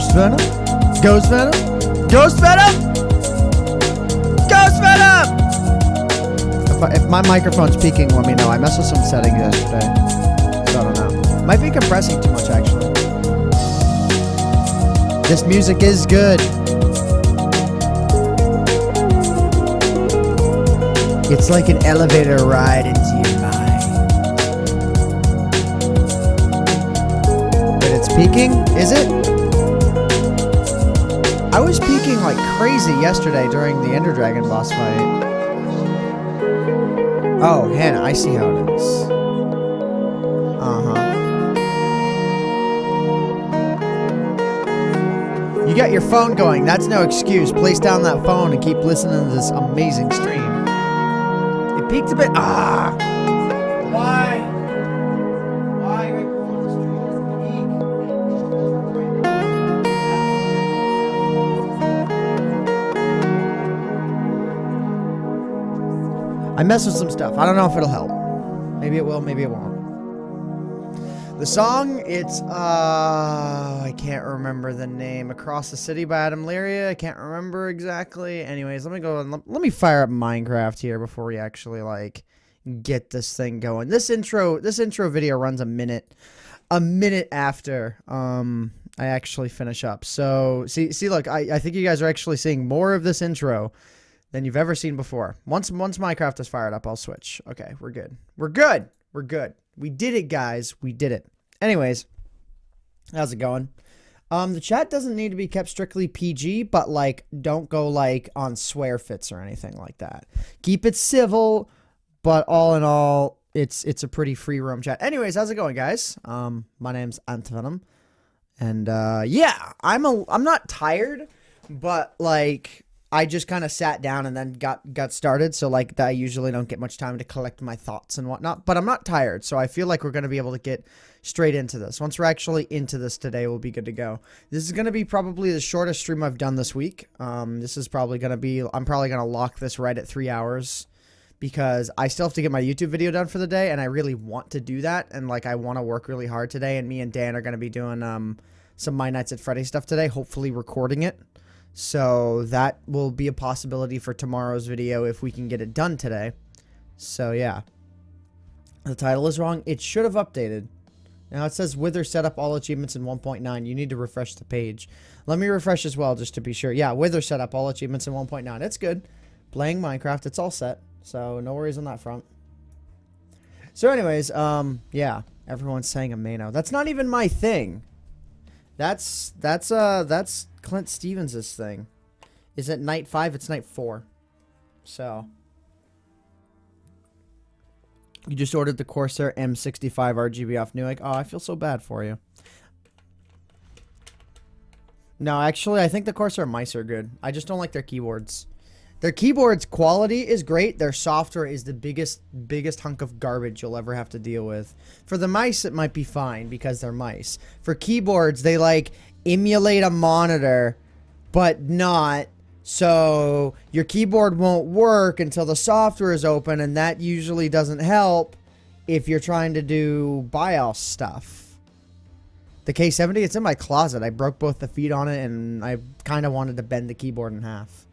Ghost Venom? Ghost Venom? Ghost Venom? Ghost Venom! If my microphone's peaking, let me know. I messed with some settings yesterday, so I don't know. Might be compressing too much, actually. This music is good. It's like an elevator ride into your mind. But it's peaking? Is it? I was peaking like crazy yesterday during the Ender Dragon boss fight. Oh, Hannah, I see how it is. You got your phone going. That's no excuse. Place down that phone and keep listening to this amazing stream. It peaked a bit. Ah! Why? Why right before the stream doesn't peak? I messed with some stuff. I don't know if it'll help. Maybe it will, maybe it won't. The song, it's, I can't remember the name. Across the City by Adam Leary. I can't remember exactly. Anyways, let me go and let me fire up Minecraft here before we actually, like, get this thing going. This intro video runs a minute after, I actually finish up. So, see, look, I think you guys are actually seeing more of this intro than you've ever seen before. Once Minecraft is fired up, I'll switch. Okay, we're good. We're good. We're good. We did it, guys. We did it. Anyways, how's it going? The chat doesn't need to be kept strictly PG, but, like, don't go, like, on swear fits or anything like that. Keep it civil, but all in all, it's a pretty free roam chat. Anyways, how's it going, guys? My name's AntVenom, and, yeah, I'm not tired, but, like, I just kind of sat down and then got started. So, like, I usually don't get much time to collect my thoughts and whatnot. But I'm not tired, so I feel like we're going to be able to get straight into this. Once we're actually into this today, we'll be good to go. This is going to be probably the shortest stream I've done this week. This is probably going to be... I'm probably going to lock this right at 3 hours because I still have to get my YouTube video done for the day, and I really want to do that. And, like, I want to work really hard today, and me and Dan are going to be doing some My Nights at Freddy's stuff today, hopefully recording it. So that will be a possibility for tomorrow's video if we can get it done today. So yeah. The title is wrong. It should have updated. Now it says Wither set up all achievements in 1.9. You need to refresh the page. Let me refresh as well just to be sure. Yeah, Wither set up all achievements in 1.9. It's good. Playing Minecraft, it's all set. So no worries on that front. So anyways, yeah. Everyone's saying Ameno. That's not even my thing. That's Clint Stevens' thing. Is it night 5? It's night 4. So. You just ordered the Corsair M65 RGB off Newegg. Oh, I feel so bad for you. No, actually, I think the Corsair mice are good. I just don't like their keyboards. Their keyboards quality is great. Their software is the biggest hunk of garbage you'll ever have to deal with. For the mice, it might be fine because they're mice. For keyboards, they, like, emulate a monitor, but not. So your keyboard won't work until the software is open, and that usually doesn't help if you're trying to do BIOS stuff. The K70, it's in my closet. I broke both the feet on it, and I kind of wanted to bend the keyboard in half.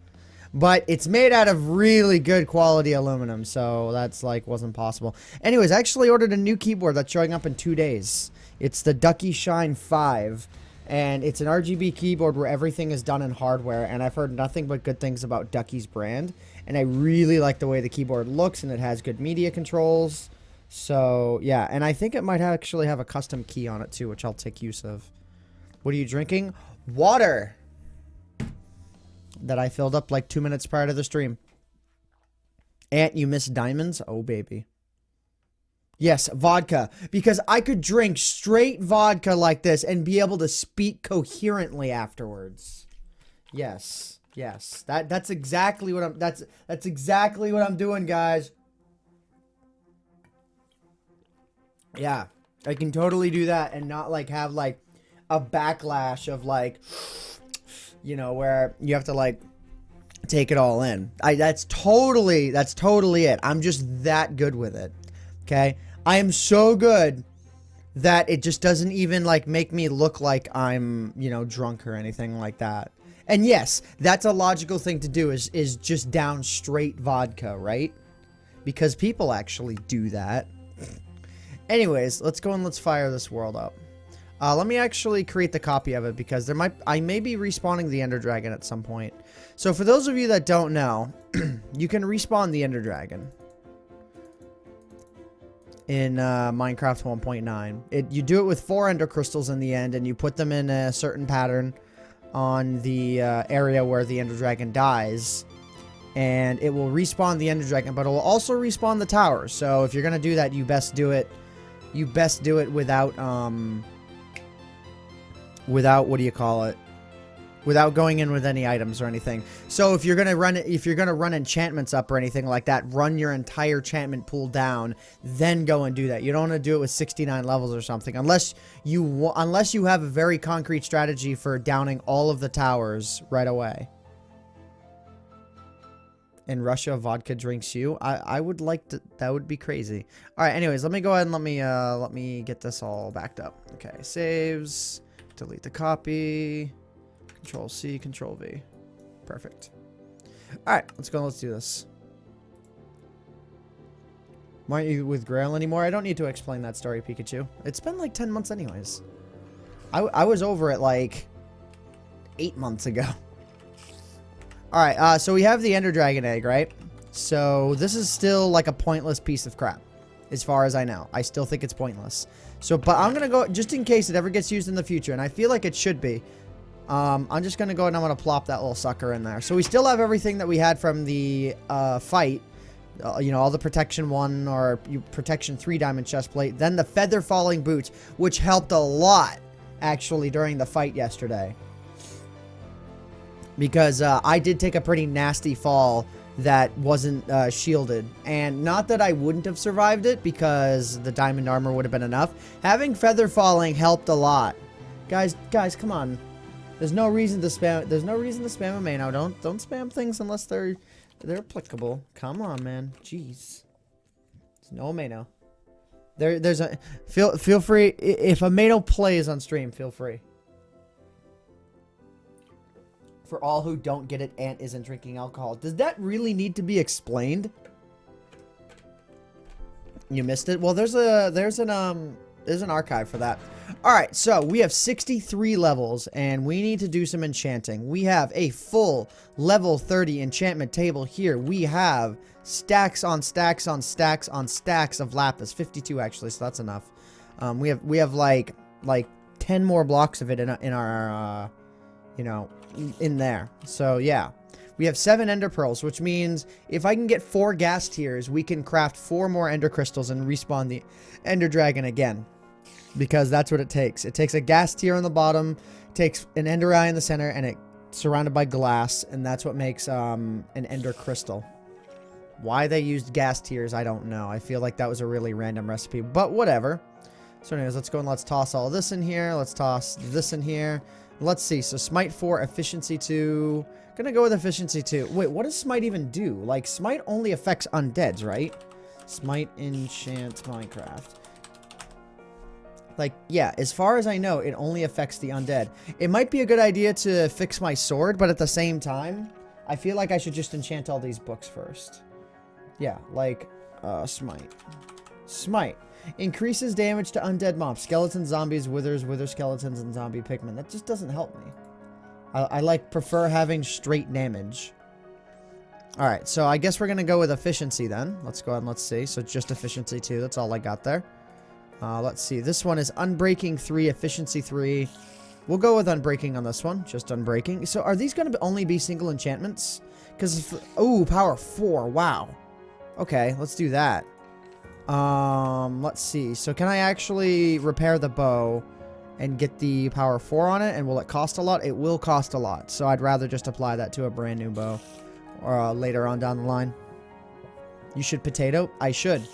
But it's made out of really good quality aluminum, so that's, like, wasn't possible. Anyways, I actually ordered a new keyboard that's showing up in 2 days. It's the Ducky Shine 5. And it's an RGB keyboard where everything is done in hardware. And I've heard nothing but good things about Ducky's brand. And I really like the way the keyboard looks. And it has good media controls. So, yeah. And I think it might actually have a custom key on it, too, which I'll take use of. What are you drinking? Water. That I filled up like 2 minutes prior to the stream. Ant, you miss diamonds? Oh, baby. Yes, vodka. Because I could drink straight vodka like this and be able to speak coherently afterwards. Yes. Yes. That's exactly what I'm that's exactly what I'm doing, guys. Yeah. I can totally do that and not like have like a backlash of like, you know, where you have to like take it all in. That's totally it. I'm just that good with it. Okay? I am so good that it just doesn't even like make me look like I'm, you know, drunk or anything like that. And yes, that's a logical thing to do is just down straight vodka, right? Because people actually do that. Anyways, let's go and let's fire this world up. Let me actually create the copy of it because I may be respawning the Ender Dragon at some point. So for those of you that don't know, you can respawn the Ender Dragon in Minecraft 1.9. You do it with 4 Ender Crystals in the end, and you put them in a certain pattern on the area where the Ender Dragon dies, and it will respawn the Ender Dragon, but it will also respawn the towers. So if you're gonna do that, you best do it without what do you call it? Without going in with any items or anything. So if you're gonna run enchantments up or anything like that, run your entire enchantment pool down, then go and do that. You don't want to do it with 69 levels or something, unless you have a very concrete strategy for downing all of the towers right away. In Russia, vodka drinks you. I would like to. That would be crazy. All right. Anyways, let me go ahead and let me get this all backed up. Okay. Saves. Delete the copy. Control C, Control V. Perfect. Alright, let's go. Let's do this. Why aren't you with Grail anymore? I don't need to explain that story, Pikachu. It's been like 10 months anyways. I was over it like 8 months ago. Alright, so we have the Ender Dragon egg, right? So this is still like a pointless piece of crap. As far as I know. I still think it's pointless. So, but I'm going to go, just in case it ever gets used in the future, and I feel like it should be. I'm just going to go and I'm going to plop that little sucker in there. So we still have everything that we had from the fight. You know, all the protection 1 or protection 3 diamond chest plate. Then the feather falling boots, which helped a lot, actually, during the fight yesterday. Because I did take a pretty nasty fall that wasn't shielded. And not that I wouldn't have survived it, because the diamond armor would have been enough. Having feather falling helped a lot. Guys, come on. There's no reason to spam. There's no reason to spam a Mano. Don't spam things unless they're applicable. Come on, man. Jeez. There's no Mano. There's a feel free if a Mano plays on stream. Feel free. For all who don't get it, Ant isn't drinking alcohol. Does that really need to be explained? You missed it. Well, there's an archive for that. All right, so we have 63 levels, and we need to do some enchanting. We have a full level 30 enchantment table here. We have stacks on stacks on stacks on stacks of lapis. 52 actually, so that's enough. We have like 10 more blocks of it in our you know, in there. So yeah, we have 7 ender pearls, which means if I can get 4 gas tiers, we can craft 4 more ender crystals and respawn the ender dragon again. Because that's what it takes. It takes a gas tier on the bottom, takes an ender eye in the center, and it's surrounded by glass, and that's what makes an ender crystal. Why they used gas tiers, I don't know. I feel like that was a really random recipe, but whatever. So anyways, let's go and let's toss all this in here. Let's toss this in here. Let's see. So Smite 4, Efficiency 2. Gonna go with Efficiency 2. Wait, what does Smite even do? Like, Smite only affects undeads, right? Smite enchant Minecraft. Like, yeah, as far as I know, it only affects the undead. It might be a good idea to fix my sword, but at the same time, I feel like I should just enchant all these books first. Yeah, like, Smite. Smite. Increases damage to undead mobs. Skeletons, zombies, wither skeletons, and zombie pigmen. That just doesn't help me. I like, prefer having straight damage. Alright, so I guess we're gonna go with efficiency then. Let's go ahead and let's see. So just efficiency 2, that's all I got there. Let's see. This one is Unbreaking 3, Efficiency 3. We'll go with Unbreaking on this one. Just Unbreaking. So are these going to only be single enchantments? Because, oh, Power 4. Wow. Okay, let's do that. Let's see. So can I actually repair the bow and get the Power 4 on it? And will it cost a lot? It will cost a lot. So I'd rather just apply that to a brand new bow. Or later on down the line. You should potato? I should.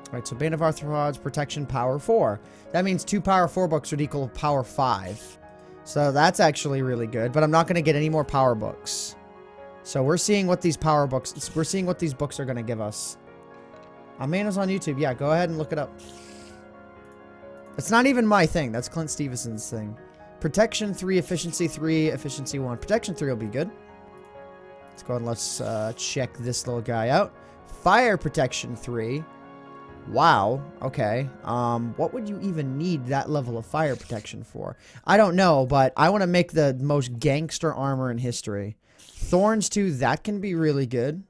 Alright, so Bane of Arthropods, Protection, Power 4. That means 2 Power 4 books would equal Power 5. So that's actually really good, but I'm not going to get any more Power books. So we're seeing what these Power books, we're seeing what these books are going to give us. Amana's on YouTube. Yeah, go ahead and look it up. It's not even my thing. That's Clint Stevenson's thing. Protection 3, efficiency 3, efficiency 1. Protection 3 will be good. Let's go and let's check this little guy out. Fire protection 3. Wow. Okay. What would you even need that level of fire protection for? I don't know, but I want to make the most gangster armor in history. Thorns 2, that can be really good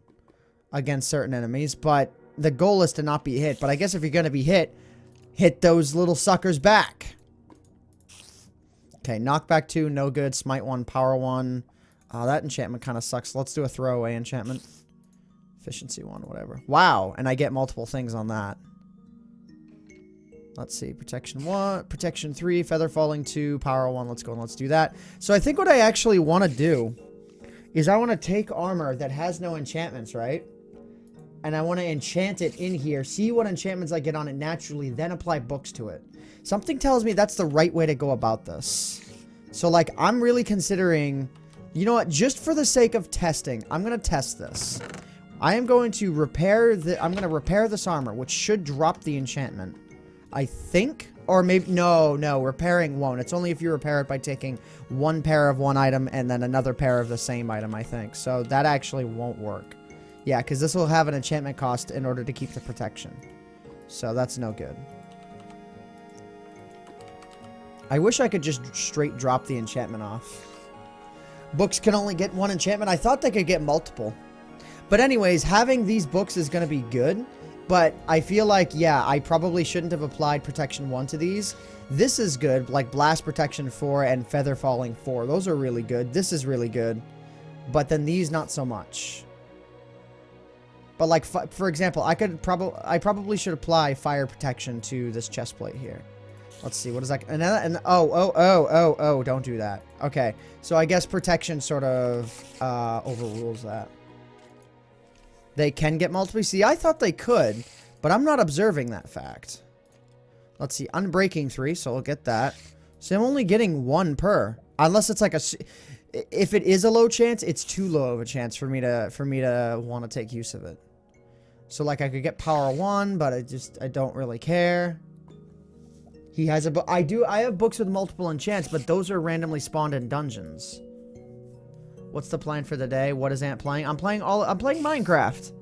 against certain enemies, but the goal is to not be hit. But I guess if you're going to be hit, hit those little suckers back. Okay, knockback 2, no good. Smite 1, power 1. That enchantment kind of sucks. Let's do a throwaway enchantment. Efficiency 1, whatever. Wow, and I get multiple things on that. Let's see. Protection 1, protection 3, feather falling 2, power 1. Let's go and let's do that. So I think what I actually want to do is I want to take armor that has no enchantments, right? And I want to enchant it in here, see what enchantments I get on it naturally, then apply books to it. Something tells me that's the right way to go about this. So, like, I'm really considering... You know what? Just for the sake of testing, I'm going to test this. I am going to repair the... I'm going to repair this armor, which should drop the enchantment. I think... Or maybe... No, repairing won't. It's only if you repair it by taking one pair of one item and then another pair of the same item, I think. So that actually won't work. Yeah, because this will have an enchantment cost in order to keep the protection. So that's no good. I wish I could just straight drop the enchantment off. Books can only get one enchantment. I thought they could get multiple. But anyways, having these books is going to be good. But I feel like, yeah, I probably shouldn't have applied Protection 1 to these. This is good, like Blast Protection 4 and Feather Falling 4. Those are really good. This is really good. But then these, not so much. But like, for example, I probably should apply Fire Protection to this chest plate here. Let's see, what is that? Oh, don't do that. Okay, so I guess protection sort of overrules that. They can get multiple. See, I thought they could, but I'm not observing that fact. Let's see, unbreaking 3, so we'll get that. So I'm only getting 1 per. Unless it's like a... If it is a low chance, it's too low of a chance for me to want to take use of it. So like I could get power 1, but I don't really care. He has a book. I have books with multiple enchants, but those are randomly spawned in dungeons. What's the plan for the day? What is Ant playing? I'm playing Minecraft.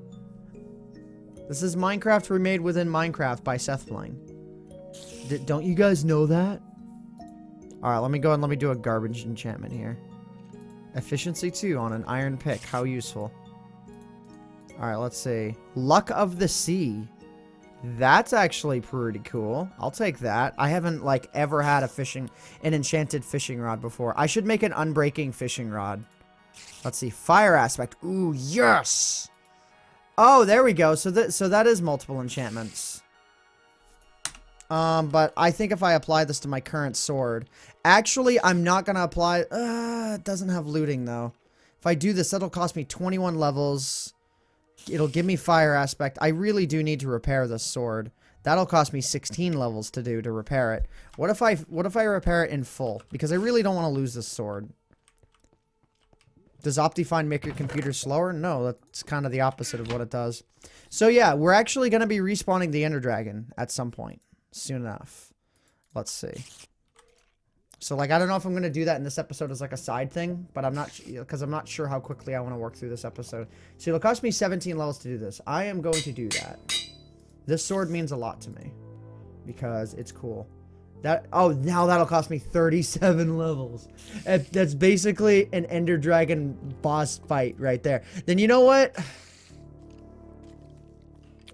This is Minecraft remade within Minecraft by Seth playing. Don't you guys know that? Alright, let me go and let me do a garbage enchantment here. Efficiency 2 on an iron pick. How useful. Alright, let's see. Luck of the Sea. That's actually pretty cool. I'll take that. I haven't, like, ever had an enchanted fishing rod before. I should make an unbreaking fishing rod. Let's see. Fire aspect. Ooh, yes! Oh, there we go. So that is multiple enchantments. But I think if I apply this to my current sword... Actually, I'm not gonna apply... it doesn't have looting, though. If I do this, that'll cost me 21 levels... It'll give me fire aspect. I really do need to repair this sword. That'll cost me 16 levels to repair it. What if I repair it in full? Because I really don't want to lose this sword. Does Optifine make your computer slower? No, that's kind of the opposite of what it does. So yeah, we're actually going to be respawning the Ender Dragon at some point. Soon enough. Let's see. So, like, I don't know if I'm going to do that in this episode as, like, a side thing, but I'm not, because I'm not sure how quickly I want to work through this episode. So, it'll cost me 17 levels to do this. I am going to do that. This sword means a lot to me, because it's cool. Oh, now that'll cost me 37 levels. That's basically an Ender Dragon boss fight right there. Then, you know what?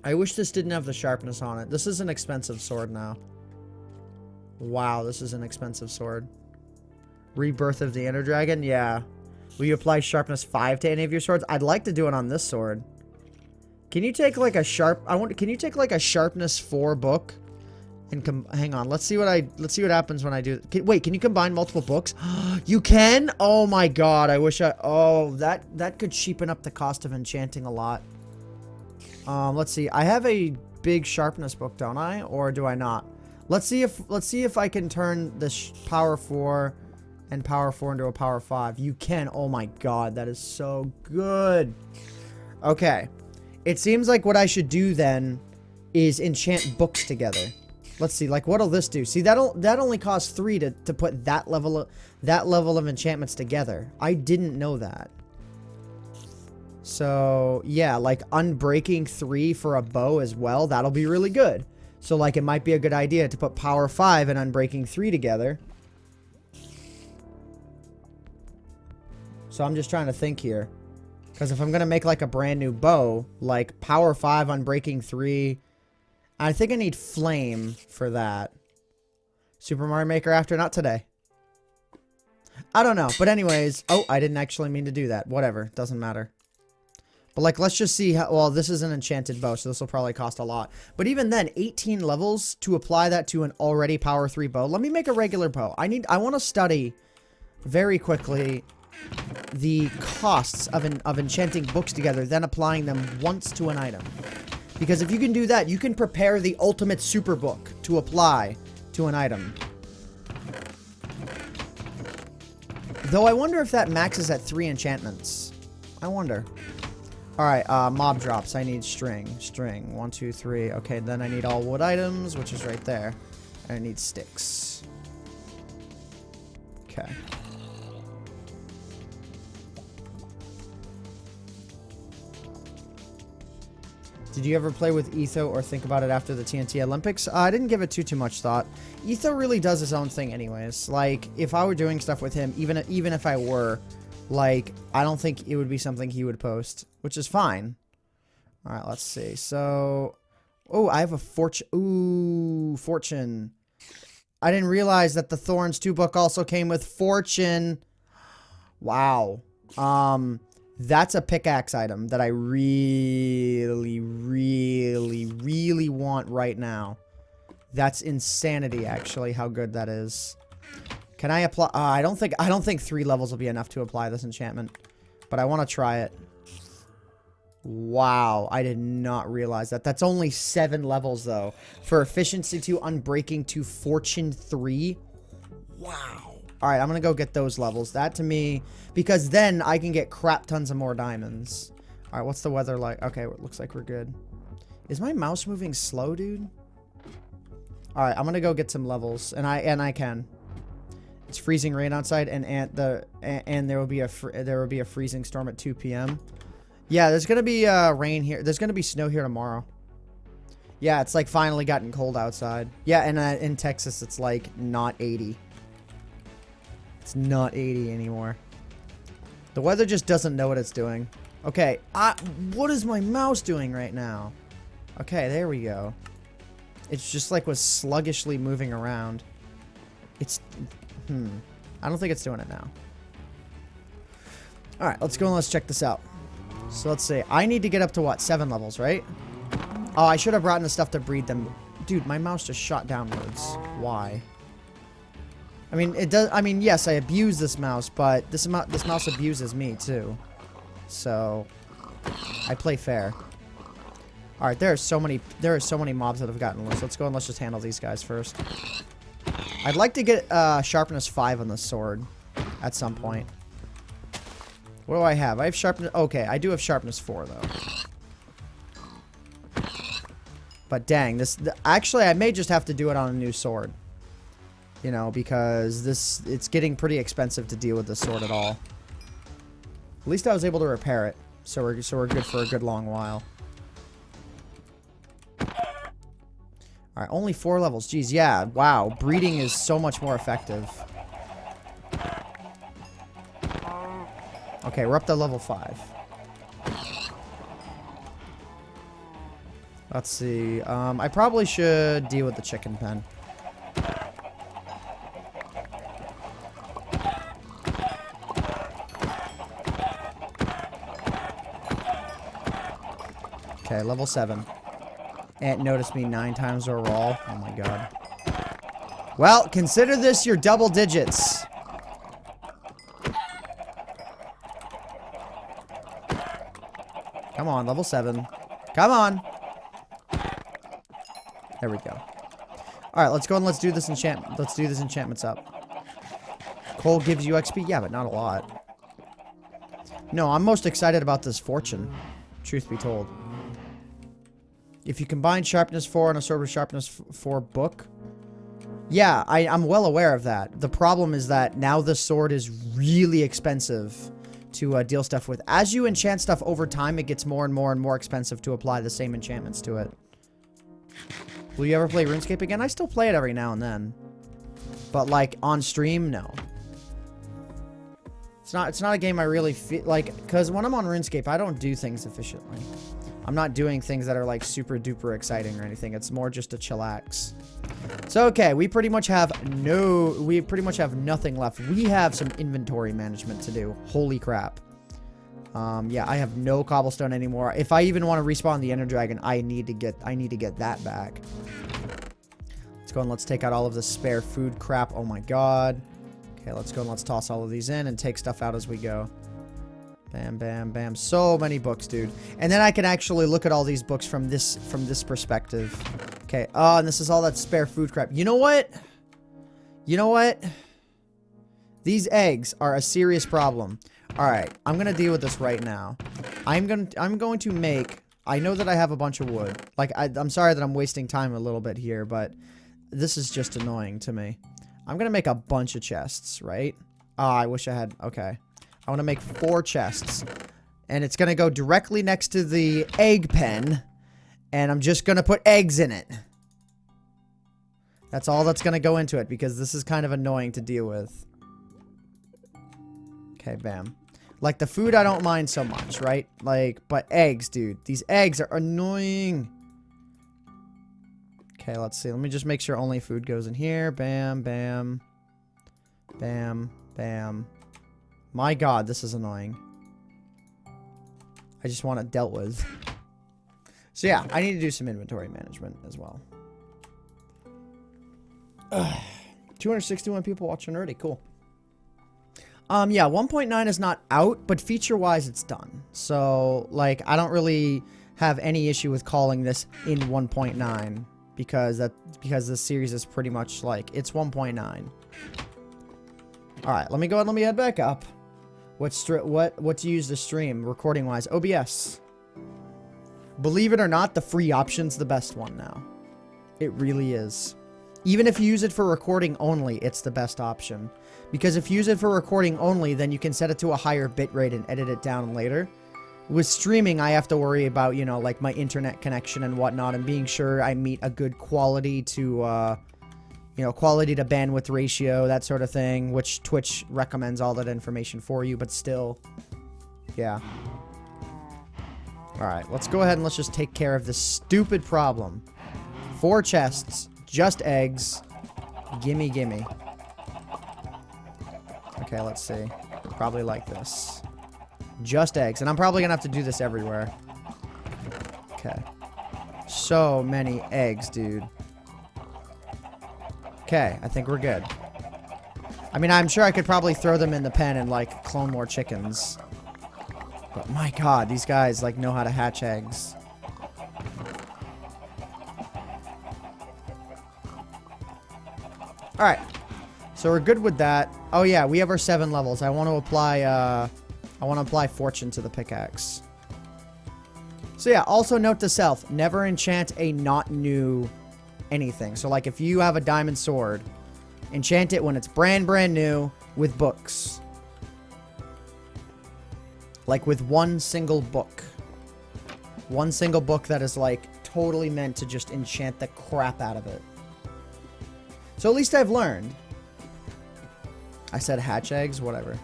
I wish this didn't have the sharpness on it. This is an expensive sword now. Wow, this is an expensive sword. Rebirth of the Ender Dragon? Yeah. Will you apply sharpness 5 to any of your swords? I'd like to do it on this sword. Can you take like a can you take like a sharpness 4 book and hang on, let's see what happens when I do. Wait, can you combine multiple books? You can? Oh my god, I wish that could cheapen up the cost of enchanting a lot. Let's see. I have a big sharpness book, don't I? Or do I not? Let's see if I can turn this power 4 and power 4 into a power 5. You can. Oh my god, that is so good. Okay. It seems like what I should do then is enchant books together. Let's see, like, what'll this do? See, that only costs 3 to put that level of enchantments together. I didn't know that. So, yeah, like, unbreaking 3 for a bow as well, that'll be really good. So, like, it might be a good idea to put power 5 and unbreaking 3 together. So I'm just trying to think here. Because if I'm going to make, like, a brand new bow, like, power 5, unbreaking 3... I think I need flame for that. Super Mario Maker after? Not today. I don't know. But anyways. Oh, I didn't actually mean to do that. Whatever. Doesn't matter. But like, let's just see how... Well, this is an enchanted bow, so this will probably cost a lot. But even then, 18 levels to apply that to an already power 3 bow. Let me make a regular bow. I want to study very quickly the costs of enchanting books together, then applying them once to an item. Because if you can do that, you can prepare the ultimate super book to apply to an item. Though I wonder if that maxes at 3 enchantments. I wonder. Alright, mob drops. I need string. String. 1, 2, 3. Okay, then I need all wood items, which is right there. And I need sticks. Okay. Did you ever play with Etho or think about it after the TNT Olympics? I didn't give it too much thought. Etho really does his own thing anyways. Like, if I were doing stuff with him, even if I were, like, I don't think it would be something he would post, which is fine. Alright, let's see. So, oh, I have a fortune. Ooh, fortune. I didn't realize that the Thorns 2 book also came with fortune. Wow. That's a pickaxe item that I really, really, really want right now. That's insanity, actually, how good that is. Can I apply? I don't think 3 levels will be enough to apply this enchantment, but I want to try it. Wow, I did not realize that. That's only 7 levels, though. For efficiency 2, unbreaking 2, fortune 3. Wow. Alright, I'm gonna go get those levels. That to me, because then I can get crap tons of more diamonds. Alright, what's the weather like? Okay, it looks like we're good. Is my mouse moving slow, dude? Alright, I'm gonna go get some levels. And I can. It's freezing rain outside, and there will be a freezing storm at 2 p.m. Yeah, there's gonna be rain here. There's gonna be snow here tomorrow. Yeah, it's like finally gotten cold outside. Yeah, and in Texas, it's like not 80. It's not 80 anymore. The weather just doesn't know what it's doing. Okay, what is my mouse doing right now? Okay, there we go. It's just like was sluggishly moving around. It's, I don't think it's doing it now. Alright, let's go and let's check this out. So let's see. I need to get up to what? 7 levels, right? Oh, I should have brought in the stuff to breed them. Dude, my mouse just shot downwards. Why? I mean, it does. I mean, yes, I abuse this mouse, but this mouse abuses me too. So, I play fair. All right, there are so many mobs that have gotten loose. Let's go and let's just handle these guys first. I'd like to get sharpness 5 on the sword at some point. What do I have? I have sharpness. Okay, I do have sharpness 4 though. But dang, actually, I may just have to do it on a new sword. You know, because it's getting pretty expensive to deal with this sword at all. At least I was able to repair it, so we're good for a good long while. All right, only 4 levels. Jeez, yeah, wow. Breeding is so much more effective. Okay, we're up to level 5. Let's see. I probably should deal with the chicken pen. Okay, level 7. Ant noticed me 9 times overall. Oh my god. Well, consider this your double digits. Come on, level 7. Come on. There we go. Alright, let's go and let's do this enchantment. Let's do this enchantments up. Coal gives you XP? Yeah, but not a lot. No, I'm most excited about this fortune. Truth be told. If you combine sharpness 4 and a sword with sharpness 4 book. Yeah, I'm well aware of that. The problem is that now the sword is really expensive to deal stuff with. As you enchant stuff over time, it gets more and more and more expensive to apply the same enchantments to it. Will you ever play RuneScape again? I still play it every now and then. But, like, on stream, no. It's not a game I really feel like, because when I'm on RuneScape, I don't do things efficiently. I'm not doing things that are, like, super duper exciting or anything. It's more just a chillax. So, okay, we pretty much have nothing left. We have some inventory management to do. Holy crap. Yeah, I have no cobblestone anymore. If I even want to respawn the Ender Dragon, I need to get that back. Let's go and let's take out all of the spare food crap. Oh my god. Okay, let's go and let's toss all of these in and take stuff out as we go. Bam, bam, bam. So many books, dude. And then I can actually look at all these books from this perspective. Okay. Oh, and this is all that spare food crap. You know what? You know what? These eggs are a serious problem. All right, I'm gonna deal with this right now. I'm going to make. I know that I have a bunch of wood. Like I'm sorry that I'm wasting time a little bit here, but this is just annoying to me. I'm gonna make a bunch of chests, right? Oh, I wish I had. Okay, I want to make 4 chests, and it's gonna go directly next to the egg pen, and I'm just gonna put eggs in it. That's all that's gonna go into it because this is kind of annoying to deal with. Okay, bam. Like, the food I don't mind so much, right? Like, but eggs, dude. These eggs are annoying. Okay, let's see. Let me just make sure only food goes in here. Bam, bam. Bam, bam. My god, this is annoying. I just want it dealt with. So, yeah, I need to do some inventory management as well. Ugh. 261 people watching already. Cool. Yeah, 1.9 is not out, but feature-wise, it's done. So, like, I don't really have any issue with calling this in 1.9 because this series is pretty much like it's 1.9. All right, let me go ahead. Let me head back up. What to use to stream recording-wise? OBS. Believe it or not, the free option's the best one now. It really is. Even if you use it for recording only, it's the best option. Because if you use it for recording only, then you can set it to a higher bitrate and edit it down later. With streaming, I have to worry about, you know, like my internet connection and whatnot, and being sure I meet a good quality to, you know, quality to bandwidth ratio, that sort of thing, which Twitch recommends all that information for you, but still, yeah. Alright, let's go ahead and let's just take care of this stupid problem. 4 chests. Just eggs. Gimme, gimme. Okay, let's see. Probably like this. Just eggs. And I'm probably gonna have to do this everywhere. Okay. So many eggs, dude. Okay, I think we're good. I mean, I'm sure I could probably throw them in the pen and, like, clone more chickens. But my god, these guys, like, know how to hatch eggs. Alright. So we're good with that. Oh yeah, we have our 7 levels. I want to apply fortune to the pickaxe. So yeah, also note to self, never enchant a not new anything. So like if you have a diamond sword, enchant it when it's brand new with books. Like with one single book. One single book that is like totally meant to just enchant the crap out of it. So at least I've learned. I said hatch eggs, whatever.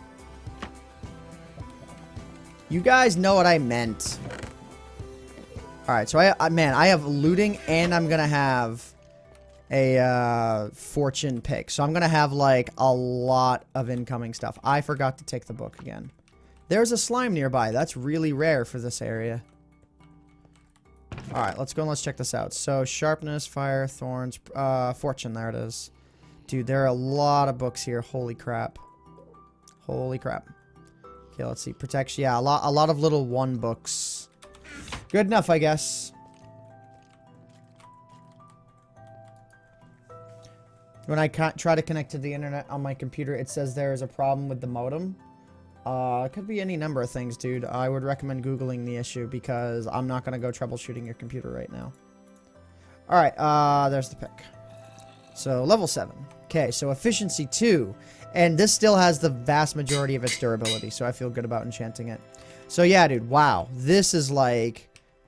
You guys know what I meant. Alright, so I have looting and I'm gonna have a fortune pick. So I'm gonna have like a lot of incoming stuff. I forgot to take the book again. There's a slime nearby. That's really rare for this area. Alright, let's go and let's check this out. So, sharpness, fire, thorns, fortune, there it is. Dude, there are a lot of books here. Holy crap. Holy crap. Okay, let's see. Protection, yeah, a lot of little 1 books. Good enough, I guess. When I try to connect to the internet on my computer, it says there is a problem with the modem. It could be any number of things, dude. I would recommend Googling the issue because I'm not going to go troubleshooting your computer right now. Alright, there's the pick. So, level 7. Okay, so efficiency 2. And this still has the vast majority of its durability, so I feel good about enchanting it. So yeah, dude, wow. This is like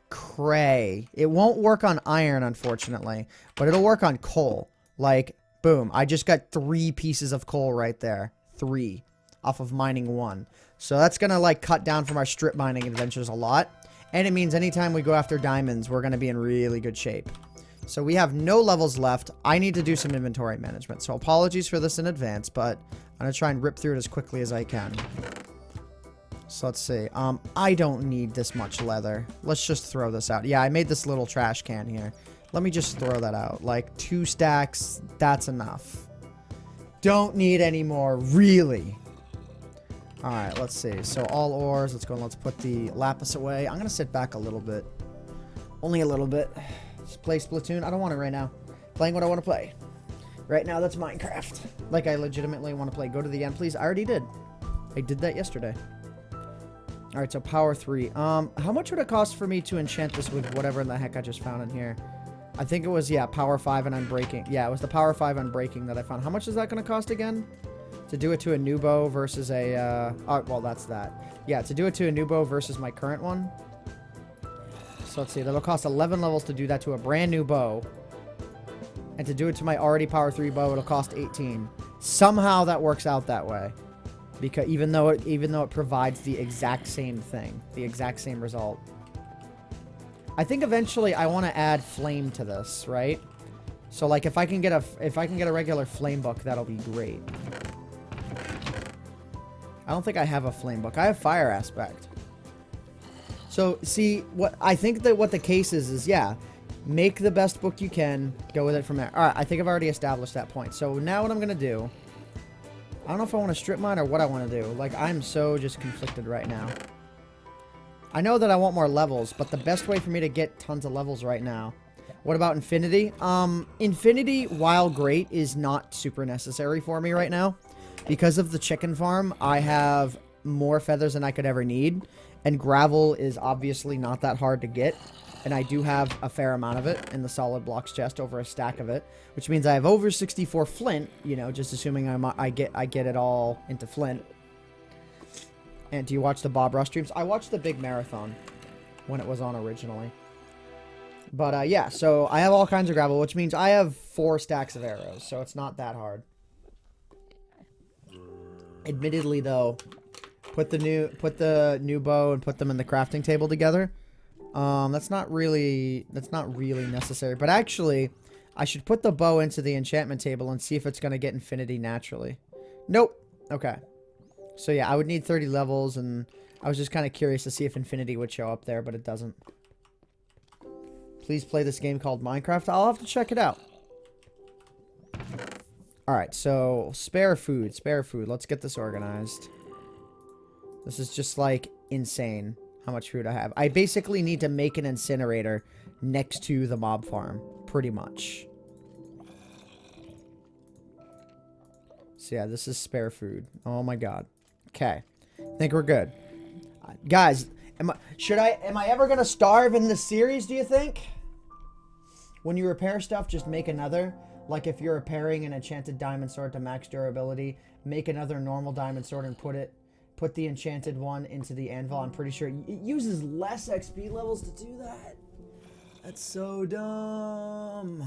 cray. It won't work on iron, unfortunately, but it'll work on coal. Like, boom. I just got 3 pieces of coal right there. 3 off of mining 1. So that's going to like cut down from our strip mining adventures a lot. And it means anytime we go after diamonds, we're going to be in really good shape. So we have no levels left. I need to do some inventory management. So apologies for this in advance, but I'm going to try and rip through it as quickly as I can. So let's see. I don't need this much leather. Let's just throw this out. Yeah, I made this little trash can here. Let me just throw that out. Like 2 stacks, that's enough. Don't need any more, really. Alright, let's see. So all ores. Let's go and let's put the lapis away. I'm going to sit back a little bit. Only a little bit. Just play Splatoon. I don't want it right now. Playing what I want to play. Right now, that's Minecraft. Like, I legitimately want to play. Go to the end, please. I already did. I did that yesterday. Alright, so power 3. How much would it cost for me to enchant this with whatever in the heck I just found in here? I think it was, yeah, power 5 and unbreaking. Yeah, it was the power 5 unbreaking that I found. How much is that going to cost again? To do it to a new bow versus a, oh, well, that's that. Yeah, to do it to a new bow versus my current one. So let's see, that'll cost 11 levels to do that to a brand new bow. And to do it to my already power 3 bow, it'll cost 18. Somehow that works out that way. Because even though it provides the exact same thing, the exact same result. I think eventually I want to add flame to this, right? So like if I can get a regular flame book, that'll be great. I don't think I have a flame book. I have fire aspect. So see, what I think that what the case is yeah, make the best book you can, go with it from there. All right, I think I've already established that point. So now what I'm gonna do, I don't know if I want to strip mine or what I want to do. Like, I'm so just conflicted right now. I know that I want more levels, but the best way for me to get tons of levels right now. What about infinity? Infinity, while great, is not super necessary for me right now. Because of the chicken farm, I have more feathers than I could ever need. And gravel is obviously not that hard to get. And I do have a fair amount of it in the solid blocks chest, over a stack of it. Which means I have over 64 flint, you know, just assuming I get it all into flint. And do you watch the Bob Ross streams? I watched the big marathon when it was on originally. But yeah, so I have all kinds of gravel, which means I have 4 stacks of arrows. So it's not that hard. Admittedly, though, put the new bow and put them in the crafting table together. That's not really necessary. But actually, I should put the bow into the enchantment table and see if it's going to get infinity naturally. Nope. Okay. So yeah, I would need 30 levels, and I was just kind of curious to see if infinity would show up there, but it doesn't. Please play this game called Minecraft. I'll have to check it out. Alright, so spare food. Let's get this organized. This is just like insane how much food I have. I basically need to make an incinerator next to the mob farm, pretty much. So yeah, this is spare food. Oh my god. Okay. I think we're good. Guys, am I ever gonna starve in this series, do you think? When you repair stuff, just make another. Like if you're repairing an enchanted diamond sword to max durability, make another normal diamond sword and put the enchanted one into the anvil. I'm pretty sure it uses less XP levels to do that. That's so dumb.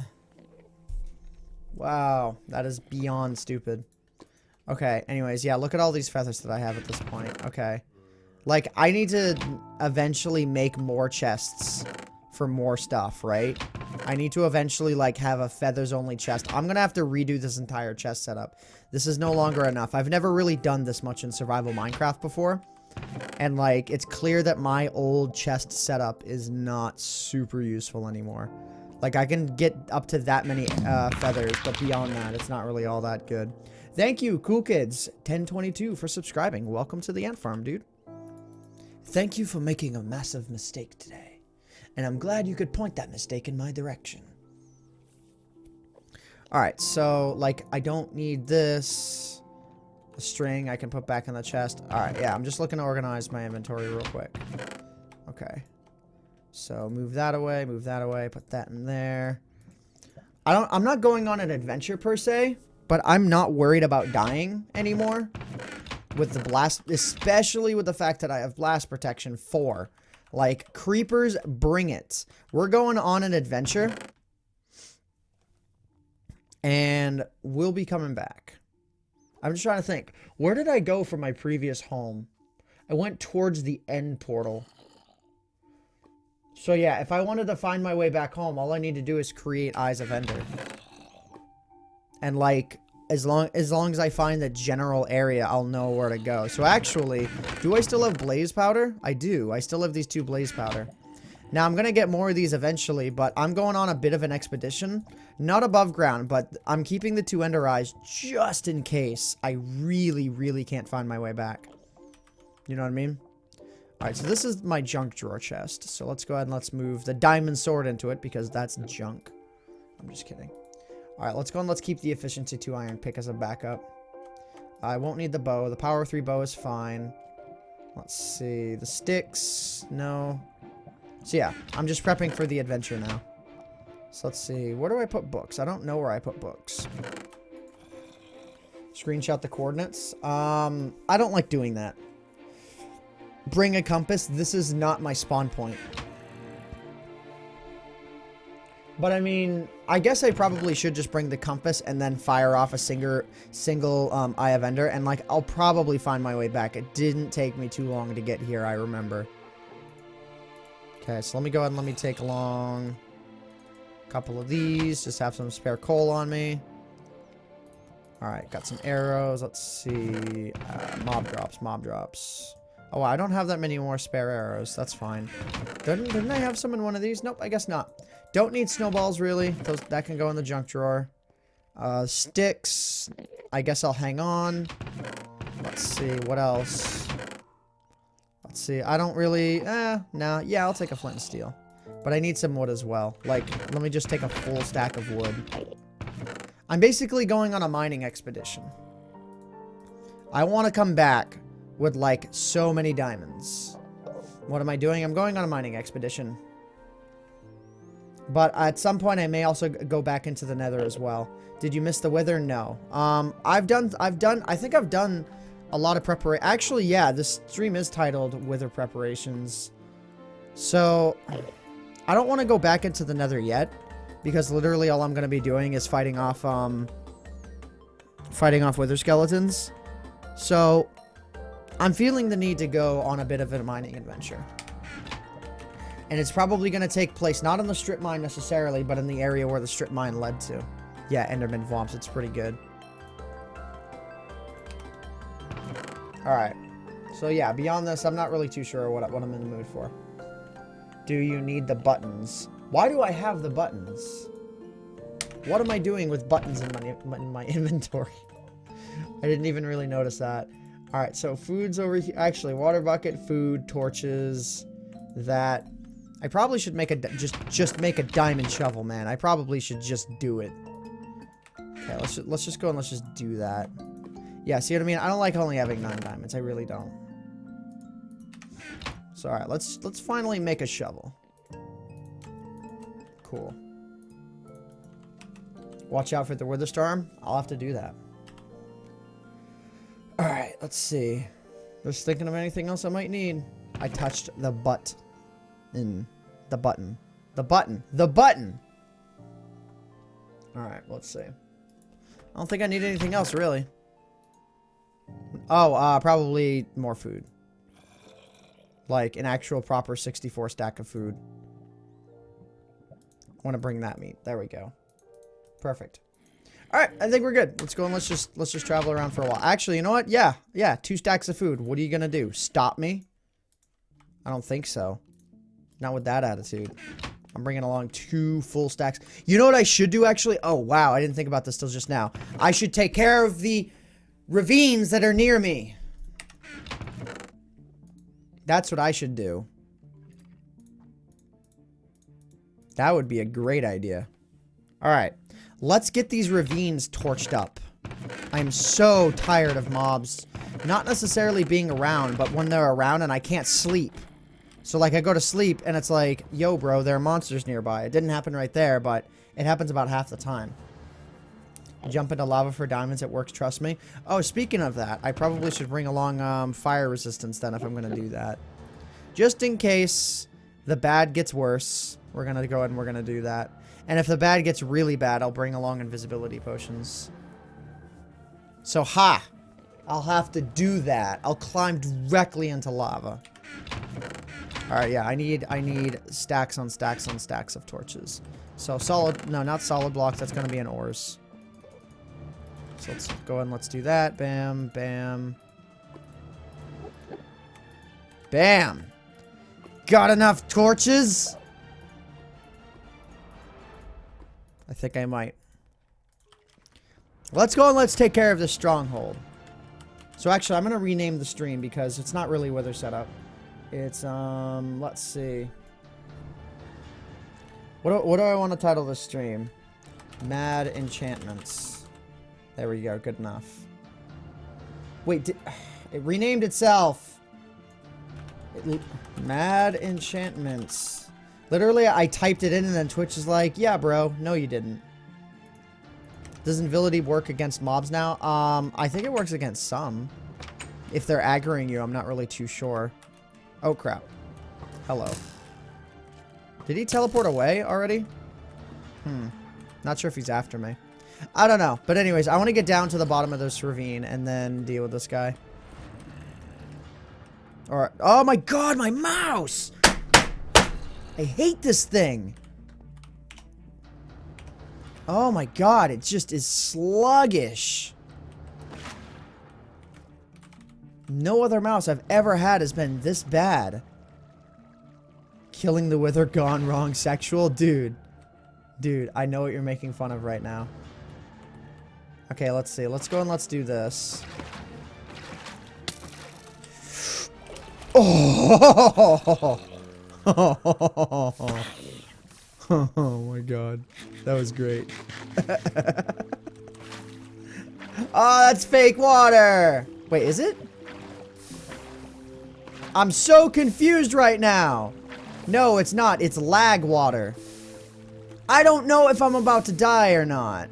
Wow, that is beyond stupid. Okay, anyways, yeah, look at all these feathers that I have at this point. Okay. Like, I need to eventually make more chests for more stuff, right? I need to eventually, like, have a feathers-only chest. I'm gonna have to redo this entire chest setup. This is no longer enough. I've never really done this much in survival Minecraft before. And, like, it's clear that my old chest setup is not super useful anymore. Like, I can get up to that many feathers, but beyond that, it's not really all that good. Thank you, Cool Kids 1022, for subscribing. Welcome to the ant farm, dude. Thank you for making a massive mistake today. And I'm glad you could point that mistake in my direction. Alright, so, like, I don't need this. A string I can put back in the chest. Alright, yeah, I'm just looking to organize my inventory real quick. Okay. So, move that away, put that in there. I'm not going on an adventure per se, but I'm not worried about dying anymore with the blast, especially with the fact that I have blast protection 4. Like, creepers, bring it. We're going on an adventure, and we'll be coming back. I'm just trying to think. Where did I go from my previous home? I went towards the end portal. So yeah, if I wanted to find my way back home, all I need to do is create Eyes of Ender. And like, as long as I find the general area, I'll know where to go. So actually, do I still have blaze powder? I do. I still have these 2 blaze powder. Now, I'm going to get more of these eventually, but I'm going on a bit of an expedition. Not above ground, but I'm keeping the 2 ender eyes just in case I really, really can't find my way back. You know what I mean? Alright, so this is my junk drawer chest. So let's go ahead and let's move the diamond sword into it because that's junk. I'm just kidding. Alright, let's go and let's keep the efficiency 2 iron pick as a backup. I won't need the bow. The power 3 bow is fine. Let's see. The sticks. No. So yeah, I'm just prepping for the adventure now. So let's see. Where do I put books? I don't know where I put books. Screenshot the coordinates. I don't like doing that. Bring a compass. This is not my spawn point. But I mean, I guess I probably should just bring the compass and then fire off a single Eye of Ender. And like, I'll probably find my way back. It didn't take me too long to get here, I remember. Okay, so let me go ahead and let me take along a couple of these. Just have some spare coal on me. Alright, got some arrows. Let's see. Mob drops. Oh, I don't have that many more spare arrows. That's fine. Didn't I have some in one of these? Nope, I guess not. Don't need snowballs, really. That can go in the junk drawer. Sticks. I guess I'll hang on. Let's see. What else? Let's see. I don't really... nah. Yeah, I'll take a flint and steel. But I need some wood as well. Like, let me just take a full stack of wood. I'm basically going on a mining expedition. I want to come back with, like, so many diamonds. What am I doing? I'm going on a mining expedition. But at some point, I may also go back into the nether as well. Did you miss the wither? No. I think I've done a lot of preparation. Actually, yeah, this stream is titled Wither Preparations. So, I don't want to go back into the nether yet. Because literally all I'm going to be doing is fighting off wither skeletons. So, I'm feeling the need to go on a bit of a mining adventure. And it's probably going to take place not in the strip mine necessarily, but in the area where the strip mine led to. Yeah, Enderman VODs, it's pretty good. Alright. So yeah, beyond this, I'm not really too sure what I'm in the mood for. Do you need the buttons? Why do I have the buttons? What am I doing with buttons in my inventory? I didn't even really notice that. Alright, so food's over here. Actually, water bucket, food, torches, that. I probably should make just make a diamond shovel, man. I probably should just do it. Okay, let's just go and let's just do that. Yeah, see what I mean? I don't like only having 9 diamonds. I really don't. So, alright, let's finally make a shovel. Cool. Watch out for the wither storm. I'll have to do that. Alright, let's see. Just thinking of anything else I might need. I touched the butt. In the button. The button. The button! Alright, let's see. I don't think I need anything else, really. Oh, probably more food. Like, an actual proper 64 stack of food. I want to bring that meat. There we go. Perfect. Alright, I think we're good. Let's go and let's just travel around for a while. Actually, you know what? Yeah, 2 stacks of food. What are you gonna do? Stop me? I don't think so. Not with that attitude. I'm bringing along 2 full stacks. You know what I should do, actually? Oh, wow. I didn't think about this till just now. I should take care of the ravines that are near me. That's what I should do. That would be a great idea. Alright. Let's get these ravines torched up. I'm so tired of mobs. Not necessarily being around, but when they're around and I can't sleep. So, like, I go to sleep, and it's like, yo, bro, there are monsters nearby. It didn't happen right there, but It happens about half the time. Jump into lava for diamonds. It works, trust me. Oh, speaking of that, I probably should bring along fire resistance then if I'm going to do that. Just in case the bad gets worse, we're going to go ahead and we're going to do that. And if the bad gets really bad, I'll bring along invisibility potions. So, ha! I'll have to do that. I'll climb directly into lava. Alright, yeah, I need stacks on stacks on stacks of torches. So, solid, no, not solid blocks, that's going to be in ores. So let's go ahead and let's do that. Bam, bam. Bam! Got enough torches? I think I might. Let's go and let's take care of this stronghold. So actually, I'm going to rename the stream because it's not really wither setup. It's, let's see. What do I want to title this stream? Mad Enchantments. There we go. Good enough. Wait, it renamed itself. Mad Enchantments. Literally, I typed it in and then Twitch is like, yeah, bro. No, you didn't. Does invisibility work against mobs now? I think it works against some. If they're aggroing you, I'm not really too sure. Oh, crap. Hello. Did he teleport away already? Not sure if he's after me. I don't know. But anyways, I want to get down to the bottom of this ravine and then deal with this guy. Alright. Oh my god, my mouse! I hate this thing. Oh my god, it just is sluggish. No other mouse I've ever had has been this bad. Killing the wither gone wrong sexual? Dude. Dude, I know what you're making fun of right now. Okay, let's see. Let's go and let's do this. Oh! Oh my god. That was great. Oh, that's fake water! Wait, is it? I'm so confused right now. No, it's not. It's lag water. I don't know if I'm about to die or not.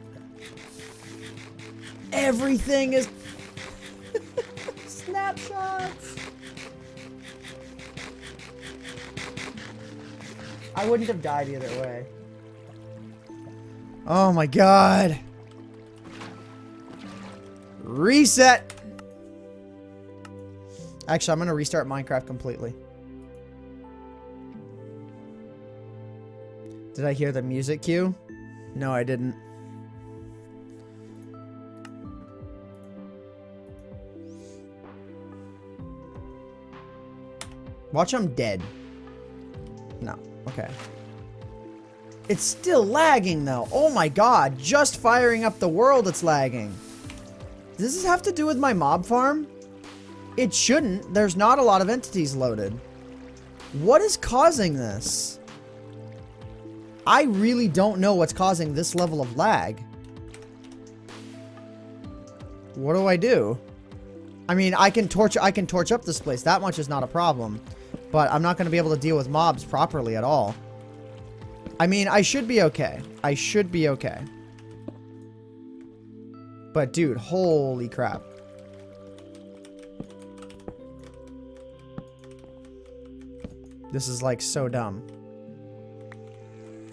Everything is... Snapshots! I wouldn't have died either way. Oh my god. Reset! Actually, I'm gonna restart Minecraft completely. Did I hear the music cue? No, I didn't. Watch, I'm dead. No. Okay. It's still lagging, though. Oh my god. Just firing up the world, it's lagging. Does this have to do with my mob farm? It shouldn't. There's not a lot of entities loaded. What is causing this? I really don't know what's causing this level of lag. What do I do? I mean, I can torch up this place. That much is not a problem. But I'm not going to be able to deal with mobs properly at all. I mean, I should be okay. I should be okay. But dude, holy crap. This is like so dumb.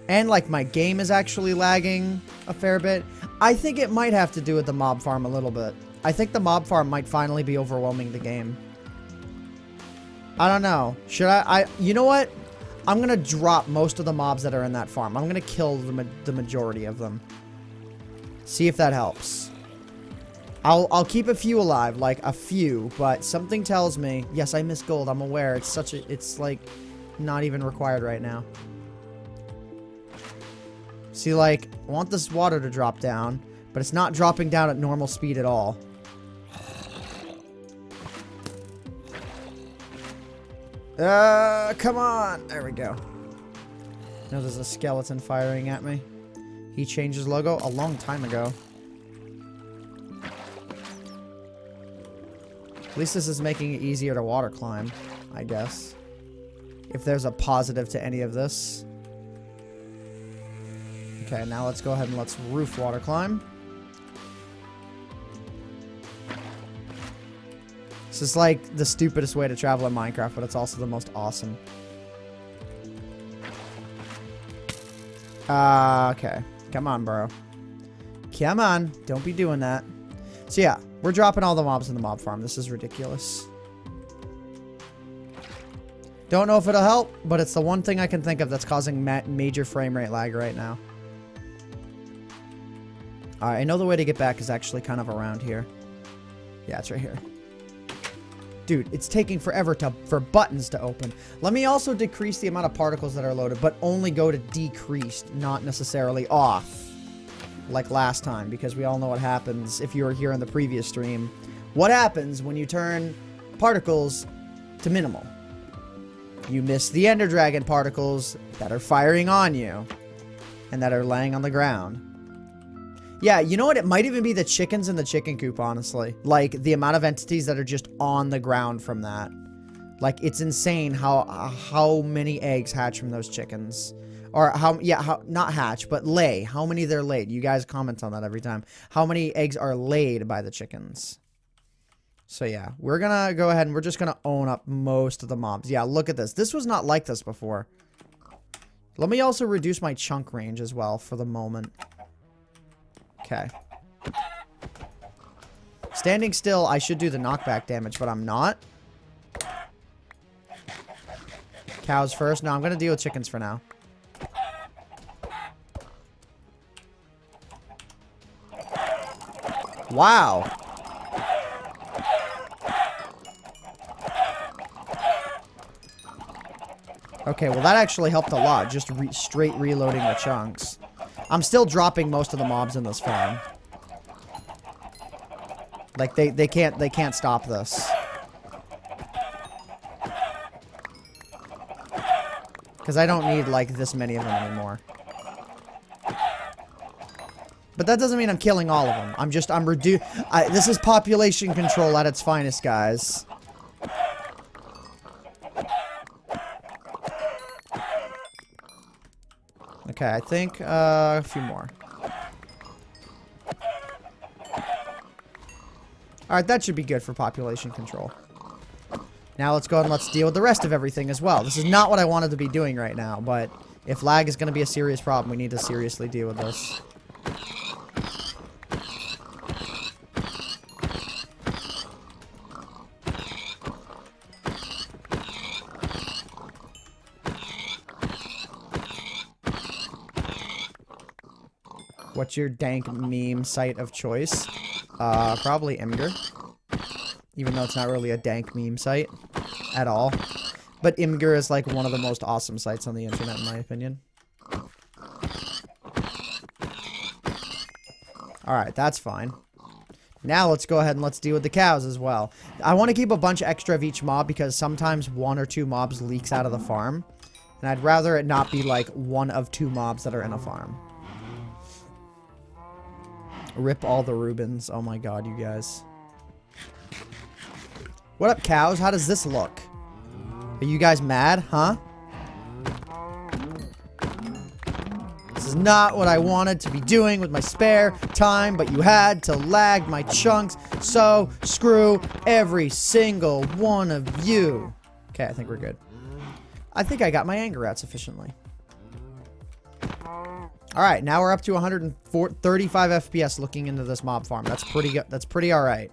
And like my game is actually lagging a fair bit. I think it might have to do with the mob farm a little bit. I think the mob farm might finally be overwhelming the game. I don't know. Should you know what? I'm going to drop most of the mobs that are in that farm. I'm going to kill the majority of them. See if that helps. I'll keep a few alive, like a few, but something tells me, yes, I miss gold. I'm aware. It's like not even required right now. See, like, I want this water to drop down, but it's not dropping down at normal speed at all. Come on. There we go. No, there's a skeleton firing at me. He changed his logo a long time ago. At least this is making it easier to water climb, I guess. If there's a positive to any of this. Okay, now let's go ahead and let's roof water climb. This is like the stupidest way to travel in Minecraft, but it's also the most awesome. Okay. Come on, bro. Come on. Don't be doing that. So yeah, we're dropping all the mobs in the mob farm. This is ridiculous. Don't know if it'll help, but it's the one thing I can think of that's causing major frame rate lag right now. Alright, I know the way to get back is actually kind of around here. Yeah, it's right here. Dude, it's taking forever for buttons to open. Let me also decrease the amount of particles that are loaded, but only go to decreased, not necessarily off. Like last time, because we all know what happens if you were here in the previous stream. What happens when you turn particles to minimal? You miss the Ender Dragon particles that are firing on you and that are laying on the ground. Yeah, you know what? It might even be the chickens in the chicken coop, honestly. Like, the amount of entities that are just on the ground from that. Like, it's insane how many eggs hatch from those chickens. Or not hatch, but lay. How many they're laid. You guys comment on that every time. How many eggs are laid by the chickens. So, yeah. We're gonna go ahead and we're just gonna own up most of the mobs. Yeah, look at this. This was not like this before. Let me also reduce my chunk range as well for the moment. Okay. Standing still, I should do the knockback damage, but I'm not. Cows first. No, I'm going to deal with chickens for now. Wow. Okay, well that actually helped a lot. Just straight reloading the chunks. I'm still dropping most of the mobs in this farm. Like they can't stop this. Because I don't need like this many of them anymore. But that doesn't mean I'm killing all of them. This is population control at its finest, guys. Okay, I think a few more. Alright, that should be good for population control. Now let's go and let's deal with the rest of everything as well. This is not what I wanted to be doing right now, but if lag is going to be a serious problem, we need to seriously deal with this. What's your dank meme site of choice? Probably Imgur. Even though it's not really a dank meme site at all. But Imgur is like one of the most awesome sites on the internet in my opinion. Alright, that's fine. Now let's go ahead and let's deal with the cows as well. I want to keep a bunch extra of each mob because sometimes 1 or 2 mobs leaks out of the farm. And I'd rather it not be like 1 of 2 mobs that are in a farm. Rip all the Rubens. Oh my god, you guys. What up, cows? How does this look? Are you guys mad, huh? This is not what I wanted to be doing with my spare time, but you had to lag my chunks, so screw every single one of you. Okay, I think we're good. I think I got my anger out sufficiently. Alright, now we're up to 135 FPS looking into this mob farm. That's pretty good. That's pretty alright.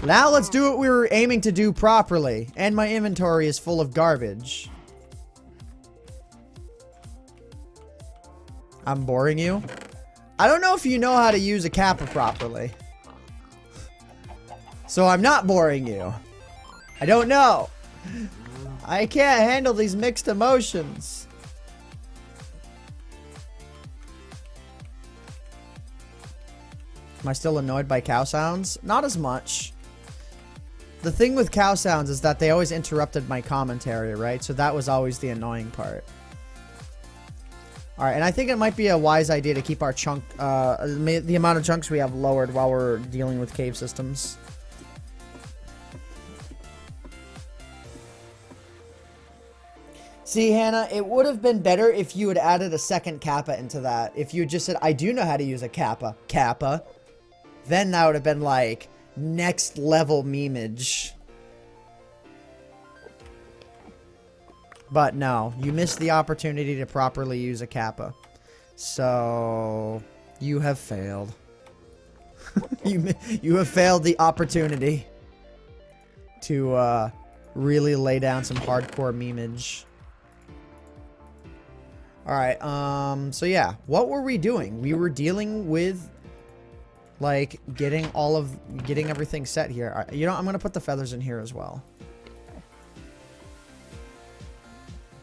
Now let's do what we were aiming to do properly. And my inventory is full of garbage. I'm boring you? I don't know if you know how to use a kappa properly. So I'm not boring you. I don't know. I can't handle these mixed emotions. Am I still annoyed by cow sounds? Not as much. The thing with cow sounds is that they always interrupted my commentary, right? So that was always the annoying part. Alright, and I think it might be a wise idea to keep our chunk, the amount of chunks we have lowered while we're dealing with cave systems. See, Hannah, it would have been better if you had added a second kappa into that. If you just said, I do know how to use a kappa. Then that would have been like next level memeage. But no, you missed the opportunity to properly use a kappa. So you have failed. you have failed the opportunity to really lay down some hardcore memeage. Alright, so yeah, what were we doing? We were dealing with, like, getting everything set here. You know, I'm gonna put the feathers in here as well.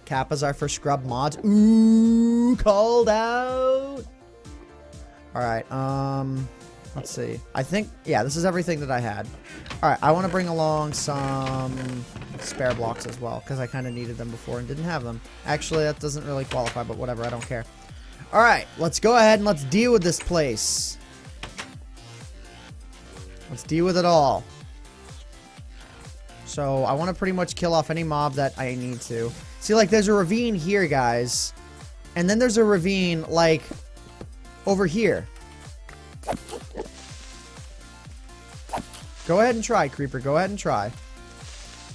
Kappas are for scrub mods. Ooh, called out! Alright, let's see. I think, yeah, this is everything that I had. Alright, I want to bring along some spare blocks as well, because I kind of needed them before and didn't have them. Actually, that doesn't really qualify, but whatever, I don't care. Alright, let's go ahead and let's deal with this place. Let's deal with it all. So, I want to pretty much kill off any mob that I need to. See, like, there's a ravine here, guys. And then there's a ravine, like, over here. Go ahead and try, Creeper. Go ahead and try.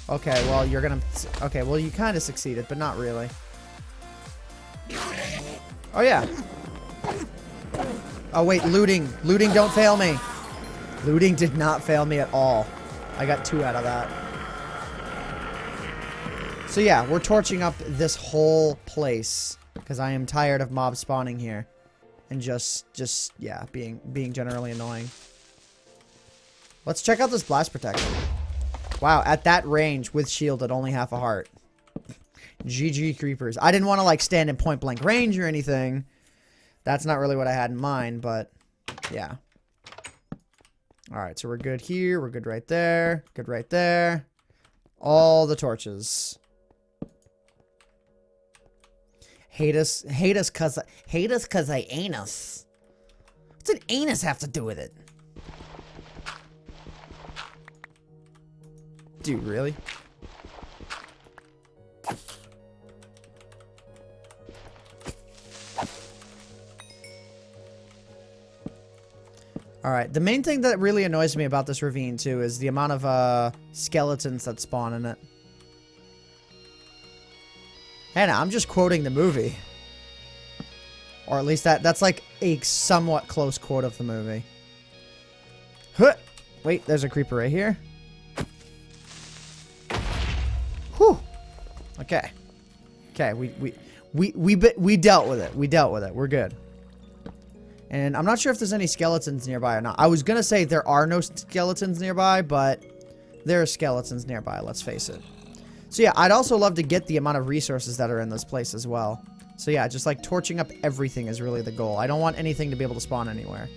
Okay, well, you're gonna... Okay, well, you kind of succeeded, but not really. Oh, yeah. Oh, wait, looting. Looting, don't fail me. Looting did not fail me at all. I got 2 out of that. So, yeah, we're torching up this whole place. Because I am tired of mob spawning here. And just yeah, being generally annoying. Let's check out this blast protection. Wow, at that range with shield at only half a heart. GG creepers. I didn't want to like stand in point blank range or anything. That's not really what I had in mind, but yeah. Alright, so we're good here. We're good right there. Good right there. All the torches. Hate us cause I anus. What's an anus have to do with it? Dude, really? Alright, the main thing that really annoys me about this ravine, too, is the amount of, skeletons that spawn in it. Hannah, I'm just quoting the movie. Or at least that's like a somewhat close quote of the movie. Huh! Wait, there's a creeper right here. Whew! Okay. Okay, we dealt with it. We dealt with it. We're good. And I'm not sure if there's any skeletons nearby or not. I was gonna say there are no skeletons nearby, but there are skeletons nearby, let's face it. So yeah, I'd also love to get the amount of resources that are in this place as well. So yeah, just like torching up everything is really the goal. I don't want anything to be able to spawn anywhere.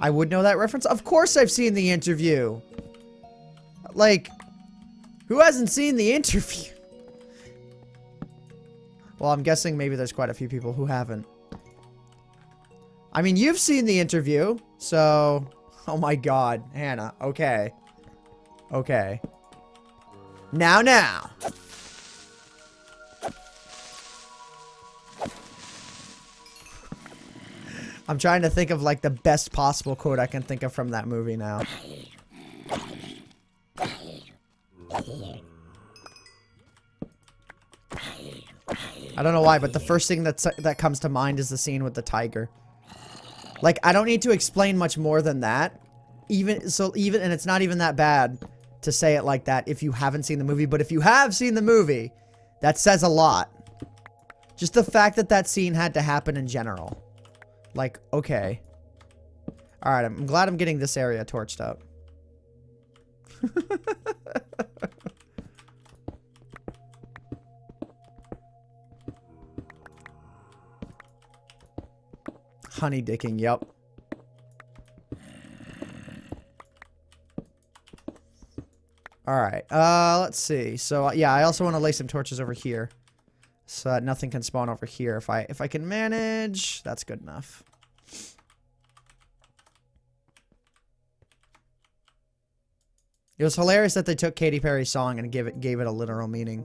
I would know that reference. Of course I've seen the interview. Like, who hasn't seen the interview? Well, I'm guessing maybe there's quite a few people who haven't. I mean, you've seen the interview, so... Oh my god, Hannah. Okay. Okay. Now. I'm trying to think of, like, the best possible quote I can think of from that movie now. I don't know why, but the first thing that comes to mind is the scene with the tiger. Like, I don't need to explain much more than that. And it's not even that bad to say it like that if you haven't seen the movie. But if you have seen the movie, that says a lot. Just the fact that that scene had to happen in general. Like, okay. Alright, I'm glad I'm getting this area torched up. Honey dicking, yep. Alright, let's see. So, yeah, I also want to lay some torches over here. So that nothing can spawn over here. If I can manage, that's good enough. It was hilarious that they took Katy Perry's song and gave it a literal meaning.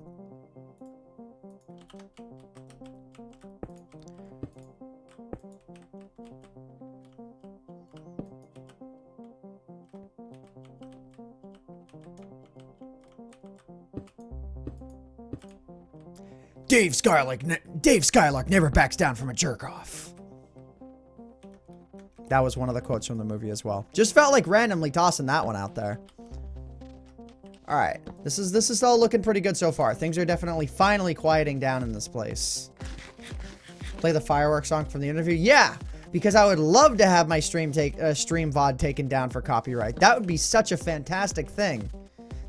Dave Skylark never backs down from a jerk-off. That was one of the quotes from the movie as well. Just felt like randomly tossing that one out there. All right, this is all looking pretty good so far. Things are definitely finally quieting down in this place. Play the fireworks song from the interview. Yeah, because I would love to have my stream VOD taken down for copyright. That would be such a fantastic thing.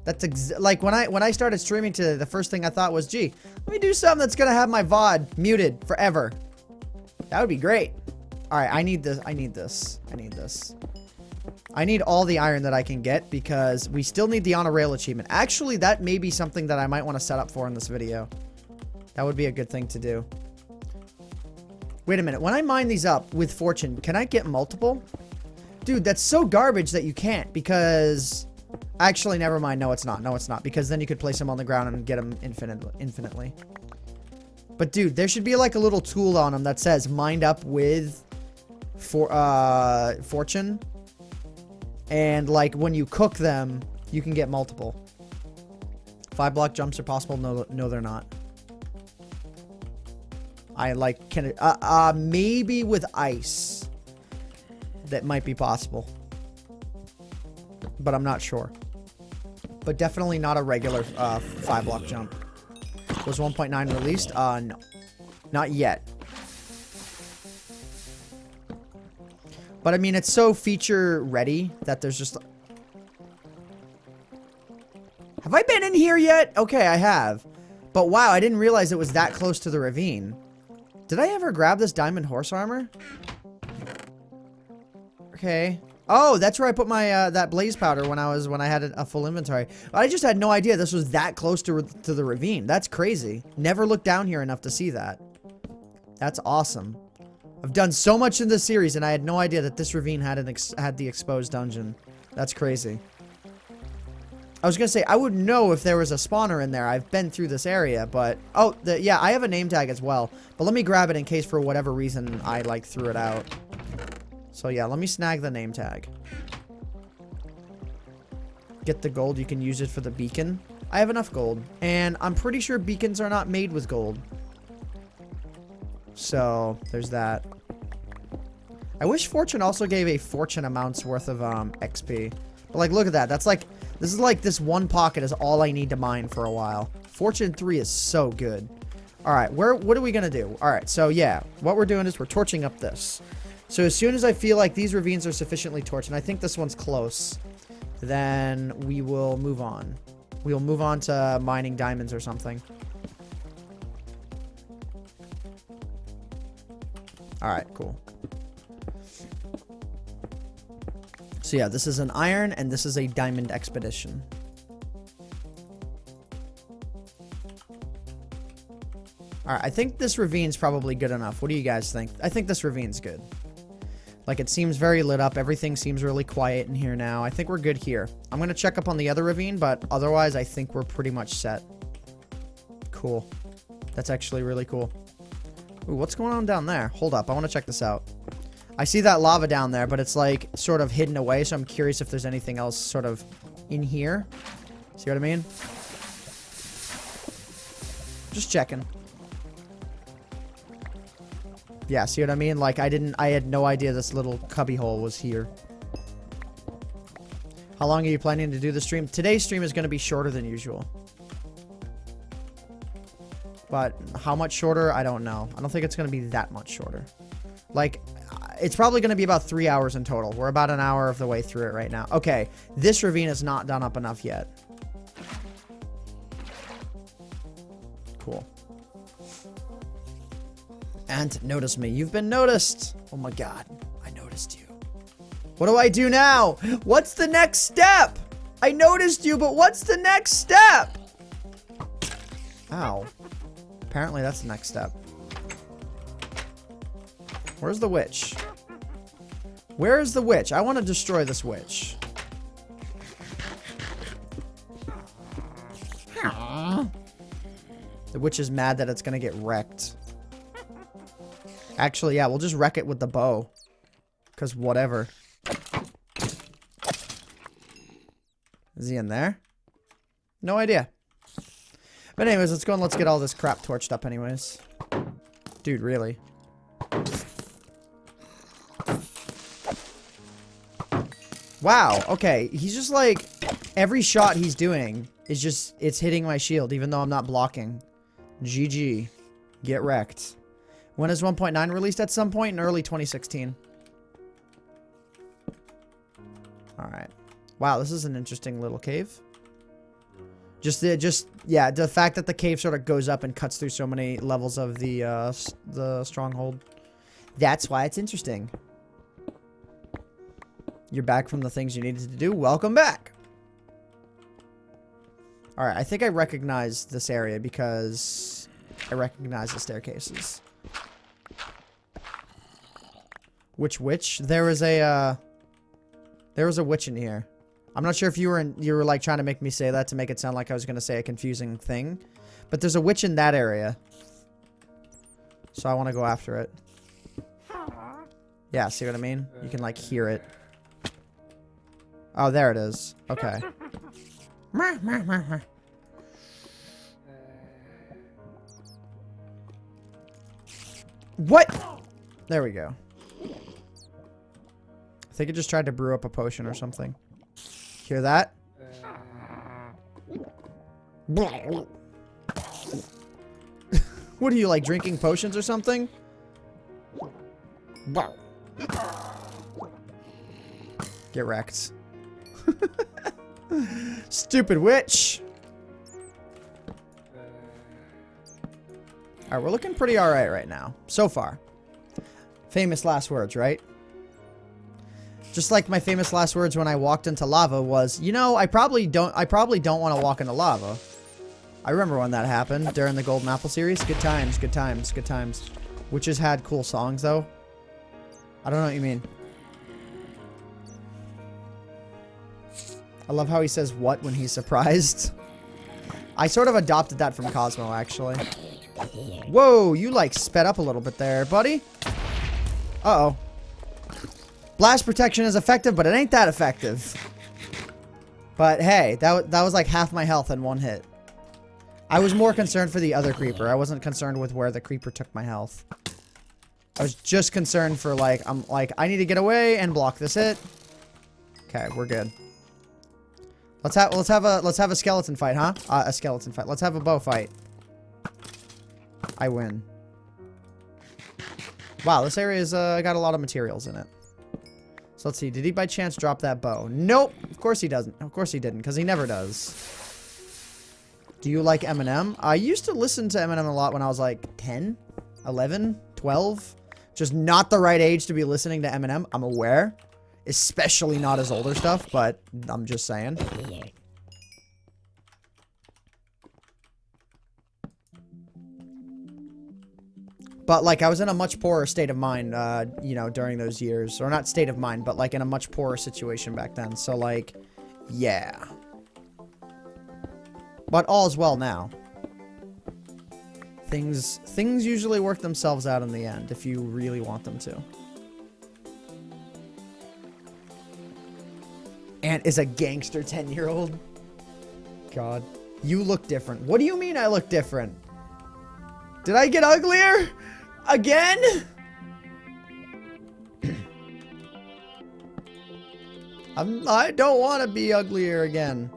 That's like when I started streaming today, the first thing I thought was, gee, let me do something that's gonna have my VOD muted forever. That would be great. All right, I need this. I need this. I need this. I need all the iron that I can get because we still need the on a rail achievement. Actually, that may be something that I might want to set up for in this video. That would be a good thing to do. Wait a minute. When I mine these up with fortune, can I get multiple? Dude, that's so garbage that you can't because... Actually, never mind. No, it's not. No, it's not. Because then you could place them on the ground and get them infinitely. But dude, there should be like a little tool on them that says mined up with fortune. And like when you cook them, you can get multiple. 5-block jumps are possible. No, they're not. I like can maybe with ice that might be possible. But I'm not sure. But definitely not a regular 5-block jump. Was 1.9 released? No. Not yet. But I mean, it's so feature ready that there's just... Have I been in here yet? Okay, I have. But wow, I didn't realize it was that close to the ravine. Did I ever grab this diamond horse armor? Okay. Oh, that's where I put my that blaze powder when I had a full inventory. I just had no idea this was that close to the ravine. That's crazy. Never looked down here enough to see that. That's awesome. I've done so much in this series, and I had no idea that this ravine had the exposed dungeon. That's crazy. I was gonna say I wouldn't know if there was a spawner in there. I've been through this area, but oh, yeah, I have a name tag as well. But let me grab it in case for whatever reason I like threw it out. So yeah, let me snag the name tag. Get the gold. You can use it for the beacon. I have enough gold. And I'm pretty sure beacons are not made with gold. So, there's that. I wish Fortune also gave a fortune amount's worth of XP. But like, look at that. That's like, this is like this one pocket is all I need to mine for a while. Fortune 3 is so good. Alright, what are we gonna do? Alright, so yeah, what we're doing is we're torching up this. So as soon as I feel like these ravines are sufficiently torched, and I think this one's close, then we will move on. We'll move on to mining diamonds or something. Alright, cool. So yeah, this is an iron, and this is a diamond expedition. Alright, I think this ravine's probably good enough. What do you guys think? I think this ravine's good. Like, it seems very lit up. Everything seems really quiet in here now. I think we're good here. I'm going to check up on the other ravine, but otherwise, I think we're pretty much set. Cool. That's actually really cool. Ooh, what's going on down there? Hold up. I want to check this out. I see that lava down there, but it's, like, sort of hidden away, so I'm curious if there's anything else sort of in here. See what I mean? Just checking. Yeah, see what I mean? Like, I had no idea this little cubbyhole was here. How long are you planning to do the stream? Today's stream is going to be shorter than usual. But how much shorter? I don't know. I don't think it's going to be that much shorter. Like, it's probably going to be about 3 hours in total. We're about an hour of the way through it right now. Okay, this ravine is not done up enough yet. Cool. And notice me. You've been noticed. Oh my god. I noticed you. What do I do now? What's the next step? I noticed you, but what's the next step? Ow. Apparently that's the next step. Where's the witch? Where is the witch? I want to destroy this witch. witch is mad that it's gonna get wrecked. Actually, yeah, we'll just wreck it with the bow. Because whatever. Is he in there? No idea. But anyways, let's go and let's get all this crap torched up anyways. Dude, really? Wow, okay. He's just like... Every shot he's doing is just... It's hitting my shield, even though I'm not blocking. GG. Get wrecked. When is 1.9 released? At some point in early 2016. Alright. Wow, this is an interesting little cave. Yeah, the fact that the cave sort of goes up and cuts through so many levels of the stronghold. That's why it's interesting. You're back from the things you needed to do. Welcome back. Alright, I think I recognize this area because I recognize the staircases. Which witch? There was a witch in here. I'm not sure if you were like trying to make me say that to make it sound like I was going to say a confusing thing. But there's a witch in that area. So I want to go after it. Yeah, see what I mean? You can like hear it. Oh, there it is. Okay. What? There we go. I think it just tried to brew up a potion or something. Hear that? What are you, like, drinking potions or something? Get wrecked. Stupid witch. Alright, we're looking pretty alright right now. So far. Famous last words, right? Just like my famous last words when I walked into lava was, you know, I probably don't want to walk into lava. I remember when that happened during the Golden Apple series. Good times, good times, good times. Witches had cool songs though. I don't know what you mean. I love how he says what when he's surprised. I sort of adopted that from Cosmo, actually. Whoa, you like sped up a little bit there, buddy. Uh-oh. Blast protection is effective, but it ain't that effective. But hey, that was like half my health in one hit. I was more concerned for the other creeper. I wasn't concerned with where the creeper took my health. I was just concerned for like, I need to get away and block this hit. Okay, we're good. Let's have a skeleton fight, huh? A skeleton fight. Let's have a bow fight. I win. Wow, this area's got a lot of materials in it. So let's see. Did he by chance drop that bow? Nope. Of course he doesn't. Of course he didn't, because he never does. Do you like Eminem? I used to listen to Eminem a lot when I was like 10, 11, 12. Just not the right age to be listening to Eminem. I'm aware. Especially not his older stuff, but I'm just saying. But, like, I was in a much poorer state of mind, you know, during those years. Or not state of mind, but, like, in a much poorer situation back then. So, like, yeah. But all's well now. Things usually work themselves out in the end, if you really want them to. Ant is a gangster 10-year-old. God. You look different. What do you mean I look different? Did I get uglier? Again? I don't want to be uglier again.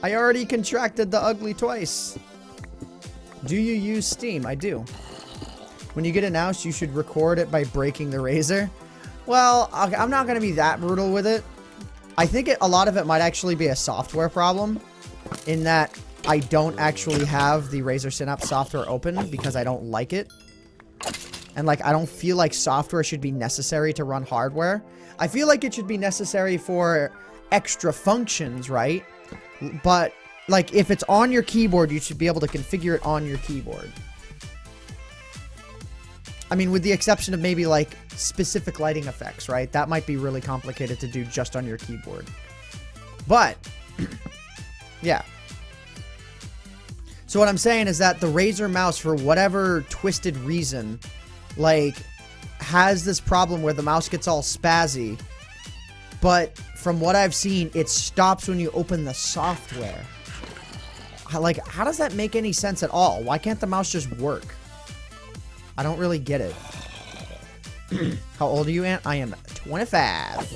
I already contracted the ugly twice. Do you use Steam? I do. When you get announced, you should record it by breaking the razor. Well, I'm not going to be that brutal with it. I think a lot of it might actually be a software problem, in that I don't actually have the Razer Synapse software open because I don't like it. And like, I don't feel like software should be necessary to run hardware. I feel like it should be necessary for extra functions, right? But like, if it's on your keyboard, you should be able to configure it on your keyboard. I mean, with the exception of maybe like specific lighting effects, right? That might be really complicated to do just on your keyboard. But yeah. So what I'm saying is that the Razer mouse, for whatever twisted reason, like, has this problem where the mouse gets all spazzy. But from what I've seen, it stops when you open the software. Like, how does that make any sense at all? Why can't the mouse just work? I don't really get it. How old are you, Ant? I am 25.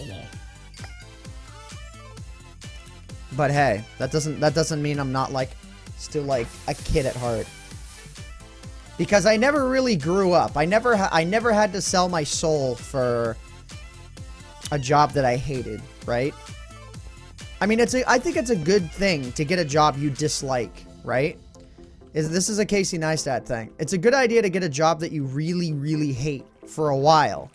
But hey, that doesn't mean I'm not, like, still, like, a kid at heart. Because I never really grew up. I never had to sell my soul for a job that I hated, right? I mean, I think it's a good thing to get a job you dislike, right? This is a Casey Neistat thing. It's a good idea to get a job that you really, really hate for a while.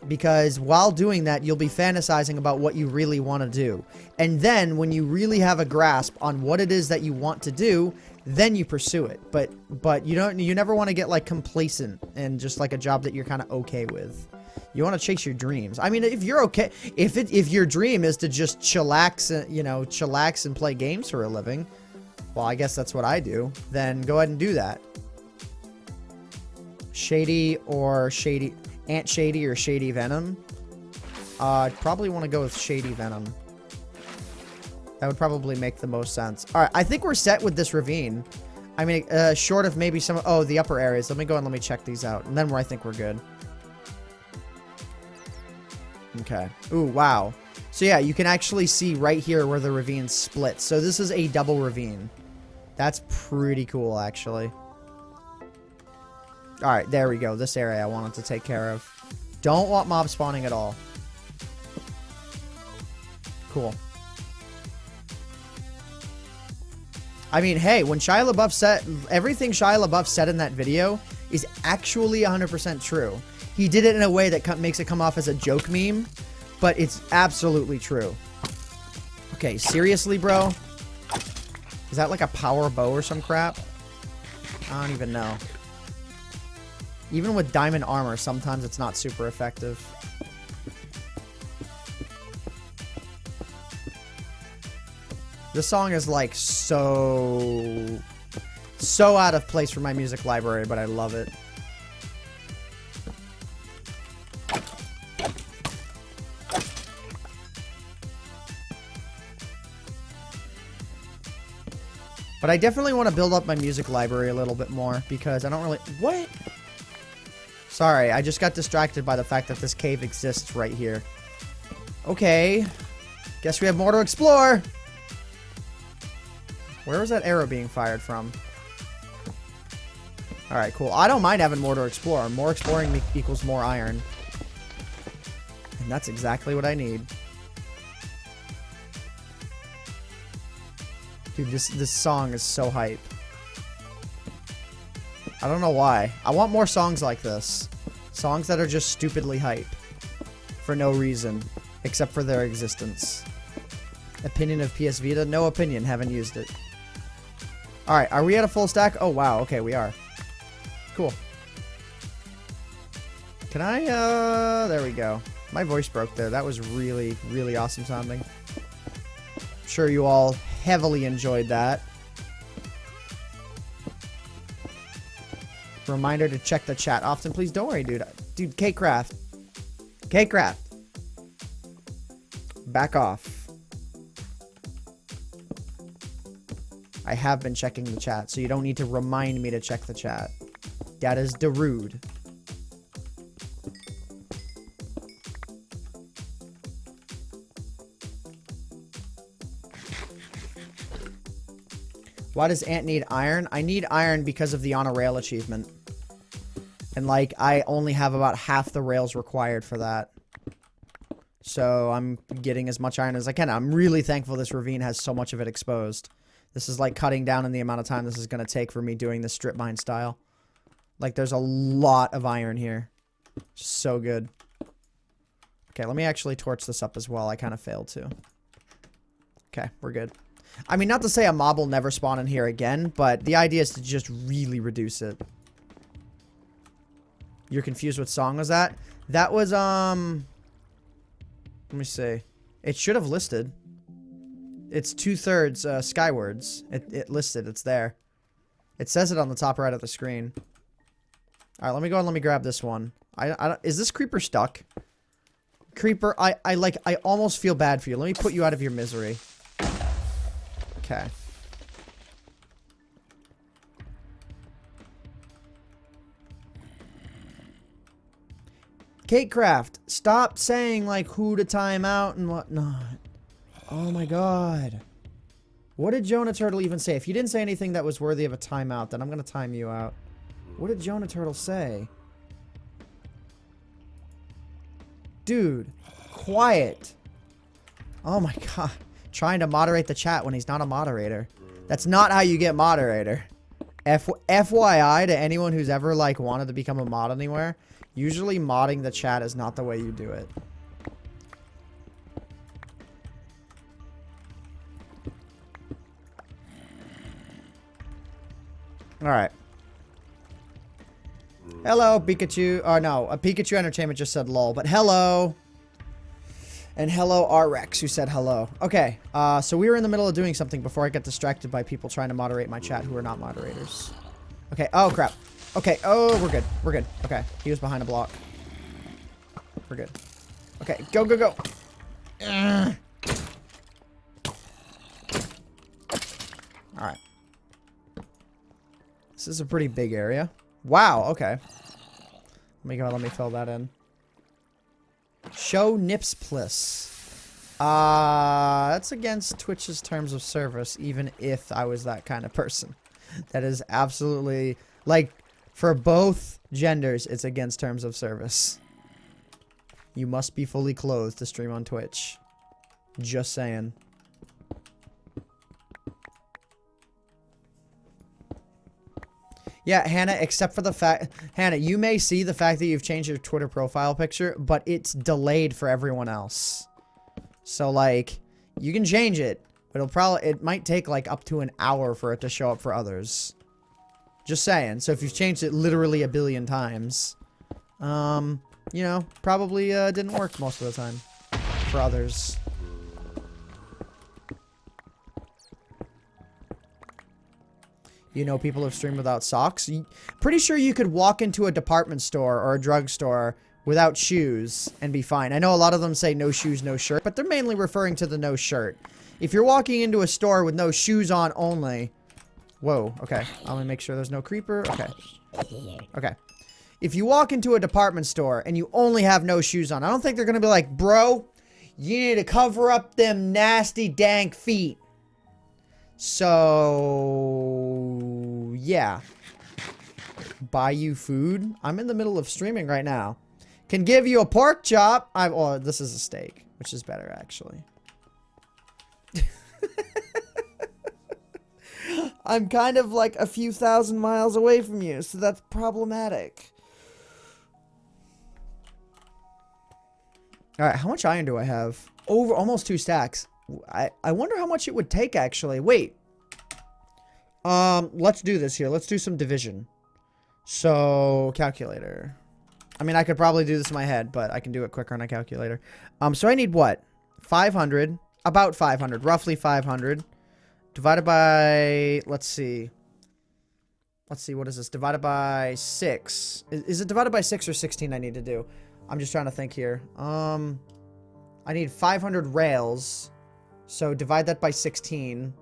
Because while doing that, you'll be fantasizing about what you really want to do. And then, when you really have a grasp on what it is that you want to do, then you pursue it. But you never want to get, like, complacent and just, like, a job that you're kind of okay with. You want to chase your dreams. I mean, if you're okay, if your dream is to just chillax, chillax and play games for a living, well, I guess that's what I do, then go ahead and do that. Shady or Shady, Ant Shady or Shady Venom? I'd probably want to go with Shady Venom. That would probably make the most sense. Alright, I think we're set with this ravine. I mean, short of maybe some, oh, the upper areas. Let me go and let me check these out. And then I think we're good. Okay. Ooh, wow. So yeah, you can actually see right here where the ravine splits. So this is a double ravine. That's pretty cool, actually. Alright, there we go. This area I wanted to take care of. Don't want mob spawning at all. Cool. I mean, hey, when Shia LaBeouf said... Everything Shia LaBeouf said in that video is actually 100% true. He did it in a way that makes it come off as a joke meme, but it's absolutely true. Okay, seriously, bro? Is that like a power bow or some crap? I don't even know. Even with diamond armor, sometimes it's not super effective. This song is like so out of place for my music library, but I love it. But I definitely want to build up my music library a little bit more because I don't really... What? Sorry, I just got distracted by the fact that this cave exists right here. Okay. Guess we have more to explore. Where was that arrow being fired from? Alright, cool. I don't mind having more to explore. More exploring equals more iron. And that's exactly what I need. Dude, this song is so hype. I don't know why. I want more songs like this. Songs that are just stupidly hype. For no reason. Except for their existence. Opinion of PS Vita? No opinion. Haven't used it. Alright, are we at a full stack? Oh, wow. Okay, we are. Cool. Can I, there we go. My voice broke there. That was really, really awesome sounding. I'm sure you all heavily enjoyed that. Reminder to check the chat often, please. Don't worry, dude. Dude, K-Craft. K-Craft. Back off. I have been checking the chat, so you don't need to remind me to check the chat. That is rude. Why does Ant need iron? I need iron because of the on a rail achievement. And, like, I only have about half the rails required for that. So, I'm getting as much iron as I can. I'm really thankful this ravine has so much of it exposed. This is, like, cutting down in the amount of time this is going to take for me doing this strip mine style. Like, there's a lot of iron here. So good. Okay, let me actually torch this up as well. I kind of failed to. Okay, we're good. I mean, not to say a mob will never spawn in here again, but the idea is to just really reduce it. You're confused what song was that? That was, let me see. It should have listed. It's 2/3 Skywards. It listed. It's there. It says it on the top right of the screen. All right, let me go and let me grab this one. Is this creeper stuck? Creeper, I almost feel bad for you. Let me put you out of your misery. Okay. Catecraft, stop saying, like, who to time out and whatnot. Oh my god. What did Jonah Turtle even say? If you didn't say anything that was worthy of a timeout, then I'm gonna time you out. What did Jonah Turtle say? Dude, quiet. Oh my god. Trying to moderate the chat when he's not a moderator. That's not how you get moderator. FYI to anyone who's ever, like, wanted to become a mod anywhere. Usually modding the chat is not the way you do it. Alright. Hello, Pikachu. Oh, no. A Pikachu Entertainment just said lol, but hello. And hello, R-Rex, who said hello. Okay, so we were in the middle of doing something before I got distracted by people trying to moderate my chat who are not moderators. Okay, oh, crap. Okay, oh, we're good. We're good. Okay, he was behind a block. We're good. Okay, go, go, go. Alright. This is a pretty big area. Wow, okay. Let me fill that in. Show Nips Plus. That's against Twitch's terms of service, even if I was that kind of person. That is absolutely, like, for both genders, it's against terms of service. You must be fully clothed to stream on Twitch. Just saying. Yeah, Hannah, except for the fact... Hannah, you may see the fact that you've changed your Twitter profile picture, but it's delayed for everyone else. So, like, you can change it, but it might take, like, up to an hour for it to show up for others. Just saying. So if you've changed it literally a billion times, you know, probably didn't work most of the time for others. You know, people have streamed without socks. Pretty sure you could walk into a department store or a drugstore without shoes and be fine. I know a lot of them say no shoes, no shirt, but they're mainly referring to the no shirt. If you're walking into a store with no shoes on only... Whoa, okay. I'm gonna make sure there's no creeper. Okay. Okay. If you walk into a department store and you only have no shoes on, I don't think they're gonna be like, bro, you need to cover up them nasty dank feet. So, yeah. Buy you food? I'm in the middle of streaming right now. Can give you a pork chop. Oh, this is a steak, which is better, actually. I'm kind of like a few thousand miles away from you, so that's problematic. Alright, how much iron do I have? Over almost 2 stacks. I wonder how much it would take, actually. Wait. Let's do this here. Let's do some division. So, calculator. I mean, I could probably do this in my head, but I can do it quicker on a calculator. So I need what? 500. About 500. Roughly 500. Divided by... Let's see. Let's see, what is this? Divided by 6. Is it divided by 6 or 16 I need to do? I'm just trying to think here. I need 500 rails. So divide that by 16.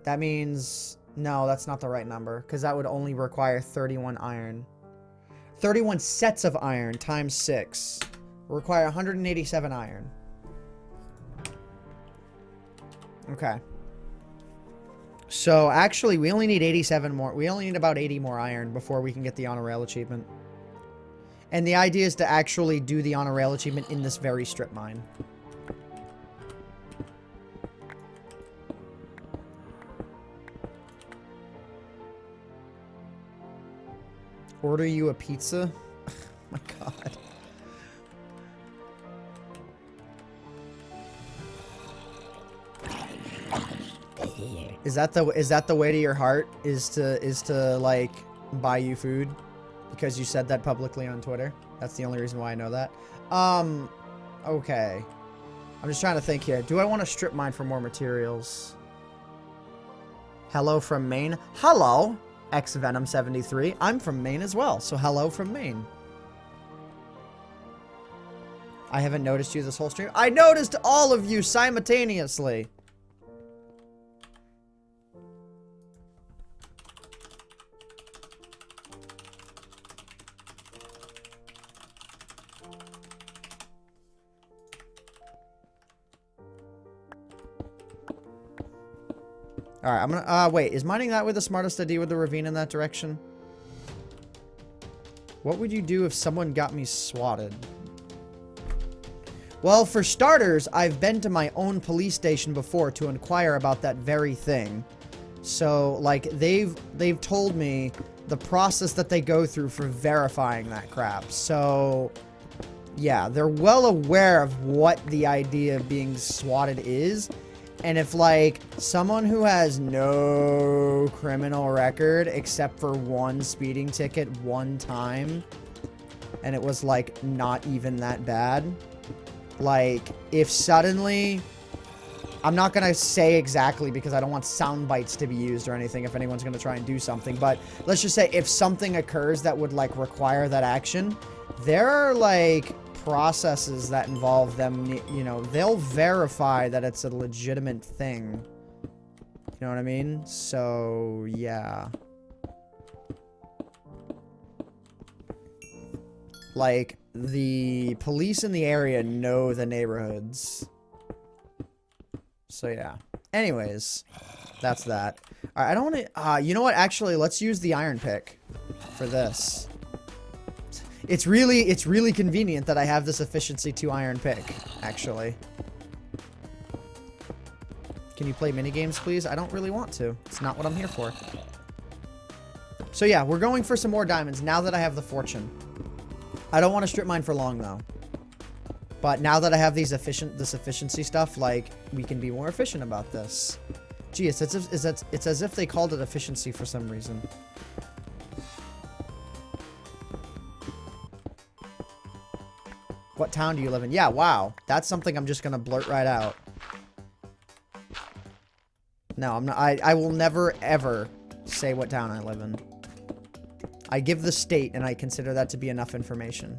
That means... No, that's not the right number. Because that would only require 31 iron. 31 sets of iron times 6. Will require 187 iron. Okay. So, actually, we only need 87 more. We only need about 80 more iron before we can get the honor rail achievement. And the idea is to actually do the honor rail achievement in this very strip mine. Order you a pizza? Oh my god. Is that the way to your heart? Is to like buy you food? Because you said that publicly on Twitter? That's the only reason why I know that. Okay. I'm just trying to think here. Do I want to strip mine for more materials? Hello from Maine. Hello. AntVenom 73. I'm from Maine as well, so hello from Maine. I haven't noticed you this whole stream. I noticed all of you simultaneously. Alright, I'm gonna, wait, is mining that way the smartest idea with the ravine in that direction? What would you do if someone got me swatted? Well, for starters, I've been to my own police station before to inquire about that very thing. So, like, they've told me the process that they go through for verifying that crap. So, yeah, they're well aware of what the idea of being swatted is. And if, like, someone who has no criminal record except for one speeding ticket one time, and it was, like, not even that bad, like, if suddenly, I'm not going to say exactly because I don't want sound bites to be used or anything if anyone's going to try and do something, but let's just say if something occurs that would, like, require that action, there are, like, processes that involve them, you know, they'll verify that it's a legitimate thing. You know what I mean? So, yeah. Like, the police in the area know the neighborhoods. So, yeah. Anyways, that's that. Alright, I don't want to, you know what? Actually, let's use the iron pick for this. It's really convenient that I have this efficiency 2 iron pick, actually. Can you play minigames, please? I don't really want to. It's not what I'm here for. So yeah, we're going for some more diamonds now that I have the fortune. I don't want to strip mine for long, though. But now that I have this efficiency stuff, like, we can be more efficient about this. Gee, it's as if they called it efficiency for some reason. What town do you live in? Yeah, wow. That's something I'm just gonna blurt right out. No, I'm not. I will never, ever say what town I live in. I give the state, and I consider that to be enough information.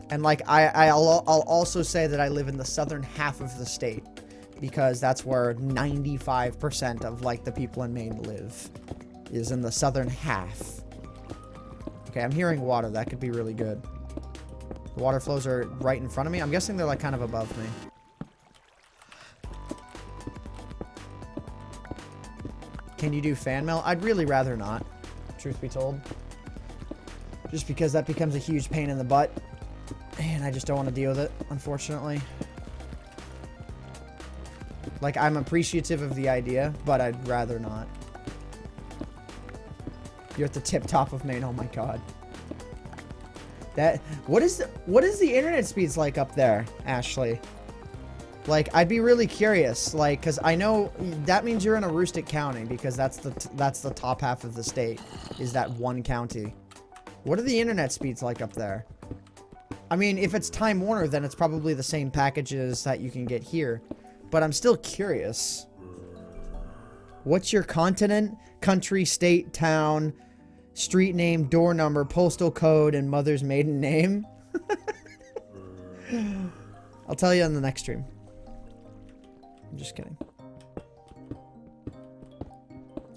And, like, I'll also say that I live in the southern half of the state. Because that's where 95% of, like, the people in Maine live. Is in the southern half. Okay, I'm hearing water. That could be really good. The water flows are right in front of me. I'm guessing they're, like, kind of above me. Can you do fan mail? I'd really rather not, truth be told. Just because that becomes a huge pain in the butt. And I just don't want to deal with it, unfortunately. Like, I'm appreciative of the idea, but I'd rather not. You're at the tip top of Maine. Oh my god. What is the internet speeds like up there, Ashley? Like, I'd be really curious, like, because I know that means you're in a rustic county, because that's the top half of the state, is that one county. What are the internet speeds like up there? I mean, if it's Time Warner, then it's probably the same packages that you can get here, but I'm still curious. What's your continent, country, state, town, street name, door number, postal code, and mother's maiden name? I'll tell you on the next stream. I'm just kidding.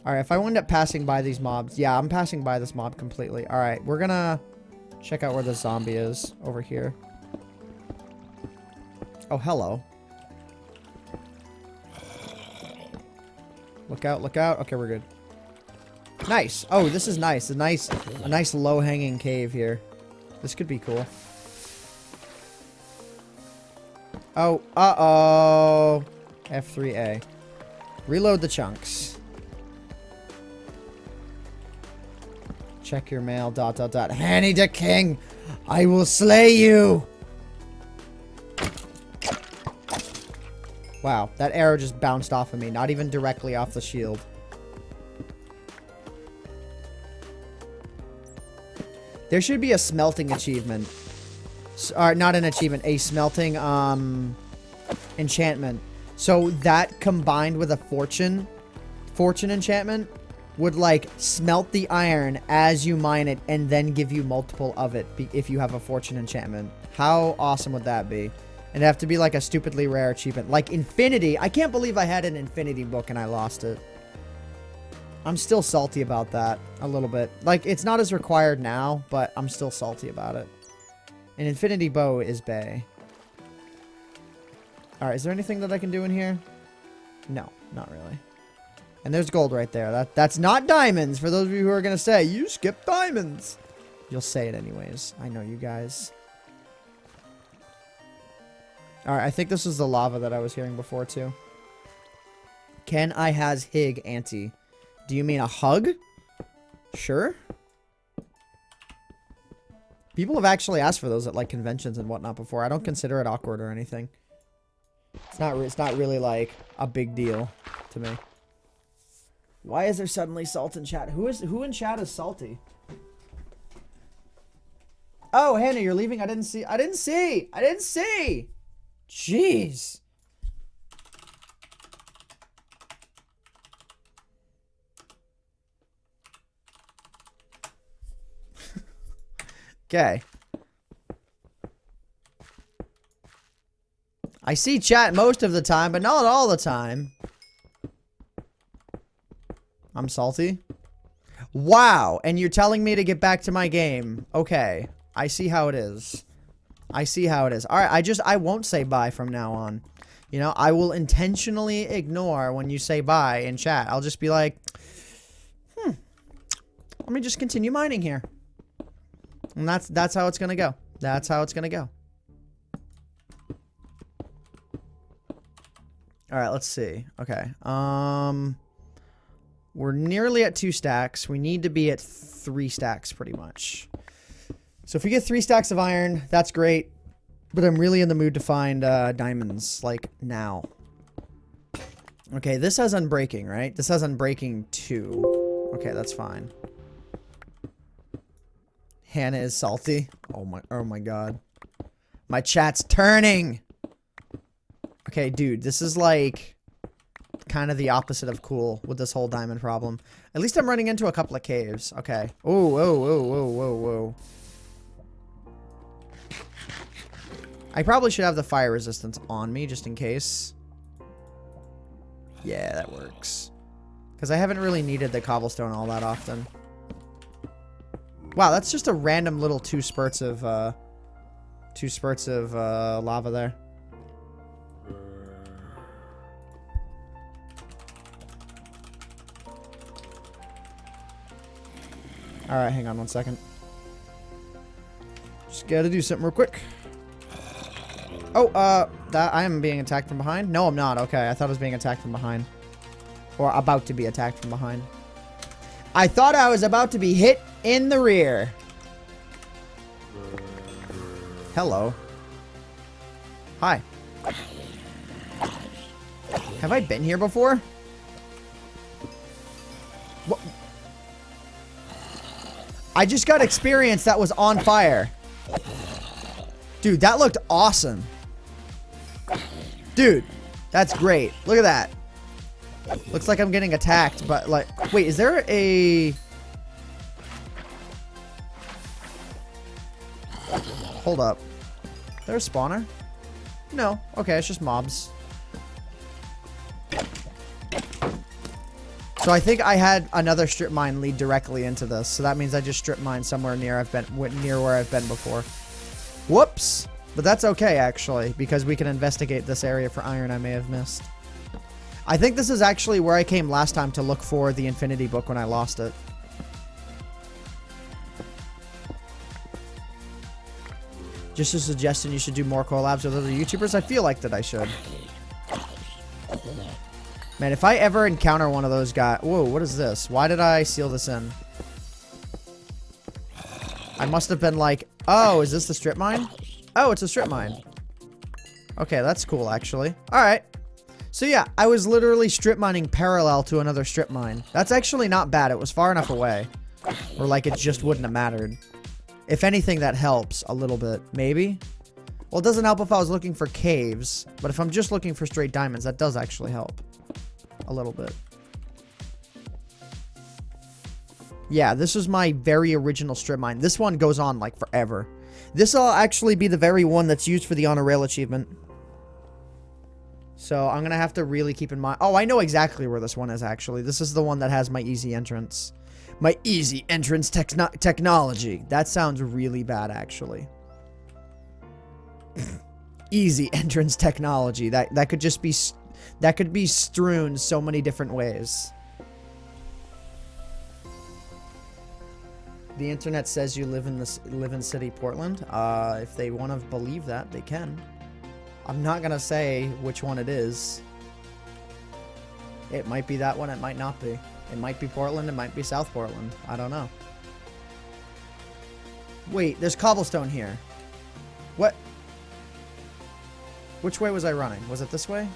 Alright, if I wind up passing by these mobs... Yeah, I'm passing by this mob completely. Alright, we're gonna check out where the zombie is. Over here. Oh, hello. Look out, look out. Okay, we're good. Nice. Oh, this is nice. A nice low-hanging cave here. This could be cool. Oh, uh-oh. F3A. Reload the chunks. Check your mail, ... Hanny the king! I will slay you! Wow, that arrow just bounced off of me. Not even directly off the shield. There should be a smelting achievement. Or, not an achievement. A smelting, enchantment. So that combined with a fortune enchantment would like smelt the iron as you mine it and then give you multiple of it if you have a fortune enchantment. How awesome would that be? It'd have to be like a stupidly rare achievement. Like Infinity. I can't believe I had an Infinity book and I lost it. I'm still salty about that a little bit. Like, it's not as required now, but I'm still salty about it. An Infinity bow is bae. Alright, is there anything that I can do in here? No, not really. And there's gold right there. That's not diamonds, for those of you who are going to say, you skipped diamonds. You'll say it anyways. I know you guys. Alright, I think this is the lava that I was hearing before, too. Can I has hig auntie? Do you mean a hug? Sure. People have actually asked for those at, like, conventions and whatnot before. I don't consider it awkward or anything. It's not really, like, a big deal to me. Why is there suddenly salt in chat? Who in chat is salty? Oh, Hannah, you're leaving? I didn't see. Jeez. Okay. I see chat most of the time, but not all the time. I'm salty. Wow, and you're telling me to get back to my game. Okay, I see how it is. I see how it is. Alright, I won't say bye from now on. You know, I will intentionally ignore when you say bye in chat. I'll just be like, let me just continue mining here. And that's how it's gonna go. That's how it's gonna go. Alright, let's see. Okay. We're nearly at 2 stacks. We need to be at 3 stacks pretty much. So if we get 3 stacks of iron, that's great. But I'm really in the mood to find diamonds, like, now. Okay, this has unbreaking, right? This has unbreaking 2. Okay, that's fine. Hannah is salty. Oh my god. My chat's turning! Okay, dude, this is like kind of the opposite of cool with this whole diamond problem. At least I'm running into a couple of caves. Okay. Oh, whoa, whoa, whoa, whoa, whoa. I probably should have the fire resistance on me just in case. Yeah, that works. Because I haven't really needed the cobblestone all that often. Wow, that's just a random little 2 spurts of lava there. Alright, hang on 1 second. Just gotta do something real quick. Oh, that I am being attacked from behind? No, I'm not. Okay, I thought I was being attacked from behind. Or about to be attacked from behind. I thought I was about to be hit in the rear. Hello. Hi. Have I been here before? What? I just got experience that was on fire. Dude, that looked awesome. Dude, that's great. Look at that. Looks like I'm getting attacked, but like... Wait, is there a... Hold up. Is there a spawner? No. Okay, it's just mobs. So I think I had another strip mine lead directly into this. So that means I just strip mine somewhere near where I've been before. Whoops. But that's okay, actually, because we can investigate this area for iron I may have missed. I think this is actually where I came last time to look for the Infinity book when I lost it. Just a suggestion, you should do more collabs with other YouTubers. I feel like that I should. Man, if I ever encounter one of those guys... Whoa, what is this? Why did I seal this in? I must have been like... Oh, is this the strip mine? Oh, it's a strip mine. Okay, that's cool, actually. Alright. So yeah, I was literally strip mining parallel to another strip mine. That's actually not bad. It was far enough away. Or like it just wouldn't have mattered. If anything, that helps a little bit. Maybe? Well, it doesn't help if I was looking for caves, but if I'm just looking for straight diamonds, that does actually help. A little bit. Yeah, this is my very original strip mine. This one goes on, like, forever. This will actually be the very one that's used for the honor rail achievement. So, I'm going to have to really keep in mind... Oh, I know exactly where this one is, actually. This is the one that has my easy entrance. My easy entrance technology. That sounds really bad, actually. Easy entrance technology. That could just be... That could be strewn so many different ways. The internet says you live in city Portland. If they want to believe that, they can. I'm not gonna say which one it is. It might be that one, it might not be. It might be Portland, it might be South Portland. I don't know. Wait, there's cobblestone here. What? Which way was I running? Was it this way?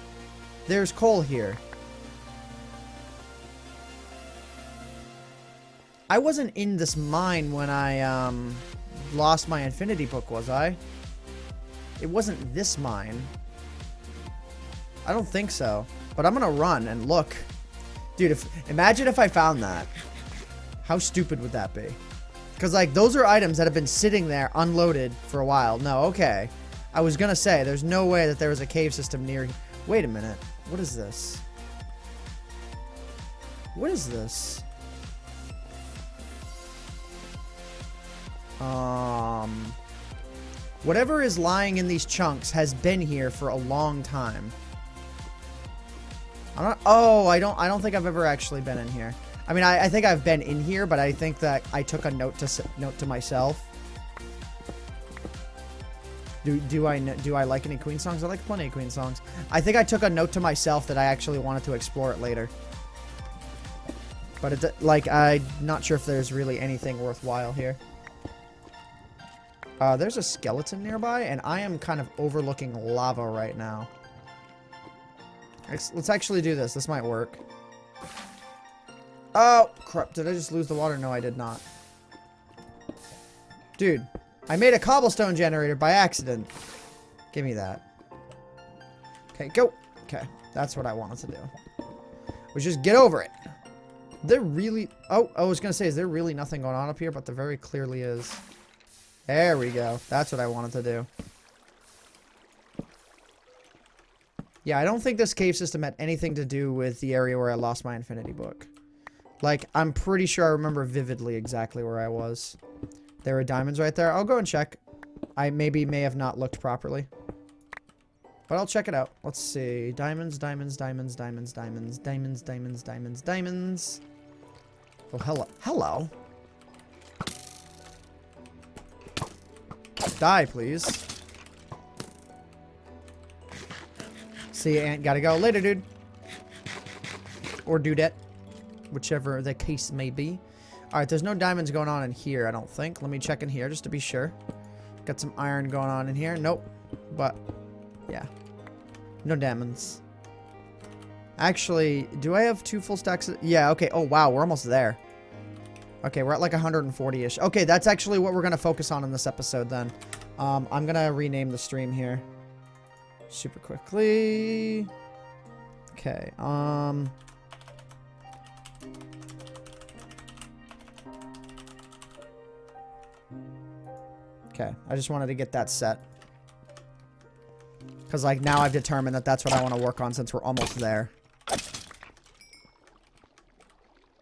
There's coal here. I wasn't in this mine when I lost my infinity book, was I? It wasn't this mine. I don't think so. But I'm gonna run and look. Dude, imagine if I found that. How stupid would that be? Because, like, those are items that have been sitting there unloaded for a while. No, okay. I was gonna say, there's no way that there was a cave system near... Wait a minute. What is this? What is this? Whatever is lying in these chunks has been here for a long time. I don't think I've ever actually been in here. I mean, I think I've been in here, but I think that I took a note to myself. Do I like any Queen songs? I like plenty of Queen songs. I think I took a note to myself that I actually wanted to explore it later. But I'm not sure if there's really anything worthwhile here. There's a skeleton nearby, and I am kind of overlooking lava right now. Let's actually do this. This might work. Oh, crap. Did I just lose the water? No, I did not. Dude, I made a cobblestone generator by accident. Give me that. Okay, go. Okay, that's what I wanted to do. Was just get over it. There really... Oh, I was going to say, is there really nothing going on up here? But there very clearly is. There we go. That's what I wanted to do. Yeah, I don't think this cave system had anything to do with the area where I lost my infinity book. Like, I'm pretty sure I remember vividly exactly where I was. There were diamonds right there. I'll go and check. I may have not looked properly. But I'll check it out. Let's see. Diamonds, diamonds, diamonds, diamonds, diamonds, diamonds, diamonds, diamonds, diamonds. Oh, hello. Hello. Die, please. See you, Ant. Gotta go. Later, dude. Or dudette. Whichever the case may be. Alright, there's no diamonds going on in here, I don't think. Let me check in here just to be sure. Got some iron going on in here. Nope. But, yeah. No diamonds. Actually, do I have 2 full stacks? Yeah, okay. Oh, wow. We're almost there. Okay, we're at like 140-ish. Okay, that's actually what we're going to focus on in this episode then. I'm going to rename the stream here. Super quickly. Okay, Okay, I just wanted to get that set. Because, like, now I've determined that that's what I want to work on since we're almost there.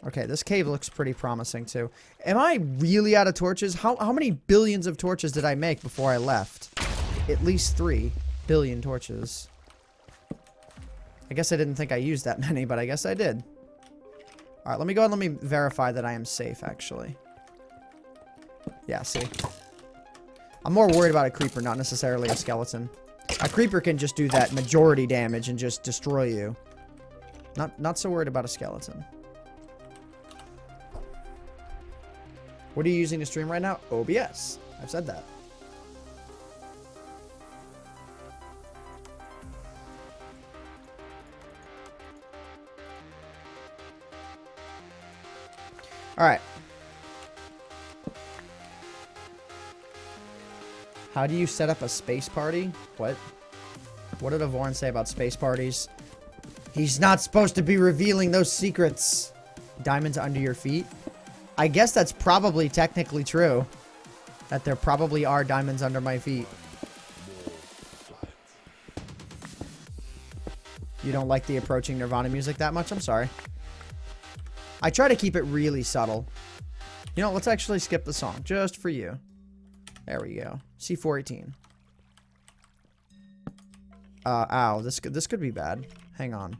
Okay, this cave looks pretty promising, too. Am I really out of torches? How many billions of torches did I make before I left? At least 3 billion torches. I guess I didn't think I used that many, but I guess I did. Alright, let me go and let me verify that I am safe, actually. Yeah, see? I'm more worried about a creeper, not necessarily a skeleton. A creeper can just do that majority damage and just destroy you. Not so worried about a skeleton. What are you using to stream right now? OBS. I've said that. Alright. How do you set up a space party? What? What did Avorn say about space parties? He's not supposed to be revealing those secrets. Diamonds under your feet? I guess that's probably technically true. That there probably are diamonds under my feet. You don't like the approaching Nirvana music that much? I'm sorry. I try to keep it really subtle. You know, let's actually skip the song just for you. There we go. C418. Ow. This could be bad. Hang on.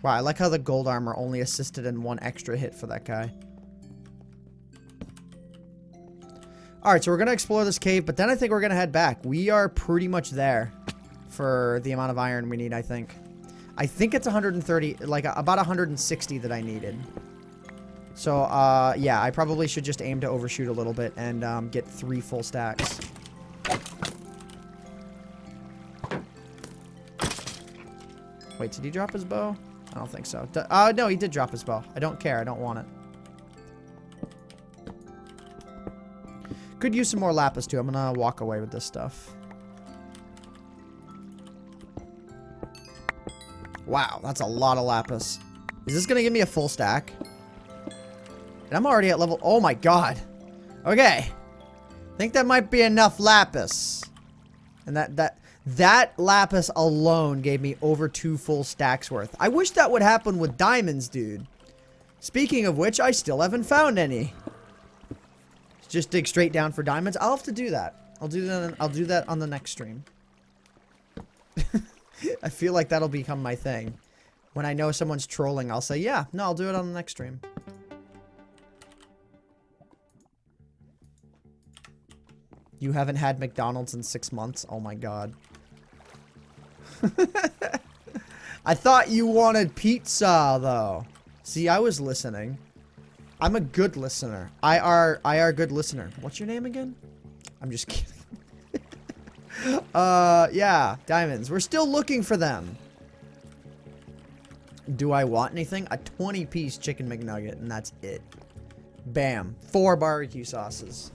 Wow, I like how the gold armor only assisted in 1 extra hit for that guy. Alright, so we're going to explore this cave, but then I think we're going to head back. We are pretty much there for the amount of iron we need, I think. I think it's 130, like about 160 that I needed. So, yeah, I probably should just aim to overshoot a little bit and get 3 full stacks. Wait, did he drop his bow? I don't think so. No, he did drop his bow. I don't care. I don't want it. Could use some more lapis, too. I'm gonna walk away with this stuff. Wow, that's a lot of lapis. Is this gonna give me a full stack? And I'm already at level... Oh my god. Okay. I think that might be enough lapis. And that lapis alone gave me over 2 full stacks worth. I wish that would happen with diamonds, dude. Speaking of which, I still haven't found any. Just dig straight down for diamonds. I'll have to do that. I'll do that on the next stream. I feel like that'll become my thing. When I know someone's trolling, I'll say, yeah, no, I'll do it on the next stream. You haven't had McDonald's in 6 months? Oh my god. I thought you wanted pizza, though. See, I was listening. I'm a good listener. IR good listener. What's your name again? I'm just kidding. Yeah, diamonds. We're still looking for them. Do I want anything? A 20-piece chicken McNugget, and that's it. Bam. 4 barbecue sauces.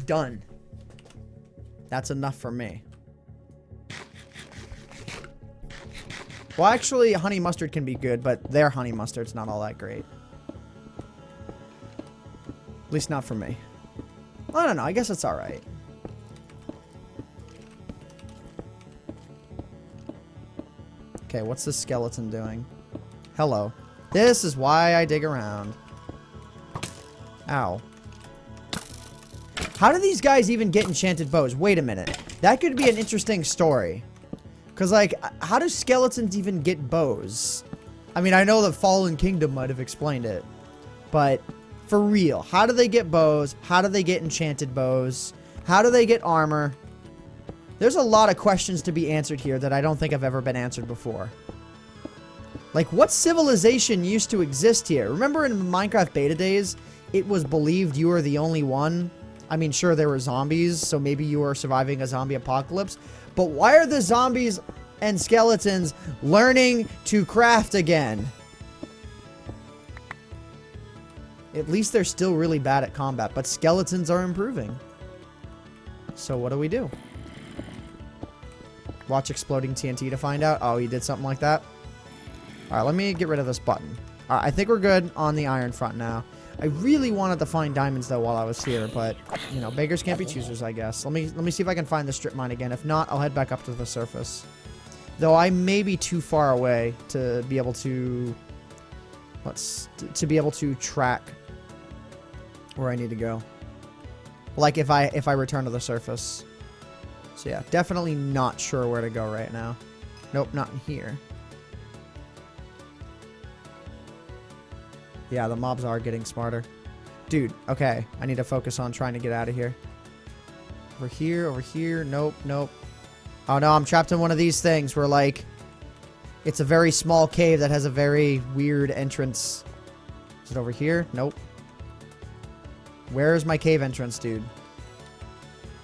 Done. That's enough for me. Well, actually, honey mustard can be good, but their honey mustard's not all that great. At least not for me. I don't know. I guess it's alright. Okay, what's this skeleton doing? Hello. This is why I dig around. Ow. How do these guys even get enchanted bows? Wait a minute. That could be an interesting story. Because, like, how do skeletons even get bows? I mean, I know the Fallen Kingdom might have explained it. But, for real, how do they get bows? How do they get enchanted bows? How do they get armor? There's a lot of questions to be answered here that I don't think have ever been answered before. Like, what civilization used to exist here? Remember in Minecraft beta days, it was believed you were the only one? I mean, sure, there were zombies, so maybe you were surviving a zombie apocalypse. But why are the zombies and skeletons learning to craft again? At least they're still really bad at combat, but skeletons are improving. So what do we do? Watch exploding TNT to find out. Oh, he did something like that. All right, let me get rid of this button. All right, I think we're good on the iron front now. I really wanted to find diamonds, though, while I was here, but, you know, beggars can't be choosers, I guess. Let me see if I can find the strip mine again. If not, I'll head back up to the surface. Though I may be too far away to be able to... to be able to track where I need to go. Like, if I return to the surface. So, yeah, definitely not sure where to go right now. Nope, not in here. Yeah, the mobs are getting smarter. Dude, okay. I need to focus on trying to get out of here. Over here, over here. Nope, nope. Oh, no, I'm trapped in one of these things where, like, it's a very small cave that has a very weird entrance. Is it over here? Nope. Where is my cave entrance, dude?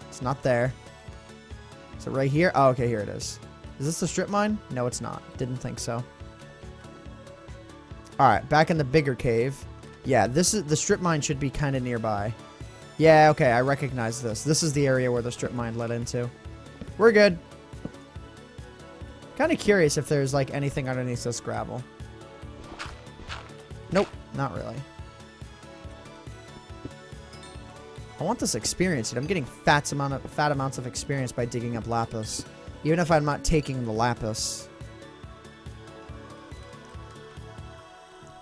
It's not there. Is it right here? Oh, okay, here it is. Is this the strip mine? No, it's not. Didn't think so. Alright, back in the bigger cave. Yeah, this is the strip mine should be kind of nearby. Yeah, okay, I recognize this. This is the area where the strip mine led into. We're good. Kind of curious if there's like anything underneath this gravel. Nope, not really. I want this experience, dude. I'm getting fat amounts of experience by digging up lapis. Even if I'm not taking the lapis.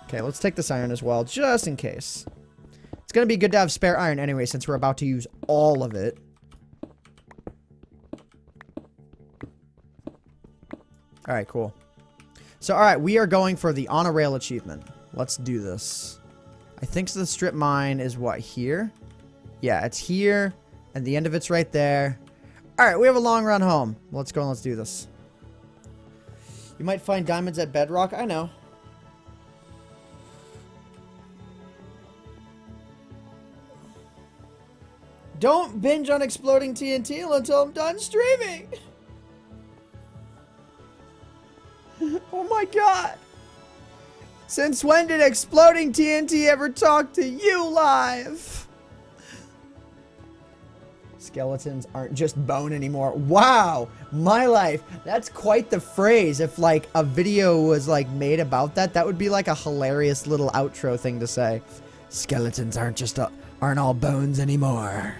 Okay, let's take this iron as well, just in case. It's going to be good to have spare iron anyway, since we're about to use all of it. Alright, cool. So, alright, we are going for the on a rail achievement. Let's do this. I think the strip mine is what, here? Yeah, it's here, and the end of it's right there. Alright, we have a long run home. Let's go and let's do this. You might find diamonds at bedrock. I know. Don't binge on exploding TNT until I'm done streaming. Oh my god. Since when did exploding TNT ever talk to you live? Skeletons aren't just bone anymore. Wow, my life. That's quite the phrase. If like a video was like made about that, that would be like a hilarious little outro thing to say. Skeletons aren't all bones anymore.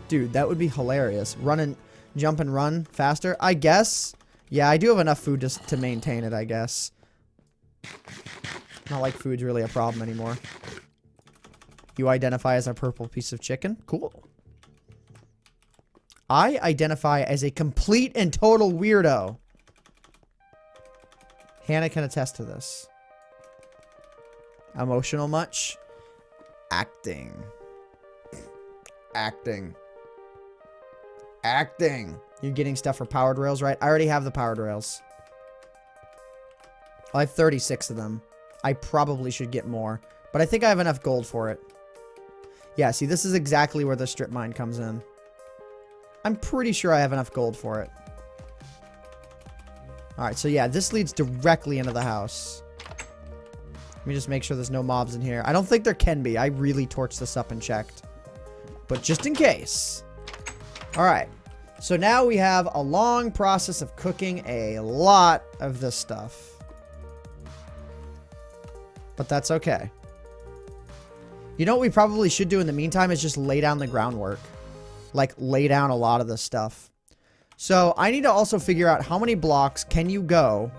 Dude, that would be hilarious. Jump and run faster, I guess. Yeah, I do have enough food just to maintain it, I guess. Not like food's really a problem anymore. You identify as a purple piece of chicken? Cool. I identify as a complete and total weirdo. Hannah can attest to this. Emotional much? Acting. You're getting stuff for powered rails, right? I already have the powered rails. I have 36 of them. I probably should get more, but I think I have enough gold for it. Yeah, see, this is exactly where the strip mine comes in. I'm pretty sure I have enough gold for it. Alright, so yeah, this leads directly into the house. Let me just make sure there's no mobs in here. I don't think there can be. I really torched this up and checked. But just in case. Alright. So now we have a long process of cooking a lot of this stuff. But that's okay. You know what we probably should do in the meantime is just lay down the groundwork. Like, lay down a lot of this stuff. So, I need to also figure out how many blocks can you go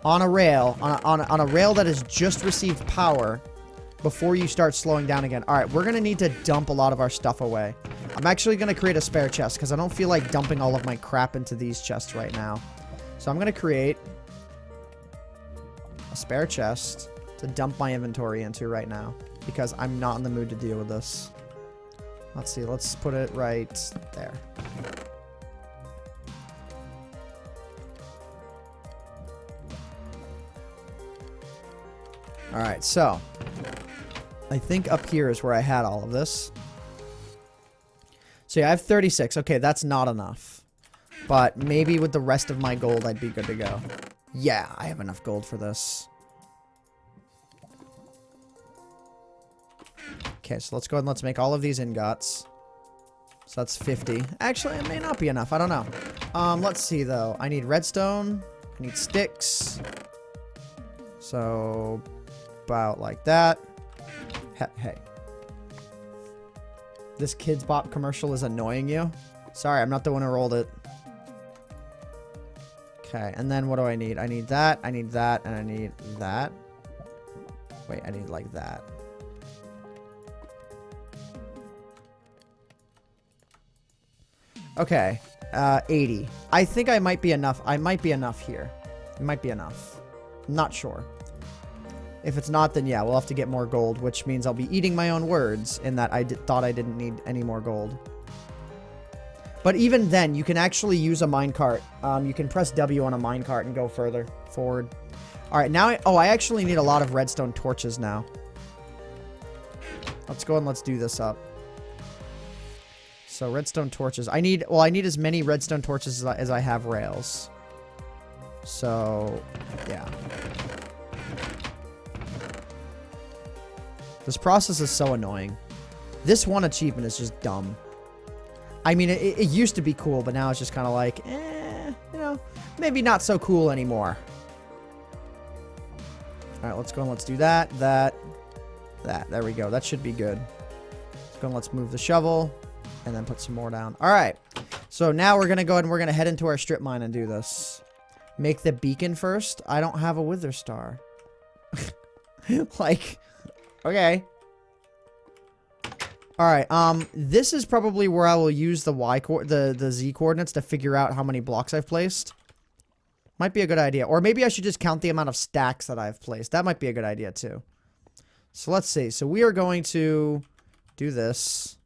on a rail, on a rail that has just received power before you start slowing down again. Alright, we're going to need to dump a lot of our stuff away. I'm actually going to create a spare chest because I don't feel like dumping all of my crap into these chests right now. So, I'm going to create a spare chest to dump my inventory into right now because I'm not in the mood to deal with this. Let's see, let's put it right there. Alright, so I think up here is where I had all of this. So yeah, I have 36. Okay, that's not enough. But maybe with the rest of my gold, I'd be good to go. Yeah, I have enough gold for this. Okay, so let's go ahead and let's make all of these ingots. So that's 50. Actually, it may not be enough. I don't know. Let's see, though. I need redstone. I need sticks. So, about like that. Hey. This Kids Bop commercial is annoying you? Sorry, I'm not the one who rolled it. Okay, and then what do I need? I need that, and I need that. Wait, I need like that. Okay, 80. I think I might be enough. I might be enough here. It might be enough. Not sure. If it's not, then yeah, we'll have to get more gold, which means I'll be eating my own words in that I thought I didn't need any more gold. But even then, you can actually use a minecart. You can press W on a minecart and go further forward. All right, now, I actually need a lot of redstone torches now. Let's go and let's do this up. So redstone torches. I need as many redstone torches as I have rails. So, yeah. This process is so annoying. This one achievement is just dumb. I mean, it used to be cool, but now it's just kind of like, you know, maybe not so cool anymore. All right, let's go and let's do that. There we go. That should be good. Let's go and let's move the shovel and then put some more down. All right. So now we're going to go ahead and we're going to head into our strip mine and do this. Make the beacon first. I don't have a wither star. Like, okay. All right, this is probably where I will use the Z coordinates to figure out how many blocks I've placed. Might be a good idea. Or maybe I should just count the amount of stacks that I've placed. That might be a good idea too. So let's see. So we are going to do this.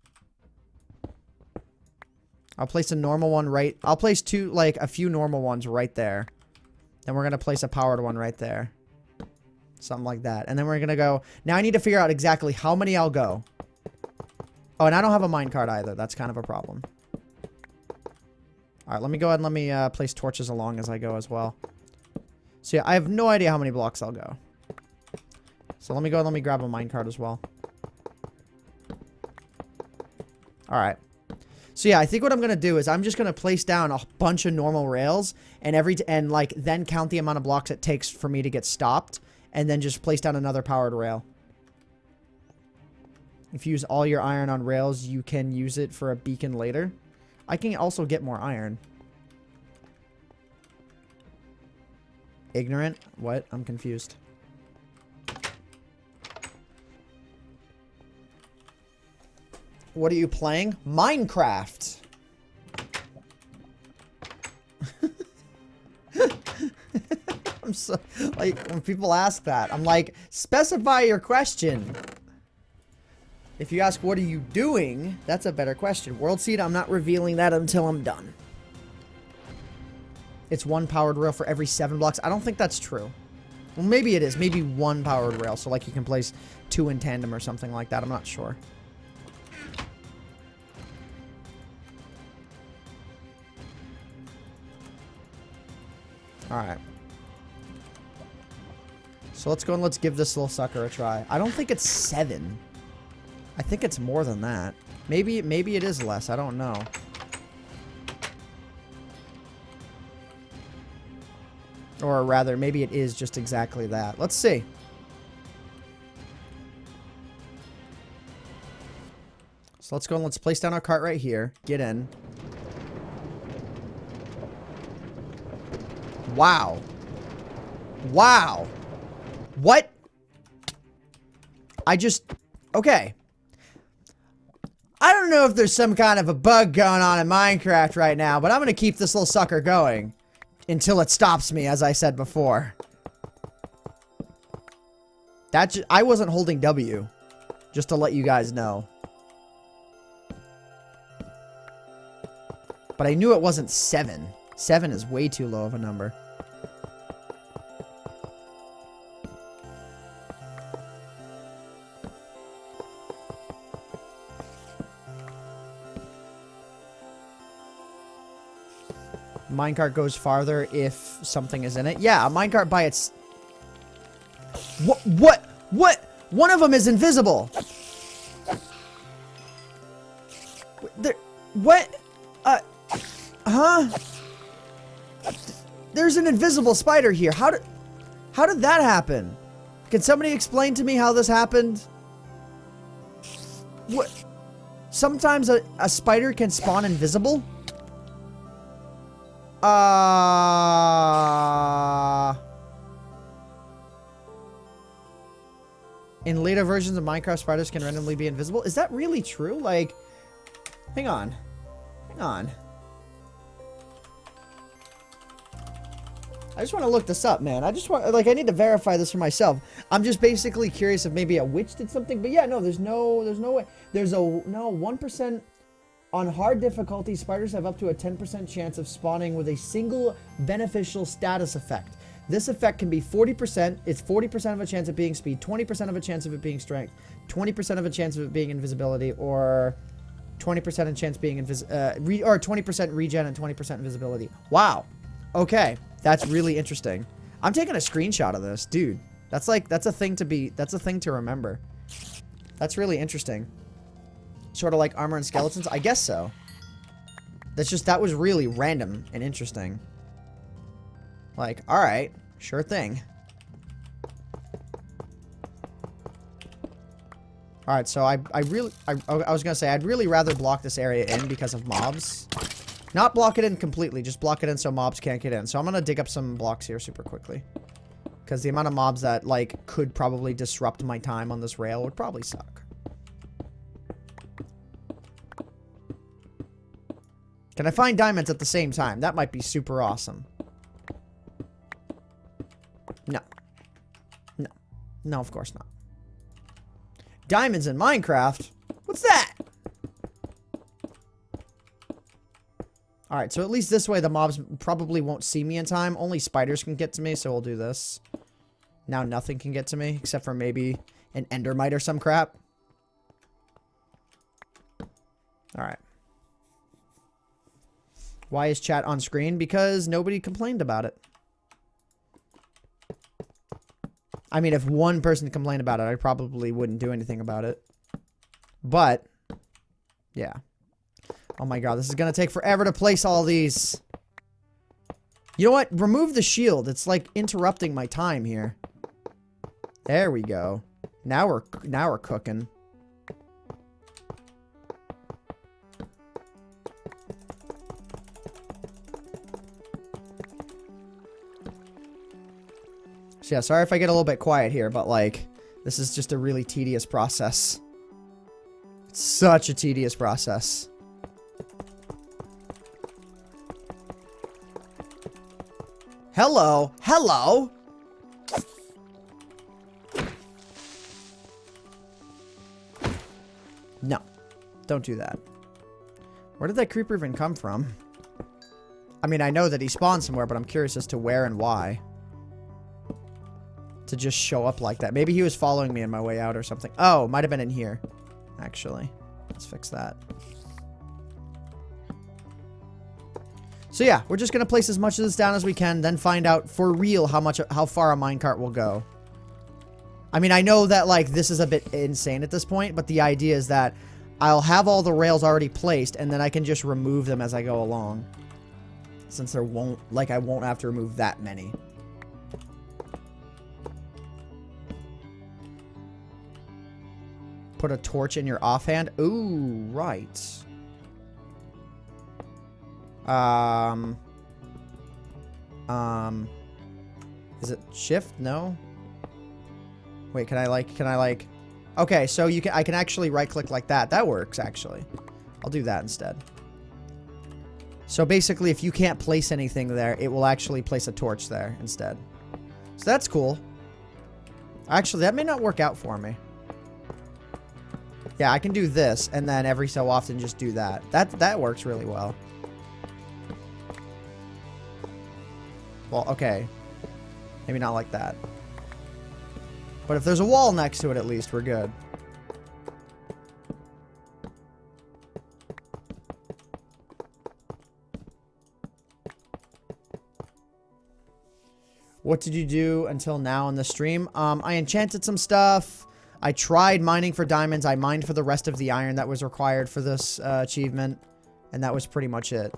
I'll place a normal one right. I'll place a few normal ones right there. Then we're going to place a powered one right there. Something like that. And then we're going to go. Now I need to figure out exactly how many I'll go. Oh, and I don't have a minecart either. That's kind of a problem. All right, let me go ahead and let me place torches along as I go as well. So yeah, I have no idea how many blocks I'll go. So let me go and let me grab a minecart as well. All right. So yeah, I think what I'm going to do is I'm just going to place down a bunch of normal rails and then count the amount of blocks it takes for me to get stopped and then just place down another powered rail. If you use all your iron on rails, you can use it for a beacon later. I can also get more iron. Ignorant? What? I'm confused. What are you playing? Minecraft! I'm so... Like, when people ask that, I'm like, specify your question. If you ask, what are you doing? That's a better question. World Seed, I'm not revealing that until I'm done. It's one powered rail for every 7 blocks. I don't think that's true. Well, maybe it is. Maybe one powered rail. So, like, you can place 2 in tandem or something like that. I'm not sure. Alright. So, let's go and let's give this little sucker a try. I don't think it's 7. I think it's more than that. Maybe it is less. I don't know. Or rather, maybe it is just exactly that. Let's see. So let's go and let's place down our cart right here. Get in. Wow. Wow. What? Okay. I don't know if there's some kind of a bug going on in Minecraft right now, but I'm going to keep this little sucker going until it stops me, as I said before. I wasn't holding W, just to let you guys know. But I knew it wasn't 7. 7 is way too low of a number. Minecart goes farther if something is in it. Yeah, a minecart by its... What? One of them is invisible. What? Huh? There's an invisible spider here. How did that happen? Can somebody explain to me how this happened? What? Sometimes a spider can spawn invisible? In later versions of Minecraft, spiders can randomly be invisible. Is that really true? Like, hang on. Hang on. I just want to look this up, man. I just want, like, I need to verify this for myself. I'm just basically curious if maybe a witch did something. But yeah, no, there's no way. There's no 1%. On hard difficulty, spiders have up to a 10% chance of spawning with a single beneficial status effect. This effect can be 40%. It's 40% of a chance of being speed, 20% of a chance of it being strength, 20% of a chance of it being invisibility, or 20% of chance being or 20% regen and 20% invisibility. Wow. Okay, that's really interesting. I'm taking a screenshot of this, dude. That's a thing to remember. That's really interesting. Sort of like armor and skeletons? I guess so. That was really random and interesting. Like, alright, sure thing. Alright, so I was gonna say, I'd really rather block this area in because of mobs. Not block it in completely, just block it in so mobs can't get in. So I'm gonna dig up some blocks here super quickly. Because the amount of mobs that, like, could probably disrupt my time on this rail would probably suck. Can I find diamonds at the same time? That might be super awesome. No. No. No, of course not. Diamonds in Minecraft? What's that? Alright, so at least this way the mobs probably won't see me in time. Only spiders can get to me, so we'll do this. Now nothing can get to me, except for maybe an endermite or some crap. Alright. Why is chat on screen? Because nobody complained about it. I mean, if one person complained about it, I probably wouldn't do anything about it. But, yeah. Oh my god, this is gonna take forever to place all these. You know what? Remove the shield. It's like interrupting my time here. There we go. Now we're cooking. So yeah, sorry if I get a little bit quiet here, but like, this is just a really tedious process. It's such a tedious process. Hello? Hello? No. Don't do that. Where did that creeper even come from? I mean, I know that he spawned somewhere, but I'm curious as to where and why. To just show up like that. Maybe he was following me on my way out or something. Oh, might have been in here. Actually. Let's fix that. So yeah, we're just going to place as much of this down as we can, then find out for real how far a minecart will go. I mean, I know that, like, this is a bit insane at this point, but the idea is that I'll have all the rails already placed, and then I can just remove them as I go along. Since I won't have to remove that many. Put a torch in your offhand. Ooh, right. Is it shift? No. Wait, can I like, okay, so I can actually right click like that. That works actually. I'll do that instead. So basically, if you can't place anything there, it will actually place a torch there instead. So that's cool. Actually, that may not work out for me. Yeah, I can do this, and then every so often just do that. That works really well. Well, okay. Maybe not like that. But if there's a wall next to it, at least, we're good. What did you do until now in the stream? I enchanted some stuff. I tried mining for diamonds. I mined for the rest of the iron that was required for this achievement. And that was pretty much it.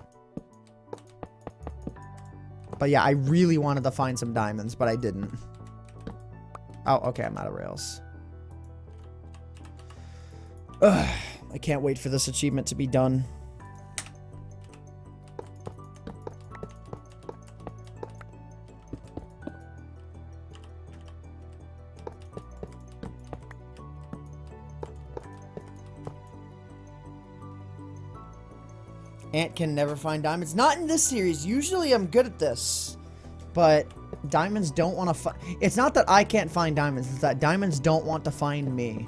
But yeah, I really wanted to find some diamonds, but I didn't. Oh, okay, I'm out of rails. Ugh, I can't wait for this achievement to be done. Ant can never find diamonds. Not in this series. Usually I'm good at this. But diamonds don't want to find... It's not that I can't find diamonds. It's that diamonds don't want to find me.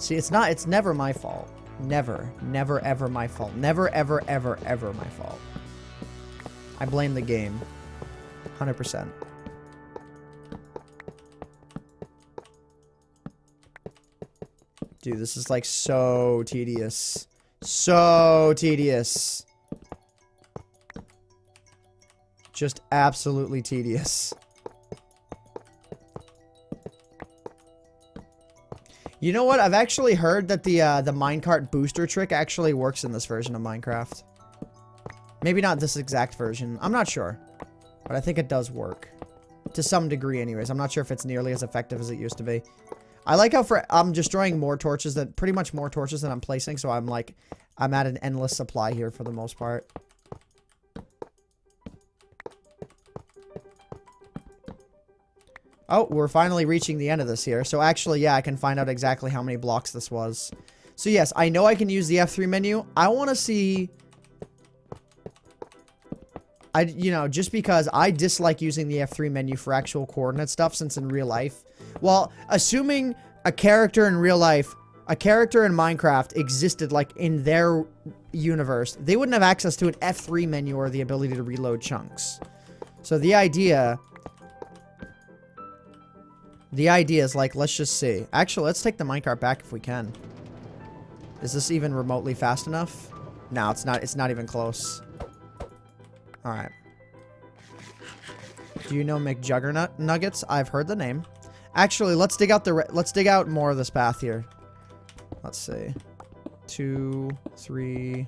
See, it's never my fault. Never. Never, ever my fault. Never, ever, ever, ever my fault. I blame the game. 100%. Dude, this is like so tedious. So tedious. Just absolutely tedious. You know what? I've actually heard that the minecart booster trick actually works in this version of Minecraft. Maybe not this exact version. I'm not sure. But I think it does work. To some degree anyways. I'm not sure if it's nearly as effective as it used to be. I like how I'm destroying more torches than pretty much more torches than I'm placing, so I'm at an endless supply here for the most part. Oh, we're finally reaching the end of this here. So actually, yeah, I can find out exactly how many blocks this was. So yes, I know I can use the F3 menu. I want to see... you know, just because I dislike using the F3 menu for actual coordinate stuff, since in real life... Well, assuming a character in real life, a character in Minecraft existed, like, in their universe, they wouldn't have access to an F3 menu or the ability to reload chunks. So the idea is, like, let's just see. Actually, let's take the minecart back if we can. Is this even remotely fast enough? No, it's not. It's not even close. Alright. Do you know McJuggerNut Nuggets? I've heard the name. Actually, let's dig out more of this path here. Let's see. 2, 3.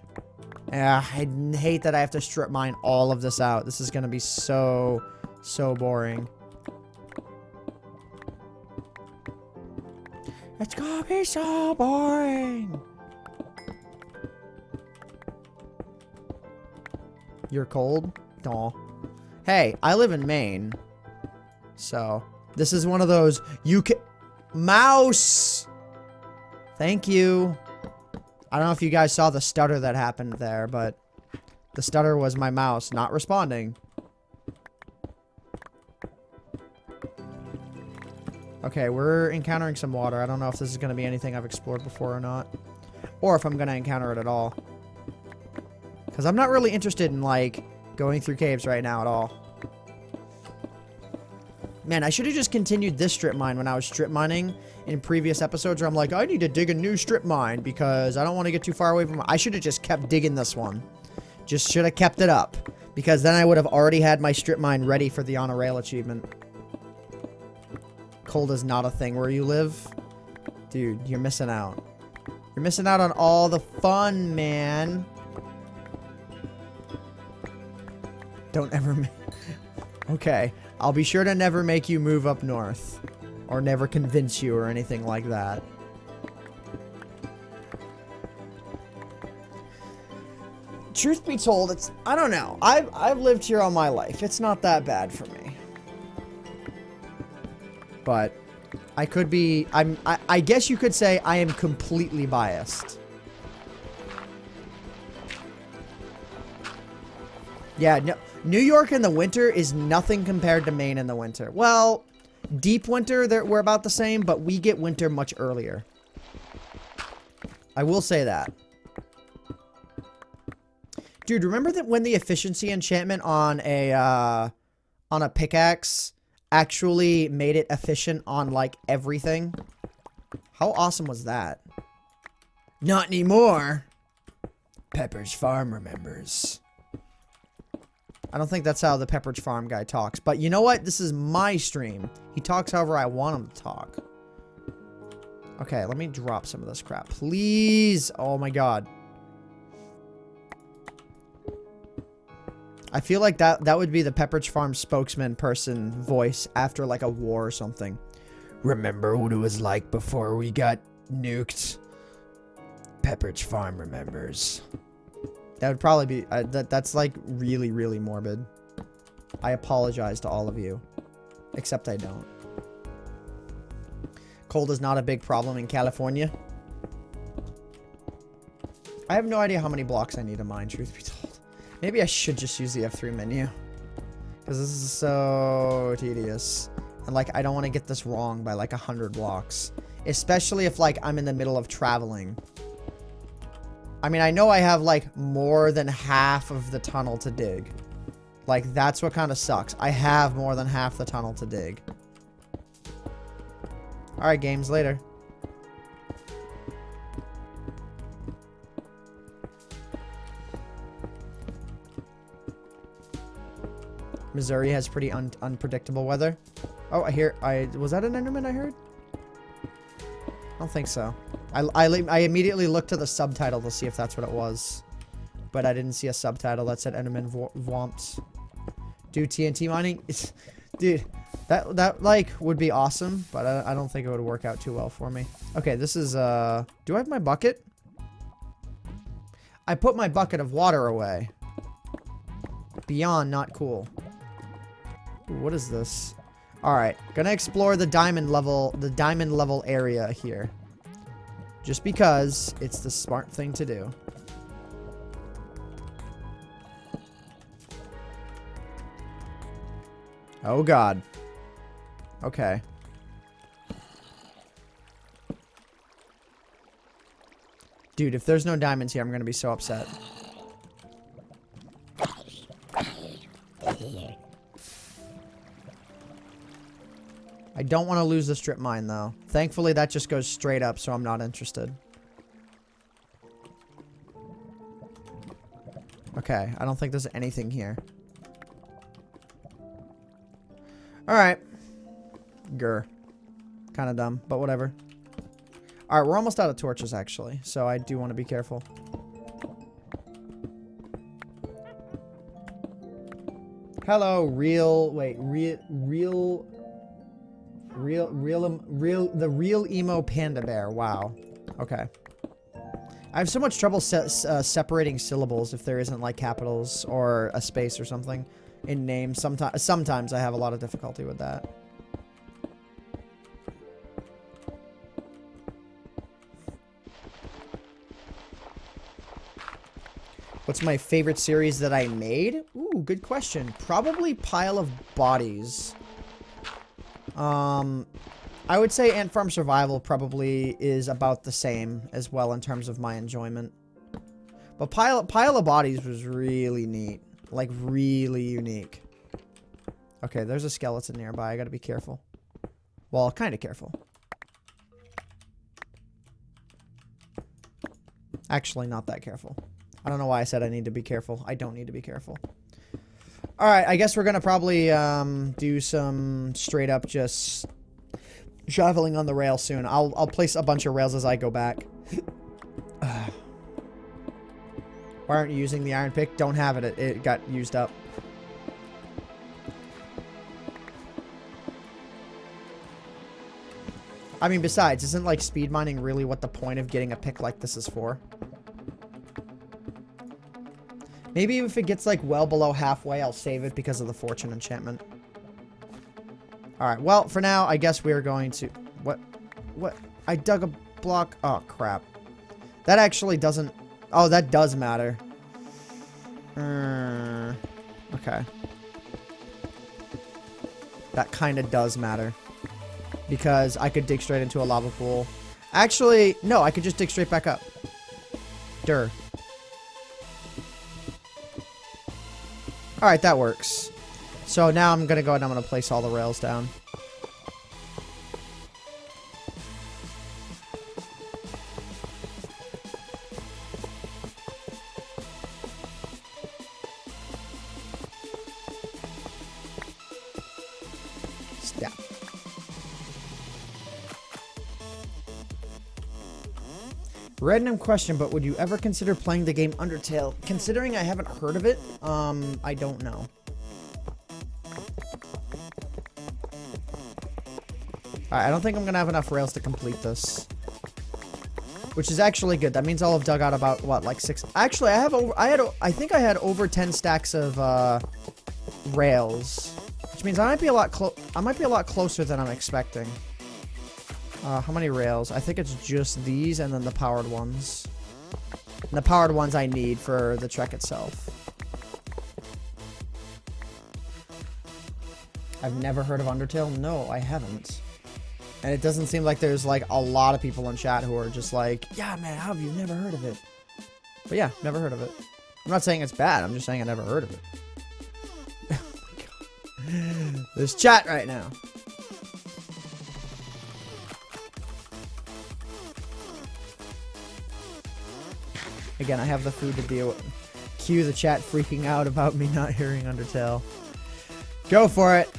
Yeah, I hate that I have to strip mine all of this out. This is gonna be so boring. It's gonna be so boring. You're cold? Aw. Hey, I live in Maine. So, this is one of those, you can... Mouse! Thank you. I don't know if you guys saw the stutter that happened there, but... The stutter was my mouse not responding. Okay, we're encountering some water. I don't know if this is going to be anything I've explored before or not. Or if I'm going to encounter it at all. Because I'm not really interested in, like, going through caves right now at all. Man, I should have just continued this strip mine when I was strip mining in previous episodes where I'm like, I need to dig a new strip mine because I don't want to get too far away from it. I should have just kept digging this one. Just should have kept it up. Because then I would have already had my strip mine ready for the honor rail achievement. Cold is not a thing where you live. Dude, you're missing out. You're missing out on all the fun, man. Don't ever... Okay. I'll be sure to never make you move up north. Or never convince you or anything like that. Truth be told, it's... I don't know. I've lived here all my life. It's not that bad for me. But... I could be... I guess you could say I am completely biased. Yeah, no... New York in the winter is nothing compared to Maine in the winter. Well, deep winter, we're about the same, but we get winter much earlier. I will say that. Dude, remember that when the efficiency enchantment on a pickaxe actually made it efficient on, like, everything? How awesome was that? Not anymore. Pepper's Farm remembers. I don't think that's how the Pepperidge Farm guy talks. But you know what? This is my stream. He talks however I want him to talk. Okay, let me drop some of this crap. Please! Oh my god. I feel like that would be the Pepperidge Farm spokesman person voice after like a war or something. Remember what it was like before we got nuked? Pepperidge Farm remembers. That would probably be... that's, like, really, really morbid. I apologize to all of you. Except I don't. Cold is not a big problem in California. I have no idea how many blocks I need to mine, truth be told. Maybe I should just use the F3 menu. Because this is so tedious. And, like, I don't want to get this wrong by, like, 100 blocks. Especially if, like, I'm in the middle of traveling. I mean, I know I have, like, more than half of the tunnel to dig. Like, that's what kind of sucks. I have more than half the tunnel to dig. Alright, games later. Missouri has pretty unpredictable weather. Oh, was that an Enderman I heard? don't think so. I immediately looked to the subtitle to see if that's what it was. But I didn't see a subtitle that said Enderman VODs. Do TNT mining? Dude, that like would be awesome, but I don't think it would work out too well for me. Okay, this is do I have my bucket? I put my bucket of water away. Beyond not cool. Ooh, what is this? All right, gonna explore the diamond level area here. Just because it's the smart thing to do. Oh God. Okay. Dude, if there's no diamonds here, I'm gonna be so upset. I don't want to lose the strip mine, though. Thankfully, that just goes straight up, so I'm not interested. Okay, I don't think there's anything here. Alright. Grr. Kind of dumb, but whatever. Alright, we're almost out of torches, actually, so I do want to be careful. Hello, the real emo panda bear. Wow. Okay. I have so much trouble separating syllables if there isn't like capitals or a space or something in names. Sometimes I have a lot of difficulty with that. What's my favorite series that I made? Ooh, good question. Probably Pile of Bodies. I would say Ant Farm Survival probably is about the same as well in terms of my enjoyment. But Pile of Bodies was really neat. Like, really unique. Okay, there's a skeleton nearby. I gotta be careful. Well, kind of careful. Actually, not that careful. I don't know why I said I need to be careful. I don't need to be careful. Alright, I guess we're gonna probably do some straight up just traveling on the rail soon. I'll place a bunch of rails as I go back. Why aren't you using the iron pick? Don't have it. It got used up. I mean, besides, isn't like speed mining really what the point of getting a pick like this is for? Maybe if it gets like well below halfway, I'll save it because of the fortune enchantment. Alright, well, for now, I guess we're going to... What? I dug a block... Oh, crap. That actually doesn't... Oh, that does matter. Okay. That kind of does matter. Because I could dig straight into a lava pool. Actually, no, I could just dig straight back up. Durr. Alright, that works. So now I'm gonna go and I'm gonna place all the rails down. Step. Random question, but would you ever consider playing the game Undertale? Considering I haven't heard of it, I don't know. Alright, I don't think I'm gonna have enough rails to complete this. Which is actually good. That means I'll have dug out about, what, like 6... Actually, I think I had over 10 stacks of, rails. Which means I might be a lot closer than I'm expecting. How many rails? I think it's just these and then the powered ones. And the powered ones I need for the trek itself. I've never heard of Undertale? No, I haven't. And it doesn't seem like there's like a lot of people in chat who are just like, yeah, man, how have you never heard of it? But yeah, never heard of it. I'm not saying it's bad. I'm just saying I never heard of it. Oh my god. There's chat right now. Again, I have the food to deal with. Cue the chat freaking out about me not hearing Undertale. Go for it!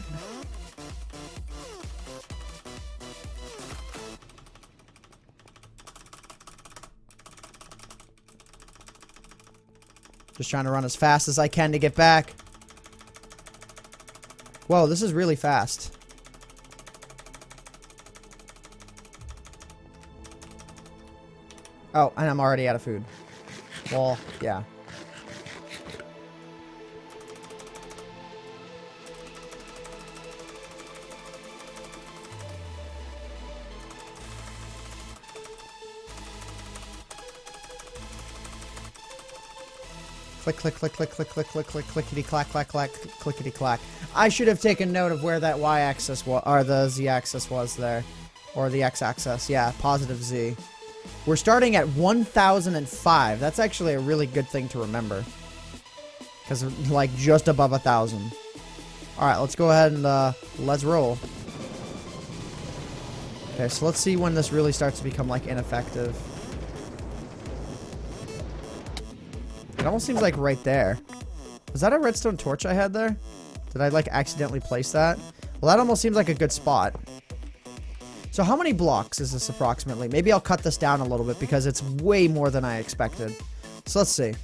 Just trying to run as fast as I can to get back. Whoa, this is really fast. Oh, and I'm already out of food. Well, yeah. Click, click, click, click, click, click, click, click, clickety, clack, clack, clack, clickety, clack. I should have taken note of where that y-axis was, or the z-axis was there. Or the x-axis, yeah, positive z. We're starting at 1005. That's actually a really good thing to remember. Because we're, like, just above 1,000. Alright, let's go ahead and, let's roll. Okay, so let's see when this really starts to become, like, ineffective. It almost seems like right there. Was that a redstone torch I had there? Did I, like, accidentally place that? Well, that almost seems like a good spot. So how many blocks is this approximately? Maybe I'll cut this down a little bit because it's way more than I expected. So let's see.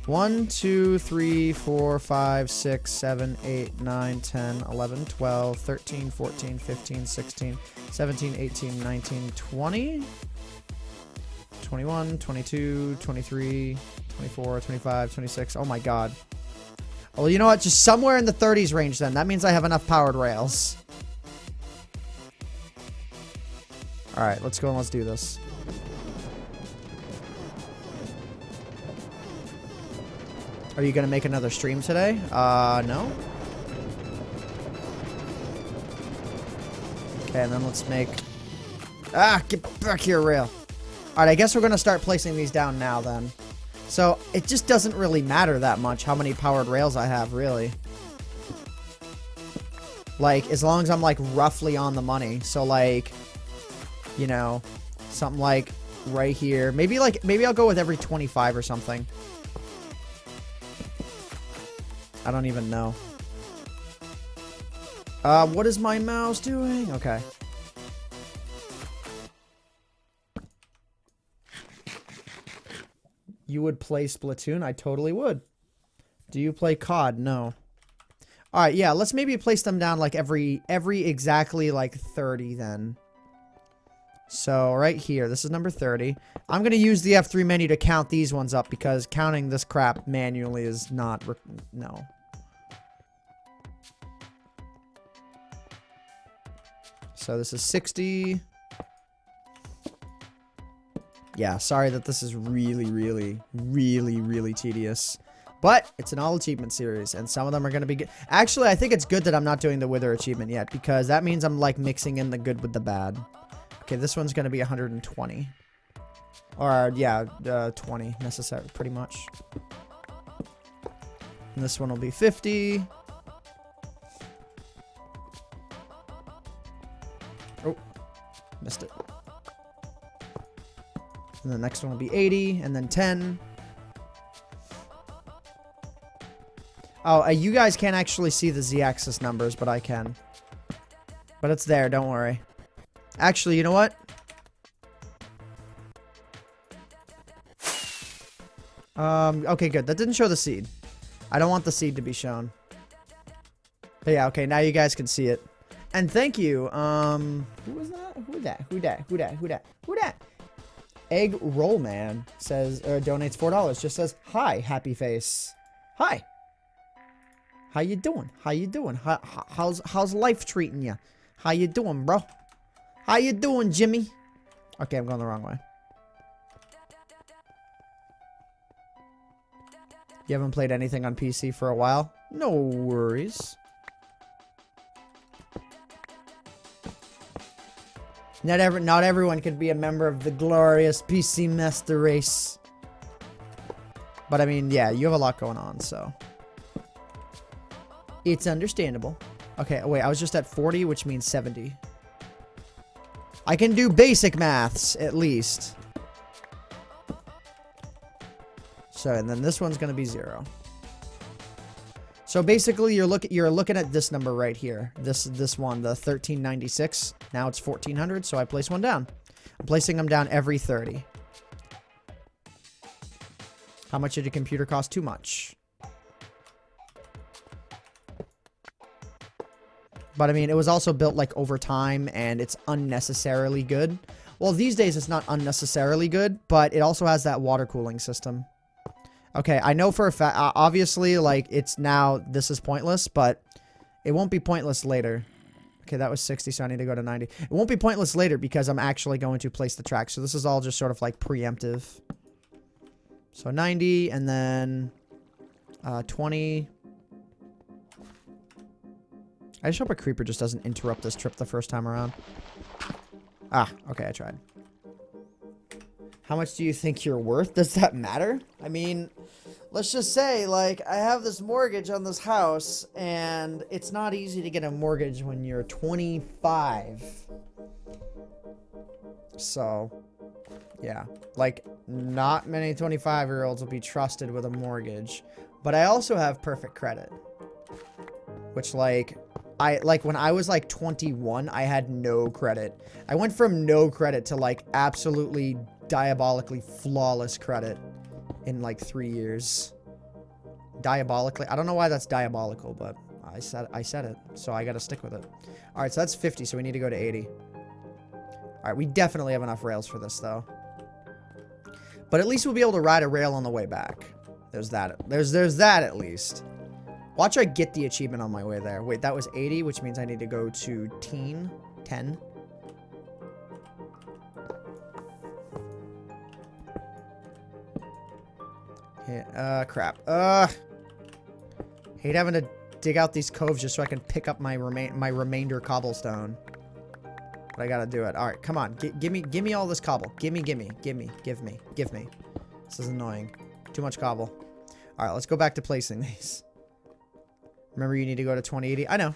1, 2, 3, 4, 5, 6, 7, 8, 9, 10, 11, 12, 13, 14, 15, 16, 17, 18, 19, 20, 21, 22, 23, 24, 25, 26. Oh my god. Well, you know what? Just somewhere in the 30s range then. That means I have enough powered rails. Alright, let's go and let's do this. Are you going to make another stream today? No. Okay, and then let's make... Ah, get back here, rail. Alright, I guess we're going to start placing these down now then. So, it just doesn't really matter that much how many powered rails I have, really. Like, as long as I'm, like, roughly on the money. So, like, you know, something like right here. Maybe I'll go with every 25 or something. I don't even know. What is my mouse doing? Okay. You would play Splatoon? I totally would. Do you play COD? No. Alright, yeah, let's maybe place them down like every exactly like 30 then. So, right here, this is number 30. I'm going to use the F3 menu to count these ones up because counting this crap manually is not... no. So, this is 60. Yeah, sorry that this is really, really, really, really tedious. But, it's an all-achievement series, and some of them are going to be good. Actually, I think it's good that I'm not doing the Wither achievement yet, because that means I'm, like, mixing in the good with the bad. Okay, this one's going to be 120. Or, yeah, 20 necessary, pretty much. And this one will be 50. Oh, missed it. And the next one will be 80, and then 10. Oh, you guys can't actually see the z-axis numbers, but I can. But it's there, don't worry. Actually, you know what? Okay, good. That didn't show the seed. I don't want the seed to be shown. But yeah, okay, now you guys can see it. And thank you, who was that? Who that? Egg Roll Man says, donates $4. Just says, hi, happy face. Hi. How you doing? How's life treating you? How you doing, bro? How you doing, Jimmy? Okay, I'm going the wrong way. You haven't played anything on PC for a while? No worries. Not everyone can be a member of the glorious PC Master Race. But I mean, yeah, you have a lot going on, so. It's understandable. Okay, wait, I was just at 40, which means 70. I can do basic maths, at least. So, and then this one's going to be 0. So basically, you're looking at this number right here. This one, the 1396. Now it's 1400, so I place one down. I'm placing them down every 30. How much did your computer cost? Too much. But I mean, it was also built like over time and it's unnecessarily good. Well, these days it's not unnecessarily good, but it also has that water cooling system. Okay, I know for a fact, obviously, like, it's now, this is pointless, but it won't be pointless later. Okay, that was 60, so I need to go to 90. It won't be pointless later because I'm actually going to place the track. So this is all just sort of like preemptive. So 90, and then 20. I just hope a creeper just doesn't interrupt this trip the first time around. Ah, okay, I tried. How much do you think you're worth? Does that matter? I mean, let's just say, like, I have this mortgage on this house, and it's not easy to get a mortgage when you're 25. So, yeah. Like, not many 25-year-olds will be trusted with a mortgage. But I also have perfect credit. Which, like, when I was, like, 21, I had no credit. I went from no credit to, like, absolutely diabolically flawless credit in like 3 years. Diabolically, I don't know why that's diabolical, but I said it, so I gotta stick with it. All right, so that's 50, so we need to go to 80. All right, we definitely have enough rails for this though, but at least we'll be able to ride a rail on the way back. There's that. There's that at least. Watch I get the achievement on my way there. Wait, that was 80, which means I need to go to 10. Yeah, crap. Hate having to dig out these coves just so I can pick up my remainder cobblestone. But I gotta do it. All right, come on. Give me all this cobble. Give me. This is annoying. Too much cobble. All right, let's go back to placing these. Remember, you need to go to 2080. I know.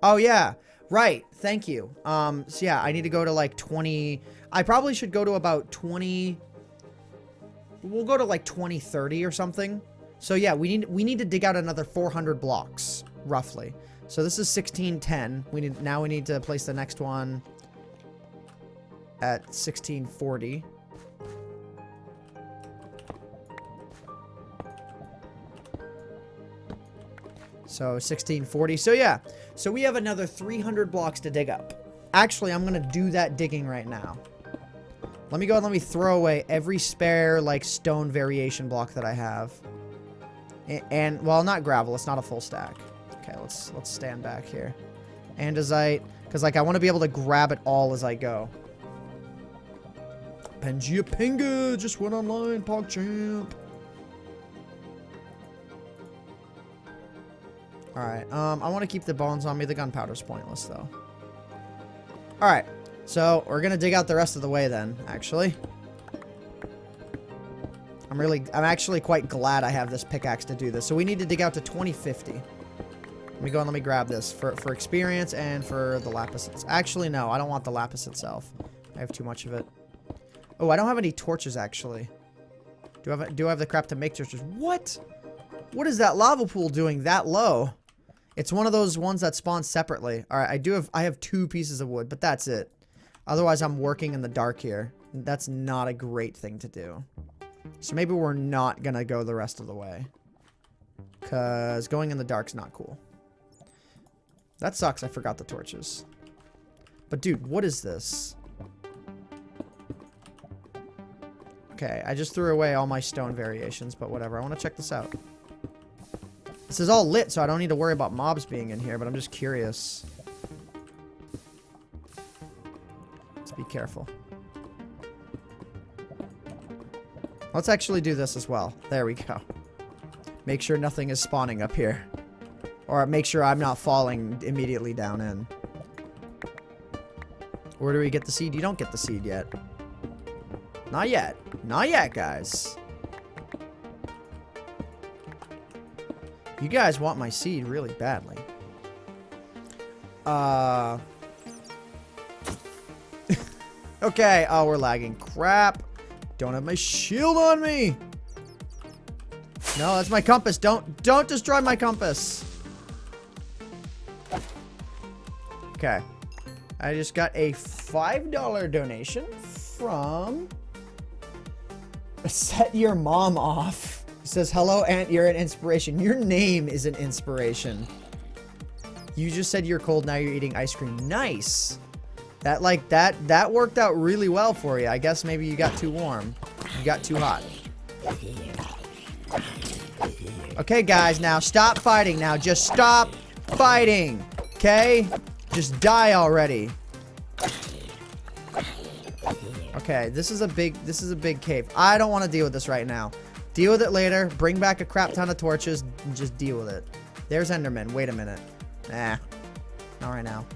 Oh, yeah. Right. Thank you. So yeah, I need to go to like 20. I probably should go to about 20. We'll go to like 2030 or something. So yeah, we need to dig out another 400 blocks roughly. So this is 1610. We need to place the next one at 1640. So 1640. So yeah. So we have another 300 blocks to dig up. Actually, I'm going to do that digging right now. Let me go and let me throw away every spare, like, stone variation block that I have. And well, not gravel. It's not a full stack. Okay, let's stand back here. Andesite. Because, like, I want to be able to grab it all as I go. Pangea Pinga just went online, PogChamp. Alright, I want to keep the bones on me. The gunpowder's pointless, though. Alright. So, we're gonna dig out the rest of the way then, actually. I'm actually quite glad I have this pickaxe to do this. So we need to dig out to 2050. Let me go and let me grab this for experience and for the lapis. Actually, no, I don't want the lapis itself. I have too much of it. Oh, I don't have any torches, actually. Do I have the crap to make torches? What? What is that lava pool doing that low? It's one of those ones that spawn separately. Alright, I have 2 pieces of wood, but that's it. Otherwise, I'm working in the dark here. That's not a great thing to do. So maybe we're not gonna go the rest of the way. Because going in the dark's not cool. That sucks, I forgot the torches. But dude, what is this? Okay, I just threw away all my stone variations, but whatever. I want to check this out. This is all lit, so I don't need to worry about mobs being in here, but I'm just curious. Be careful. Let's actually do this as well. There we go. Make sure nothing is spawning up here. Or make sure I'm not falling immediately down in. Where do we get the seed? You don't get the seed yet. Not yet. Not yet, guys. You guys want my seed really badly. Okay. Oh, we're lagging. Crap. Don't have my shield on me. No, that's my compass. Don't destroy my compass. Okay. I just got a $5 donation from Set your mom off. He says, hello, Aunt, you're an inspiration. Your name is an inspiration. You just said you're cold, now you're eating ice cream. Nice. That worked out really well for you. I guess maybe you got too warm. You got too hot. Okay, guys, now stop fighting. Now just stop fighting. Okay? Just die already. Okay, this is a big cave. I don't want to deal with this right now. Deal with it later. Bring back a crap ton of torches and just deal with it. There's Enderman. Wait a minute. Nah. Not right now.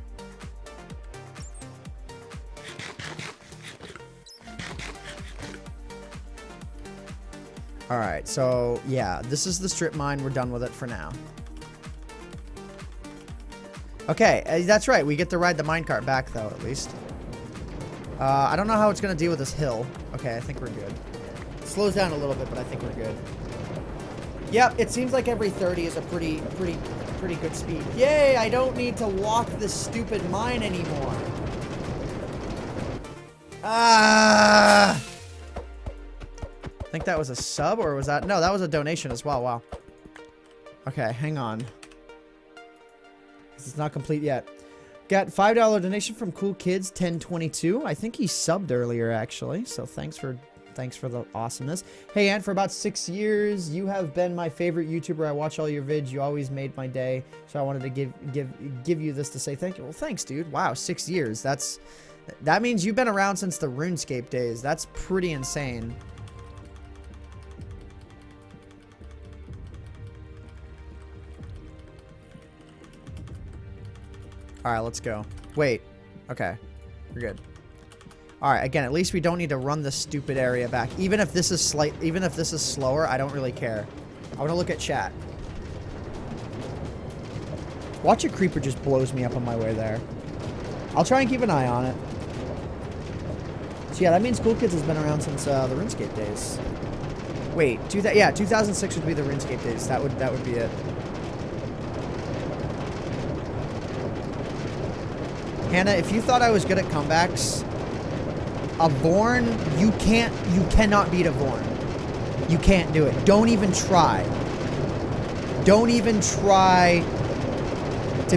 Alright, so, yeah. This is the strip mine. We're done with it for now. Okay, that's right. We get to ride the minecart back, though, at least. I don't know how it's going to deal with this hill. Okay, I think we're good. It slows down a little bit, but I think we're good. Yep, it seems like every 30 is a pretty good speed. Yay, I don't need to walk this stupid mine anymore. Ah! I think that was a sub, or was that... No, that was a donation as well. Wow. Okay, hang on. It's not complete yet. Got $5 donation from Cool Kids 1022. I think he subbed earlier, actually. So thanks for the awesomeness. Hey, Ant, for about 6 years, you have been my favorite YouTuber. I watch all your vids. You always made my day. So I wanted to give you this to say thank you. Well, thanks, dude. Wow, 6 years. That means you've been around since the RuneScape days. That's pretty insane. Alright, let's go. Wait. Okay. We're good. Alright, again, at least we don't need to run this stupid area back. Even if this is slower, I don't really care. I want to look at chat. Watch a creeper just blows me up on my way there. I'll try and keep an eye on it. So yeah, that means Cool Kids has been around since the RuneScape days. Wait, 2006 would be the RuneScape days. That would be it. Hannah, if you thought I was good at comebacks, a Vorn, you cannot beat a Vorn. You can't do it. Don't even try. Don't even try to,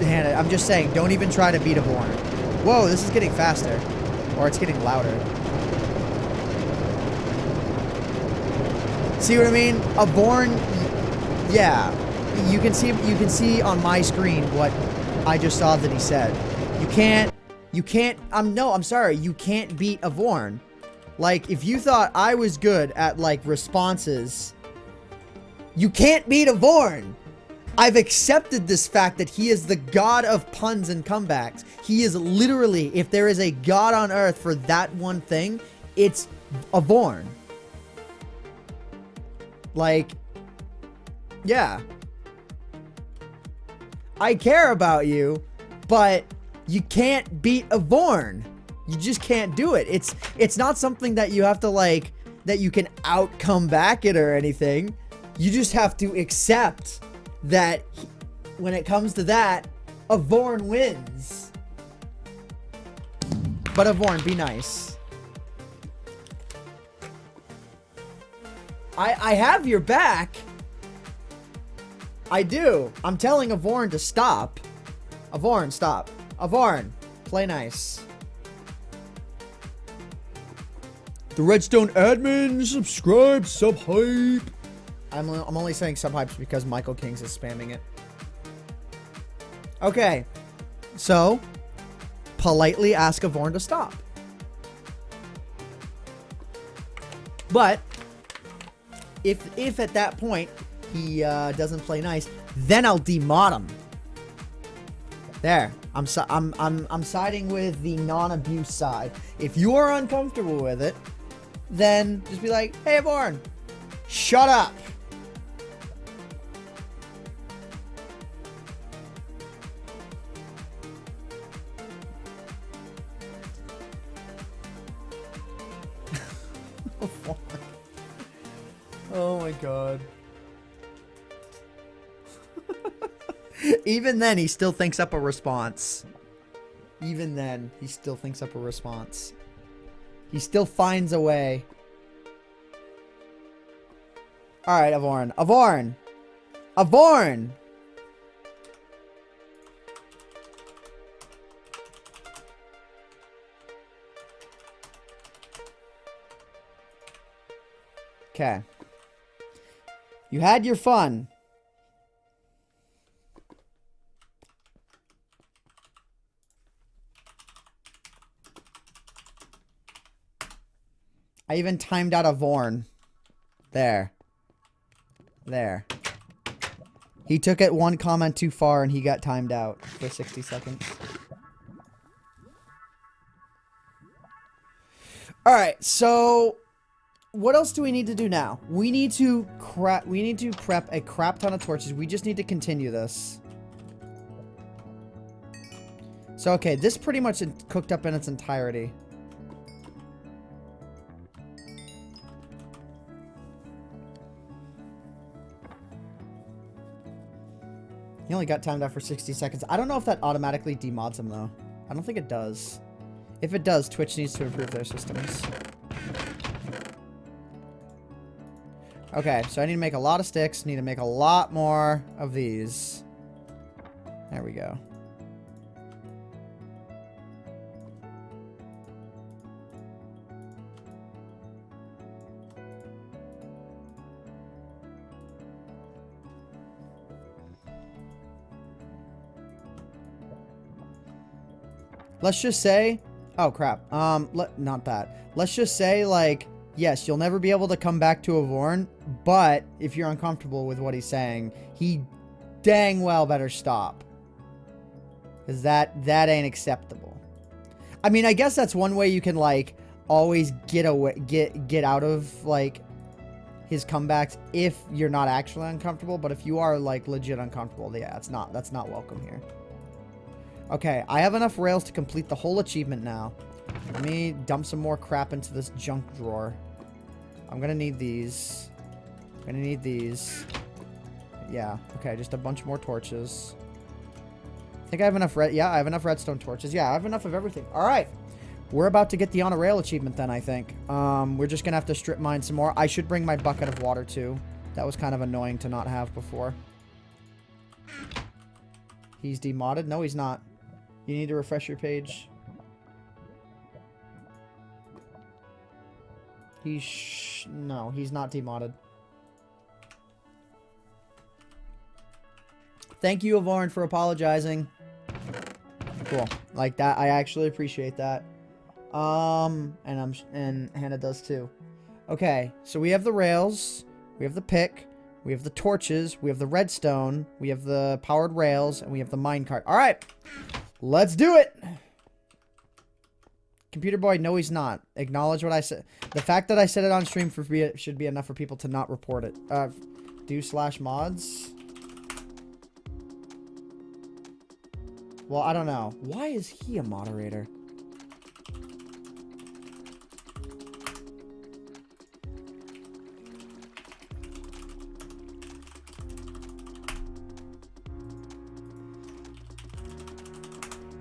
Hannah, I'm just saying, don't even try to beat a Vorn. Whoa, this is getting faster. Or it's getting louder. See what I mean? A Vorn, yeah. You can see on my screen what I just saw that he said. I'm sorry, you can't beat a Vorn. Like, if you thought I was good at, like, responses, you can't beat a Vorn. I've accepted this fact that he is the god of puns and comebacks. He is literally, if there is a god on earth for that one thing, it's a Vorn. Like, yeah. I care about you, but you can't beat a Vorn. You just can't do it. It's not something that you have to, like, that you can out-come back it or anything. You just have to accept that when it comes to that, a Vorn wins. But a Vorn, be nice. I have your back. I do. I'm telling a Vorn to stop. A Vorn, stop. A Vorn, play nice. The Redstone admin, subscribe, sub hype. I'm only saying sub hypes because Michael Kings is spamming it. Okay, so politely ask a Vorn to stop. But if at that point he doesn't play nice, then I'll demod him. There, I'm siding with the non-abuse side. If you are uncomfortable with it, then just be like, hey, Vorn, shut up. Oh my god. Even then, he still thinks up a response. Even then, he still thinks up a response. He still finds a way. Alright, Avorn. Avorn! Avorn! Okay. You had your fun. I even timed out a Vorn. There. There. He took it one comment too far and he got timed out for 60 seconds. Alright, so what else do we need to do now? We need to prep a crap ton of torches. We just need to continue this. So okay, this pretty much cooked up in its entirety. He only got timed out for 60 seconds. I don't know if that automatically demods him, though. I don't think it does. If it does, Twitch needs to improve their systems. Okay, so I need to make a lot of sticks. Need to make a lot more of these. There we go. Let's just say, oh crap, not that. Let's just say, like, yes, you'll never be able to come back to Avorn, but if you're uncomfortable with what he's saying, he dang well better stop. Because that ain't acceptable. I mean, I guess that's one way you can, like, always get out of, like, his comebacks if you're not actually uncomfortable, but if you are, like, legit uncomfortable, yeah, that's not welcome here. Okay, I have enough rails to complete the whole achievement now. Let me dump some more crap into this junk drawer. I'm gonna need these. I'm gonna need these. Yeah, okay, just a bunch more torches. I think I have enough yeah, I have enough redstone torches. Yeah, I have enough of everything. Alright. We're about to get the on a rail achievement then, I think. We're just gonna have to strip mine some more. I should bring my bucket of water too. That was kind of annoying to not have before. He's demodded? No, he's not. You need to refresh your page. No, he's not demodded. Thank you, Avorn, for apologizing. Cool. Like that, I actually appreciate that. And Hannah does too. Okay, so we have the rails, we have the pick, we have the torches, we have the redstone, we have the powered rails, and we have the minecart. All right. Let's do it! Computer boy, no he's not. Acknowledge what I said. The fact that I said it on stream should be enough for people to not report it. Do/mods? Well, I don't know. Why is he a moderator?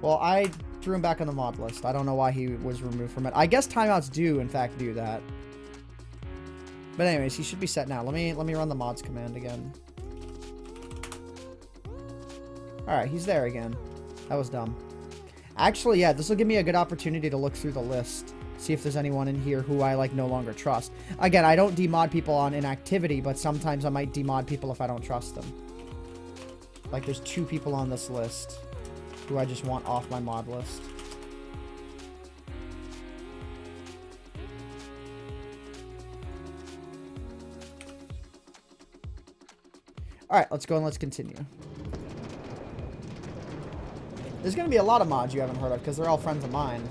Well, I threw him back on the mod list. I don't know why he was removed from it. I guess timeouts do, in fact, do that. But anyways, he should be set now. Let me run the mods command again. Alright, he's there again. That was dumb. Actually, yeah, this will give me a good opportunity to look through the list. See if there's anyone in here who I, like, no longer trust. Again, I don't demod people on inactivity, but sometimes I might demod people if I don't trust them. Like, there's 2 people on this list who I just want off my mod list. Alright, let's go and let's continue. There's going to be a lot of mods you haven't heard of because they're all friends of mine.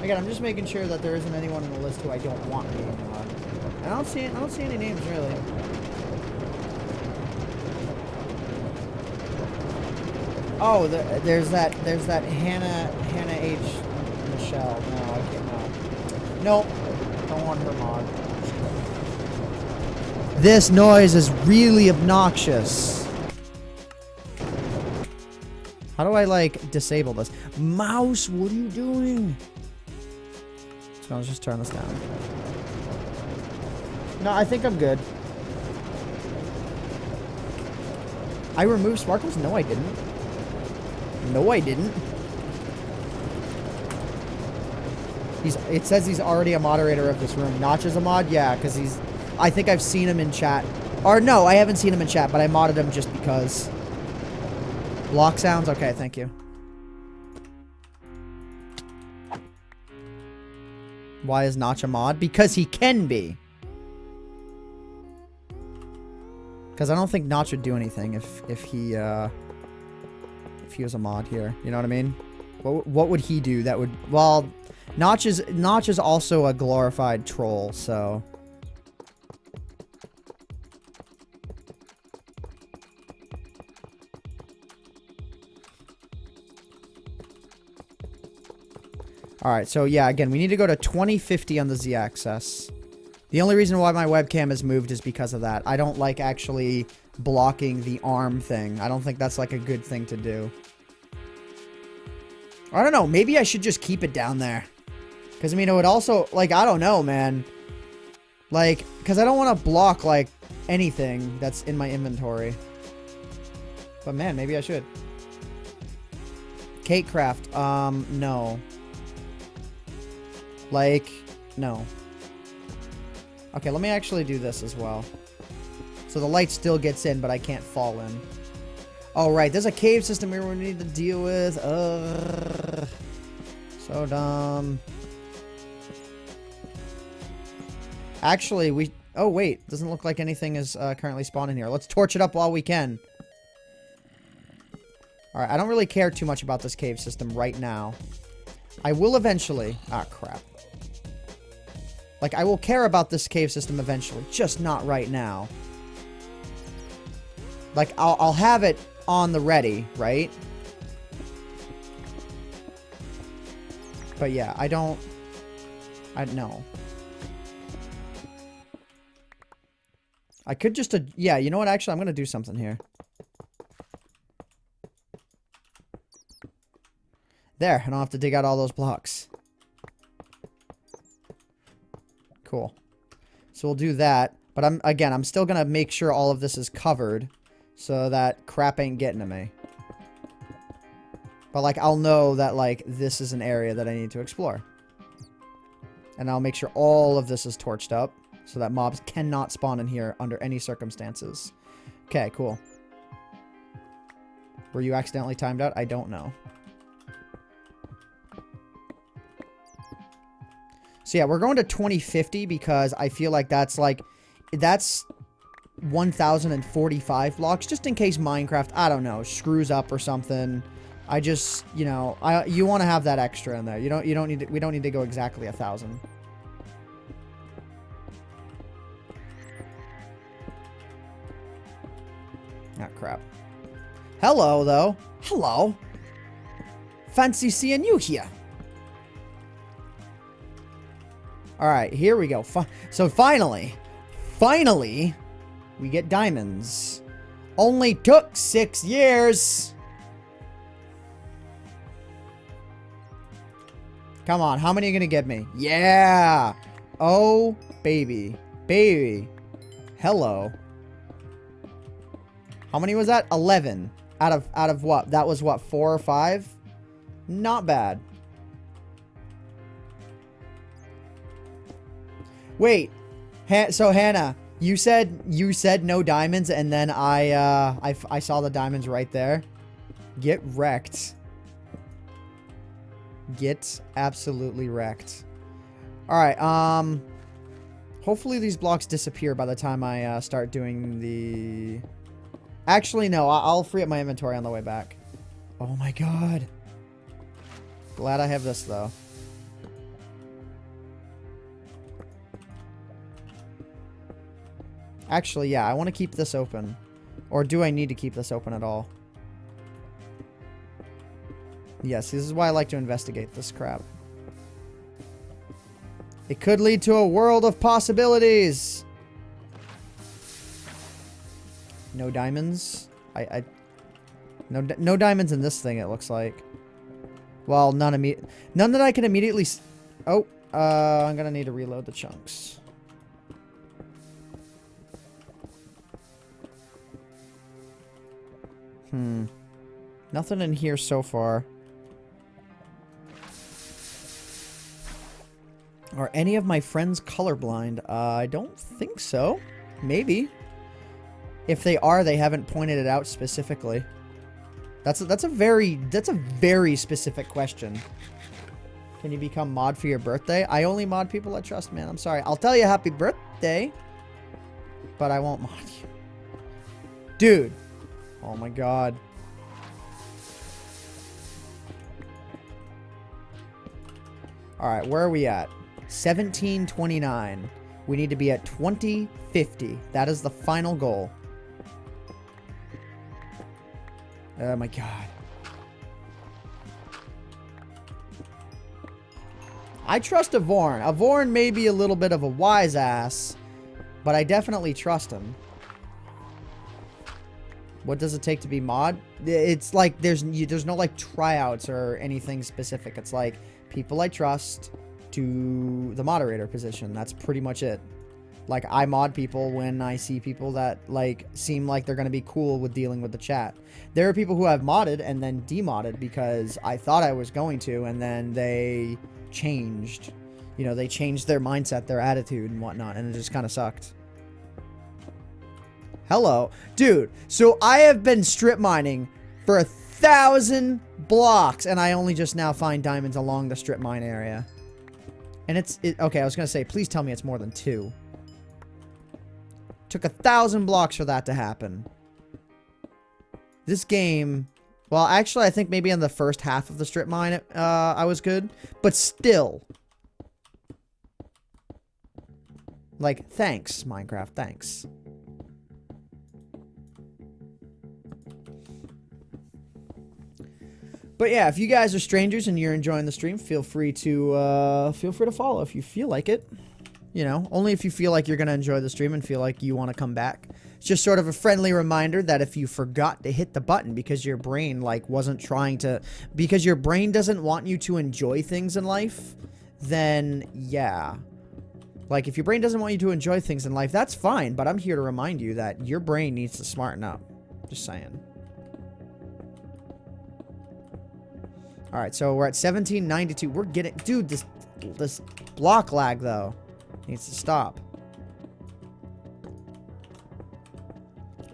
Again, I'm just making sure that there isn't anyone in the list who I don't want being a mod. And I don't see any names really. Oh, there's that Hannah H. Michelle. No, I can't. No. Nope. Don't want her mod. This noise is really obnoxious. How do I, like, disable this? Mouse, what are you doing? So I'll just turn this down. No, I think I'm good. I removed sparkles? No, I didn't. No, I didn't. It says he's already a moderator of this room. Notch is a mod? Yeah, because he's... I think I've seen him in chat. Or no, I haven't seen him in chat, but I modded him just because. Block sounds? Okay, thank you. Why is Notch a mod? Because he can be. Because I don't think Notch would do anything if he was a mod here. You know what I mean? What would he do that would... Well, Notch is also a glorified troll, so... Alright, so yeah, again, we need to go to 2050 on the Z-axis. The only reason why my webcam is moved is because of that. I don't like actually blocking the arm thing. I don't think that's like a good thing to do. I don't know, maybe I should just keep it down there. Because, I mean, it would also, like, I don't know, man. Like, because I don't want to block, like, anything that's in my inventory. But, man, maybe I should. Cake craft, no. Like, no. Okay, let me actually do this as well. So the light still gets in, but I can't fall in. Oh, right. There's a cave system here we need to deal with. So dumb. Actually, we... Oh, wait. Doesn't look like anything is currently spawning here. Let's torch it up while we can. Alright, I don't really care too much about this cave system right now. I will eventually... Ah, crap. Like, I will care about this cave system eventually, just not right now. Like, I'll have it on the ready, right? But yeah, I don't... know. I could just... yeah, you know what? Actually, I'm going to do something here. There, I don't have to dig out all those blocks. Cool. So we'll do that. But I'm still going to make sure all of this is covered so that crap ain't getting to me. But, like, I'll know that, like, this is an area that I need to explore. And I'll make sure all of this is torched up so that mobs cannot spawn in here under any circumstances. Okay, cool. Were you accidentally timed out? I don't know. So yeah, we're going to 2050 because I feel like that's 1045 blocks, just in case Minecraft, I don't know, screws up or something. I just, you know, you want to have that extra in there. We don't need to go exactly 1,000. Ah, crap. Hello, though. Hello. Fancy seeing you here. Alright, here we go. So finally, we get diamonds. Only took 6 years. Come on, how many are you gonna give me? Yeah! Oh, baby. Baby. Hello. How many was that? 11. Out of what? That was what, 4 or 5? Not bad. Wait, so Hannah, you said no diamonds, and then I saw the diamonds right there. Get wrecked. Get absolutely wrecked. All right. Hopefully these blocks disappear by the time I start doing the. Actually, no. I'll free up my inventory on the way back. Oh my god. Glad I have this though. Actually, yeah, I want to keep this open. Or do I need to keep this open at all? Yes, this is why I like to investigate this crap. It could lead to a world of possibilities! No diamonds? No diamonds in this thing, it looks like. Well, none that I can immediately... Oh, I'm gonna need to reload the chunks. Nothing in here so far. Are any of my friends colorblind? I don't think so. Maybe. If they are, they haven't pointed it out specifically. That's a very specific question. Can you become mod for your birthday? I only mod people I trust, man. I'm sorry. I'll tell you happy birthday, but I won't mod you. Dude. Oh my god. Alright, where are we at? 1729. We need to be at 2050. That is the final goal. Oh my god. I trust Avorn. Avorn may be a little bit of a wise ass, but I definitely trust him. What does it take to be mod? It's like there's no like tryouts or anything specific. It's like people I trust to the moderator position. That's pretty much it. Like, I mod people when I see people that like seem like they're going to be cool with dealing with the chat. There are people who I've modded and then demodded because I thought I was going to, and then they changed. You know, they changed their mindset, their attitude and whatnot, and it just kind of sucked. Hello. Dude, so I have been strip mining for 1,000 blocks, and I only just now find diamonds along the strip mine area. And okay, I was going to say, please tell me it's more than 2. Took 1,000 blocks for that to happen. This game... Well, actually, I think maybe in the first half of the strip mine, I was good. But still. Like, thanks, Minecraft. Thanks. But yeah, if you guys are strangers and you're enjoying the stream, feel free to follow if you feel like it. You know, only if you feel like you're going to enjoy the stream and feel like you want to come back. It's just sort of a friendly reminder that if you forgot to hit the button because your brain, like, wasn't trying to... Because your brain doesn't want you to enjoy things in life, then, yeah. Like, if your brain doesn't want you to enjoy things in life, that's fine. But I'm here to remind you that your brain needs to smarten up. Just saying. Alright, so we're at 1792. We're getting... Dude, this block lag, though, needs to stop.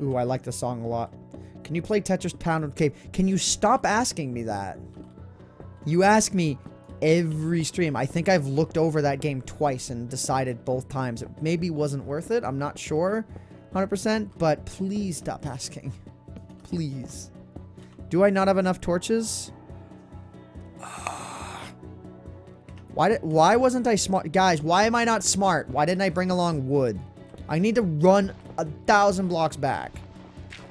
Ooh, I like this song a lot. Can you play Tetris Pounded Cave? Can you stop asking me that? You ask me every stream. I think I've looked over that game twice and decided both times it maybe wasn't worth it. I'm not sure 100%, but please stop asking. Please. Do I not have enough torches? Why wasn't I smart? Guys, why am I not smart? Why didn't I bring along wood? I need to run 1,000 blocks back.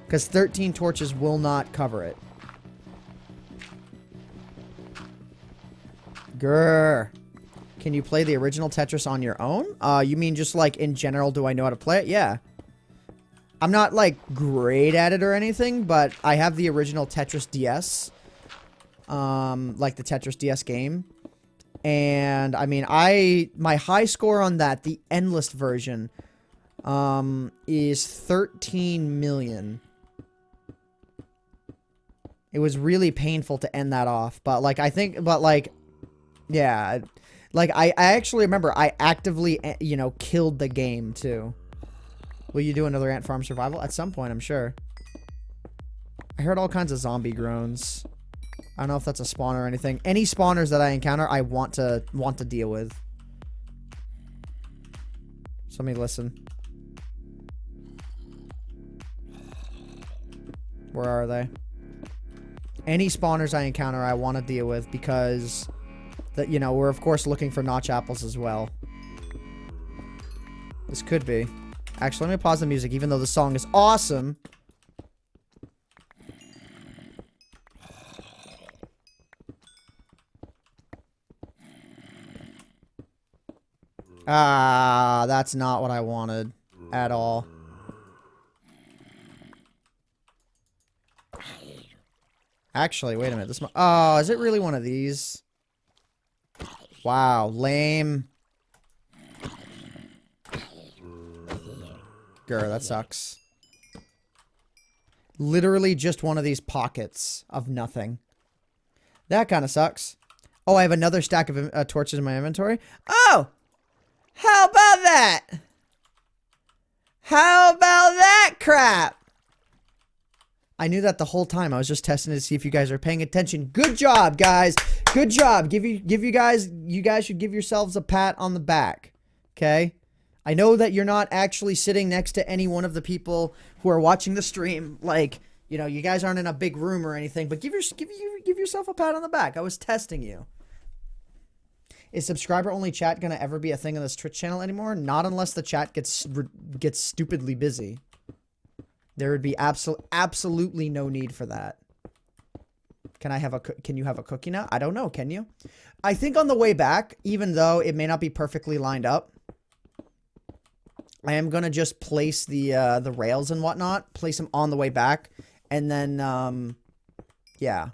Because 13 torches will not cover it. Grrr. Can you play the original Tetris on your own? You mean just like in general, do I know how to play it? Yeah. I'm not like great at it or anything, but I have the original Tetris DS. Like the Tetris DS game. And I mean, my high score on that, the endless version, is 13 million. It was really painful to end that off, but like, yeah, like I actually remember I actively, you know, killed the game too. Will you do another ant farm survival? At some point, I'm sure. I heard all kinds of zombie groans. I don't know if that's a spawner or anything. Any spawners that I encounter, I want to deal with. So let me listen. Where are they? Any spawners I encounter, I want to deal with because, you know, we're of course looking for notch apples as well. This could be. Actually, let me pause the music, even though the song is awesome. Ah, that's not what I wanted at all. Actually, wait a minute. Oh, is it really one of these? Wow, lame. Grr, that sucks. Literally just one of these pockets of nothing. That kind of sucks. Oh, I have another stack of torches in my inventory. Oh! How about that? How about that crap? I knew that the whole time. I was just testing to see if you guys are paying attention. Good job, guys. Good job. You guys should give yourselves a pat on the back. Okay? I know that you're not actually sitting next to any one of the people who are watching the stream. Like, you know, you guys aren't in a big room or anything, but give yourself a pat on the back. I was testing you. Is subscriber-only chat going to ever be a thing on this Twitch channel anymore? Not unless the chat gets stupidly busy. There would be absolutely no need for that. Can you have a cookie now? I don't know. Can you? I think on the way back, even though it may not be perfectly lined up, I am going to just place the rails and whatnot, place them on the way back, and then, yeah.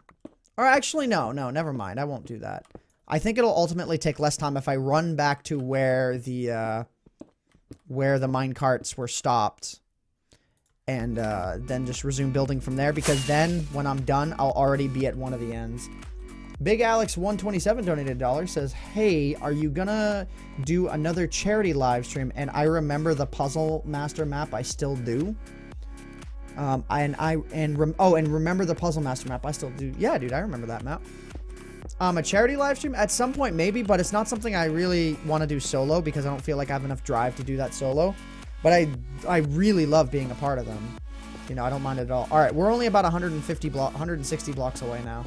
Or actually, no, never mind. I won't do that. I think it'll ultimately take less time if I run back to where the mine carts were stopped, and then just resume building from there, because then when I'm done, I'll already be at one of the ends. Big Alex 127 donated $1, says, "Hey, are you gonna do another charity live stream?" And I remember the Puzzle Master map. I still do. And remember the Puzzle Master map. I still do. Yeah, dude, I remember that map. A charity live stream at some point, maybe, but it's not something I really want to do solo because I don't feel like I have enough drive to do that solo. But I really love being a part of them. You know, I don't mind it at all. All right, we're only about 160 blocks away now.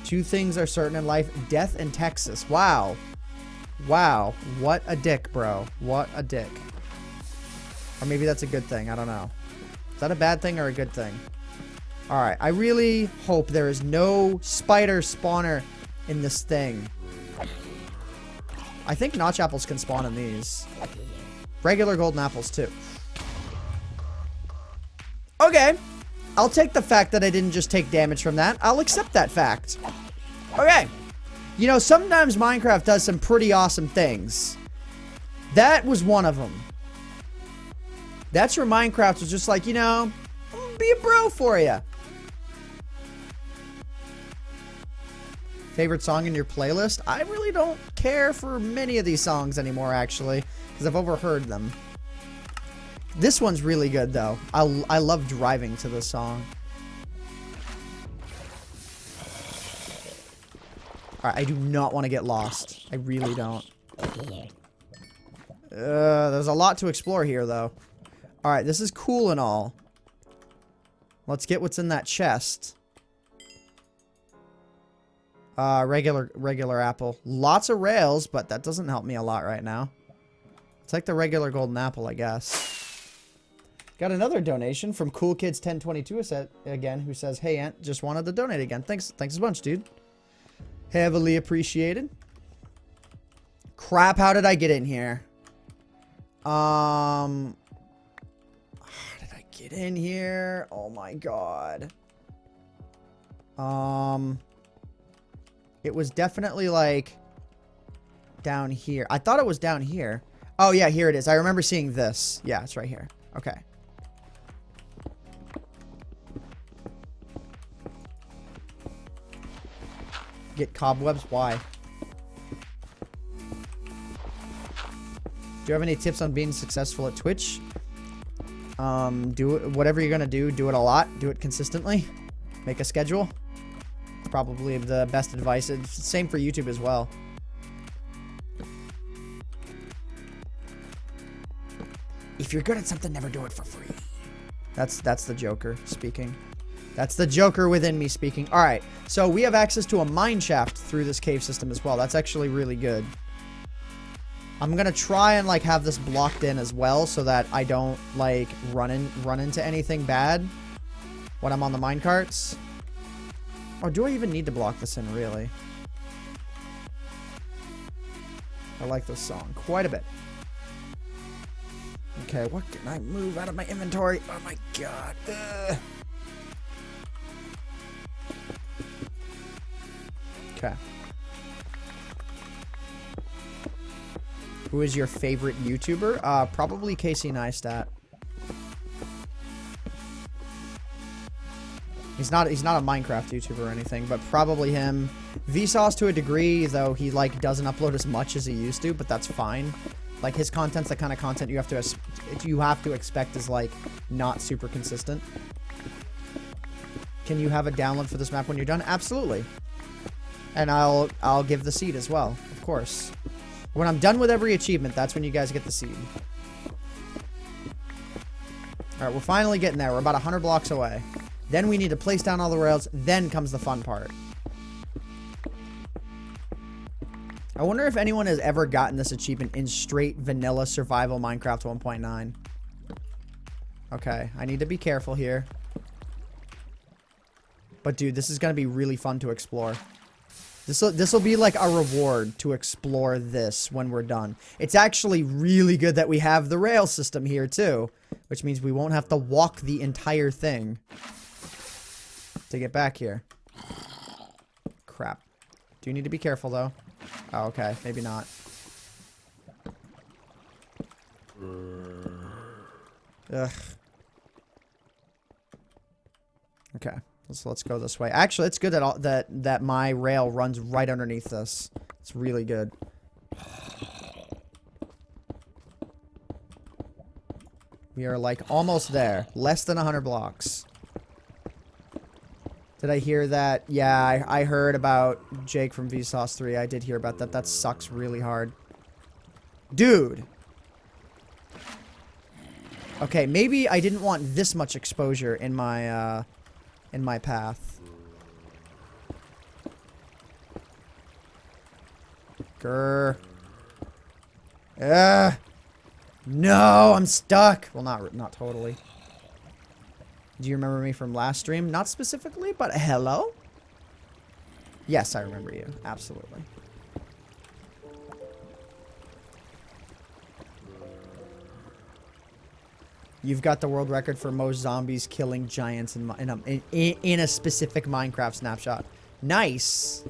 Two things are certain in life: death and Texas. Wow. Wow. What a dick, bro. What a dick. Or maybe that's a good thing. I don't know. Is that a bad thing or a good thing? Alright, I really hope there is no spider spawner in this thing. I think notch apples can spawn in these. Regular golden apples, too. Okay. I'll take the fact that I didn't just take damage from that. I'll accept that fact. Okay. You know, sometimes Minecraft does some pretty awesome things. That was one of them. That's where Minecraft was just like, you know, I'm gonna be a bro for you. Favorite song in your playlist? I really don't care for many of these songs anymore, actually, because I've overheard them. This one's really good, though. I love driving to this song. Alright, I do not want to get lost. I really don't. There's a lot to explore here, though. Alright, this is cool and all. Let's get what's in that chest. Regular apple. Lots of rails, but that doesn't help me a lot right now. It's like the regular golden apple, I guess. Got another donation from Cool Kids 1022 again, who says, "Hey, Ant, just wanted to donate again. Thanks a bunch, dude. Heavily appreciated." Crap, how did I get in here? How did I get in here? Oh my god. It was definitely like down here. I thought it was down here. Oh yeah, here it is. I remember seeing this. Yeah, it's right here. Okay. Get cobwebs? Why? Do you have any tips on being successful at Twitch? Do it, whatever you're gonna do it a lot. Do it consistently. Make a schedule. It's probably the best advice. It's the same for YouTube as well. If you're good at something, never do it for free. That's the Joker speaking. That's the Joker within me speaking. All right, so we have access to a mine shaft through this cave system as well. That's actually really good. I'm gonna try and like have this blocked in as well, so that I don't like run into anything bad when I'm on the mine carts. Or do I even need to block this in, really? I like this song quite a bit. Okay, what can I move out of my inventory? Oh my god. Ugh. Okay. Who is your favorite YouTuber? Probably Casey Neistat. He's not a Minecraft YouTuber or anything, but probably him. Vsauce to a degree, though he like doesn't upload as much as he used to, but that's fine. Like his content's the kind of content you have to expect is like not super consistent. Can you have a download for this map when you're done? Absolutely. And I'll give the seed as well, of course. When I'm done with every achievement, that's when you guys get the seed. Alright, we're finally getting there. We're about 100 blocks away. Then we need to place down all the rails. Then comes the fun part. I wonder if anyone has ever gotten this achievement in straight vanilla survival Minecraft 1.9. Okay, I need to be careful here. But dude, this is going to be really fun to explore. This will be like a reward to explore this when we're done. It's actually really good that we have the rail system here too, which means we won't have to walk the entire thing to get back here. Crap. Do you need to be careful though? Oh, okay. Maybe not. Ugh. Okay. Let's go this way. Actually, it's good that my rail runs right underneath this. It's really good. We are like almost there. Less than 100 blocks. Did I hear that? Yeah, I heard about Jake from Vsauce 3. I did hear about that. That sucks really hard. Dude. Okay, maybe I didn't want this much exposure in my path. Grr. No, I'm stuck. Well, not totally. Do you remember me from last stream? Not specifically, but hello? Yes, I remember you. Absolutely. You've got the world record for most zombies killing giants in a specific Minecraft snapshot. Nice.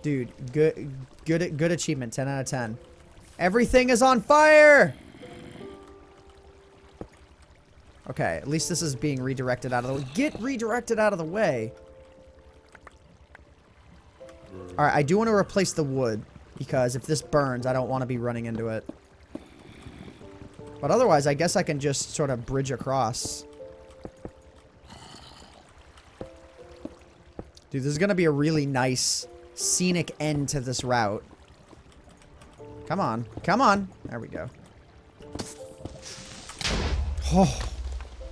Dude, good achievement. 10 out of 10. Everything is on fire! Okay, at least this is being redirected out of the way. Get redirected out of the way. Alright, I do want to replace the wood. Because if this burns, I don't want to be running into it. But otherwise, I guess I can just sort of bridge across. Dude, this is going to be a really nice, scenic end to this route. Come on. Come on. There we go. Oh,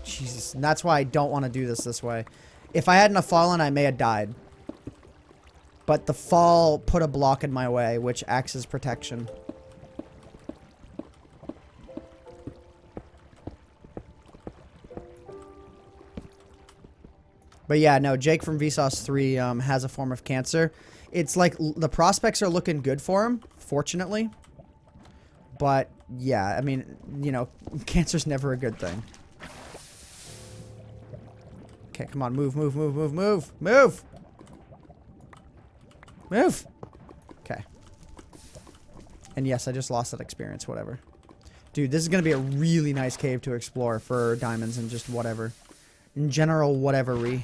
Jesus. And that's why I don't want to do this way. If I hadn't have fallen, I may have died. But the fall put a block in my way, which acts as protection. But yeah, no, Jake from Vsauce 3 has a form of cancer. It's like the prospects are looking good for him, fortunately. But yeah, I mean, you know, cancer's never a good thing. Okay, come on, move. Move! Okay. And yes, I just lost that experience, whatever. Dude, this is going to be a really nice cave to explore for diamonds and just whatever. In general, whatever-y.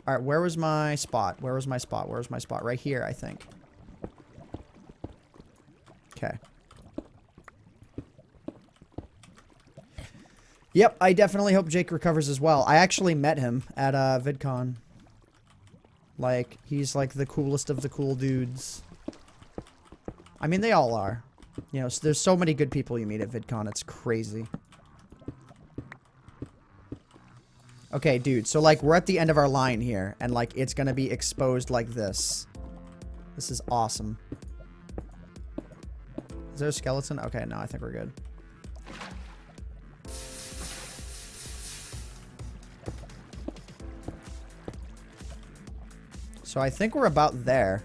Alright, where was my spot? Right here, I think. Okay. Yep, I definitely hope Jake recovers as well. I actually met him at VidCon. Like, he's like the coolest of the cool dudes. I mean, they all are. You know, there's so many good people you meet at VidCon, it's crazy. Okay, dude, so like we're at the end of our line here, and like it's gonna be exposed like this. This is awesome. Is there a skeleton? Okay, no, I think we're good. So I think we're about there.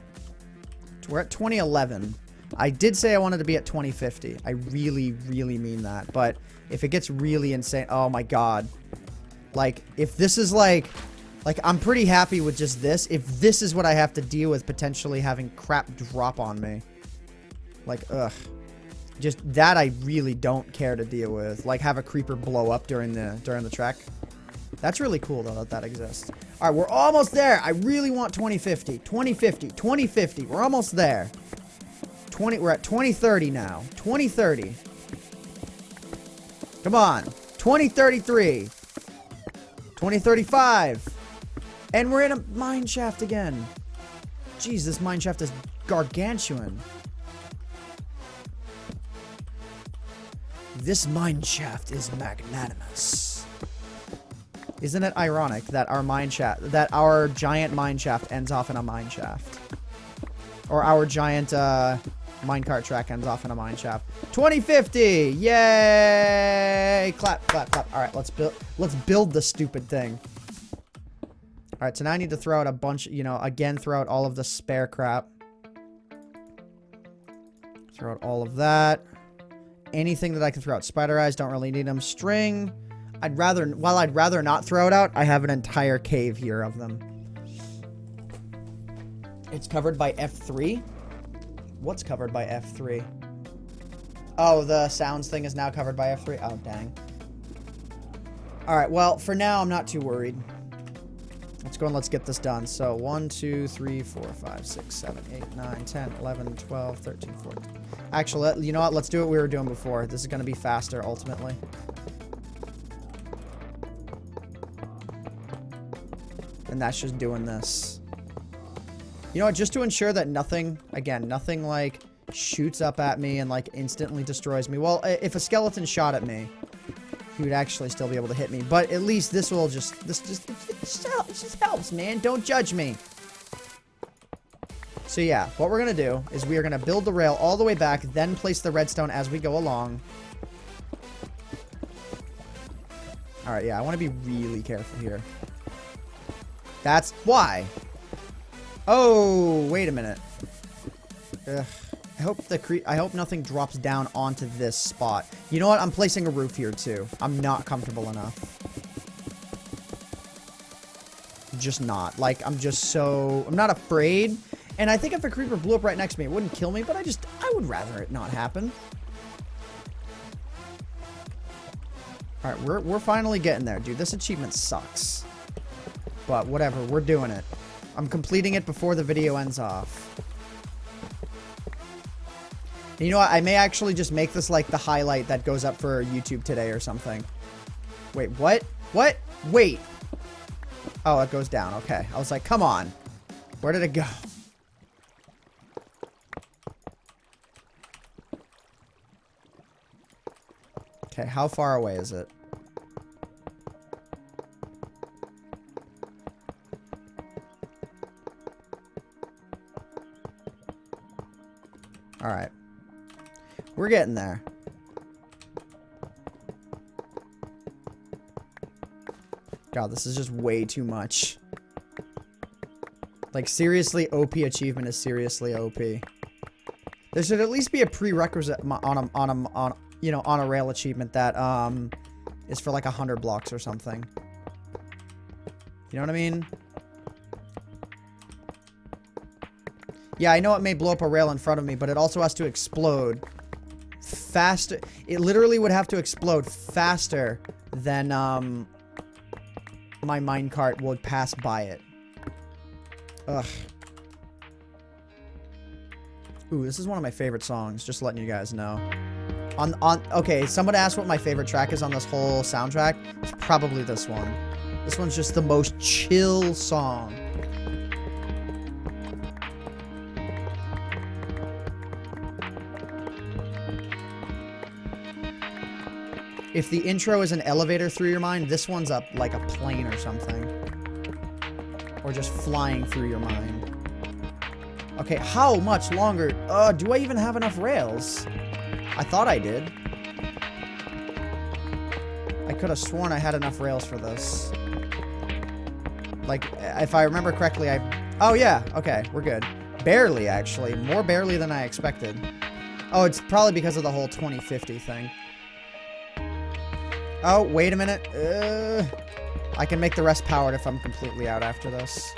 We're at 2011. I did say I wanted to be at 2050. I really, really mean that. But if it gets really insane, oh my god. Like, if this is like, I'm pretty happy with just this. If this is what I have to deal with potentially having crap drop on me. Like, ugh. Just that I really don't care to deal with. Like, have a creeper blow up during the trek. That's really cool, though, that exists. All right, we're almost there. I really want 2050. 2050. 2050. We're almost there. We're at 2030 now. 2030. Come on. 2033. 2035. And we're in a mine shaft again. Jeez, this mine shaft is gargantuan. This mine shaft is magnanimous. Isn't it ironic that our giant mine shaft ends off in a mine shaft? Or our giant minecart track ends off in a mine shaft. 2050! Yay! Clap, clap, clap. All right, let's build the stupid thing. All right, so now I need to throw out a bunch, again, throw out all of the spare crap. Throw out all of that. Anything that I can throw out. Spider eyes, don't really need them. String. While I'd rather not throw it out, I have an entire cave here of them. It's covered by F3. What's covered by F3? Oh, the sounds thing is now covered by F3. Oh, dang. All right, well, for now, I'm not too worried. Let's go and let's get this done. So 1, 2, 3, 4, 5, 6, 7, 8, 9, 10, 11, 12, 13, 14. Actually, you know what? Let's do what we were doing before. This is going to be faster, ultimately. And that's just doing this. You know what? Just to ensure that nothing like shoots up at me and like instantly destroys me. Well, if a skeleton shot at me, he would actually still be able to hit me. But at least this will it just helps, man. Don't judge me. So yeah, what we're going to do is we are going to build the rail all the way back, then place the redstone as we go along. All right, yeah, I want to be really careful here. That's why. Oh, wait a minute. Ugh. I hope nothing drops down onto this spot. You know what? I'm placing a roof here too. I'm not comfortable enough. Just not. Like, I'm not afraid. And I think if a creeper blew up right next to me, it wouldn't kill me, but I would rather it not happen. All right, we're finally getting there, dude. This achievement sucks. But whatever, we're doing it. I'm completing it before the video ends off. And you know what? I may actually just make this like the highlight that goes up for YouTube today or something. Wait, what? What? Wait. Oh, it goes down. Okay. I was like, come on. Where did it go? Okay, how far away is it? All right. We're getting there. God, this is just way too much. Like, seriously, OP achievement is seriously OP. There should at least be a prerequisite on a rail achievement that is for like 100 blocks or something. You know what I mean? Yeah, I know it may blow up a rail in front of me, but it also has to explode faster. It literally would have to explode faster than my minecart would pass by it. Ugh. Ooh, this is one of my favorite songs, just letting you guys know. Okay, someone asked what my favorite track is on this whole soundtrack. It's probably this one. This one's just the most chill song. If the intro is an elevator through your mind, this one's up like a plane or something. Or just flying through your mind. Okay, how much longer? Do I even have enough rails? I thought I did. I could have sworn I had enough rails for this. Like, if I remember correctly, oh yeah, okay, we're good. Barely, actually. More barely than I expected. Oh, it's probably because of the whole 2050 thing. Oh, wait a minute. I can make the rest powered if I'm completely out after this.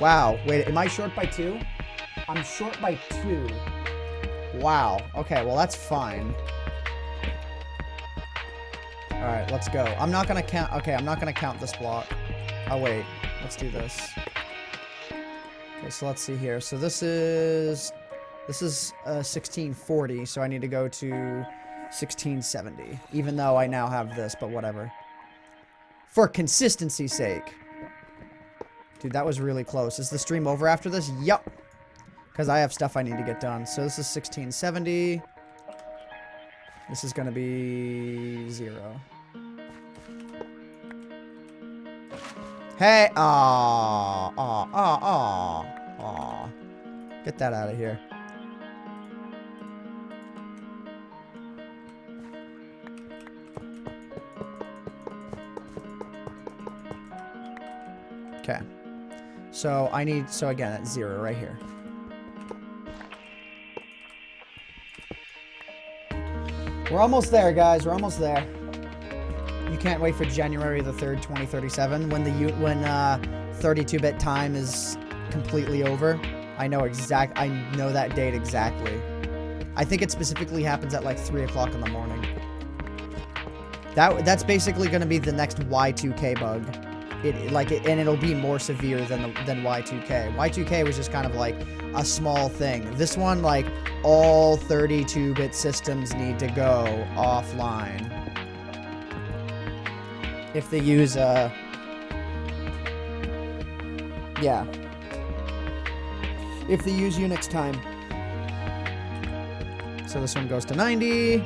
Wow. Wait, am I short by 2? I'm short by 2. Wow. Okay, well, that's fine. Alright, let's go. I'm not gonna count... Okay, I'm not gonna count this block. Oh, wait. Let's do this. Okay, so let's see here. So this is 1640, so I need to go to 1670. Even though I now have this, but whatever. For consistency's sake. Dude, that was really close. Is the stream over after this? Yup. Because I have stuff I need to get done. So this is 1670. This is going to be 0. Hey! Aw. Aw. Aw. Aw. Aw. Get that out of here. Okay. So I need... So again, that's 0 right here. We're almost there, guys. We're almost there. You can't wait for January the 3rd, 2037, when 32-bit time is completely over. I know that date exactly. I think it specifically happens at like 3 o'clock in the morning. That's basically going to be the next Y2K bug. And it'll be more severe than Y2K. Y2K was just kind of like a small thing. This one, like, all 32-bit systems need to go offline. If they use, yeah. If they use Unix time. So this one goes to 90.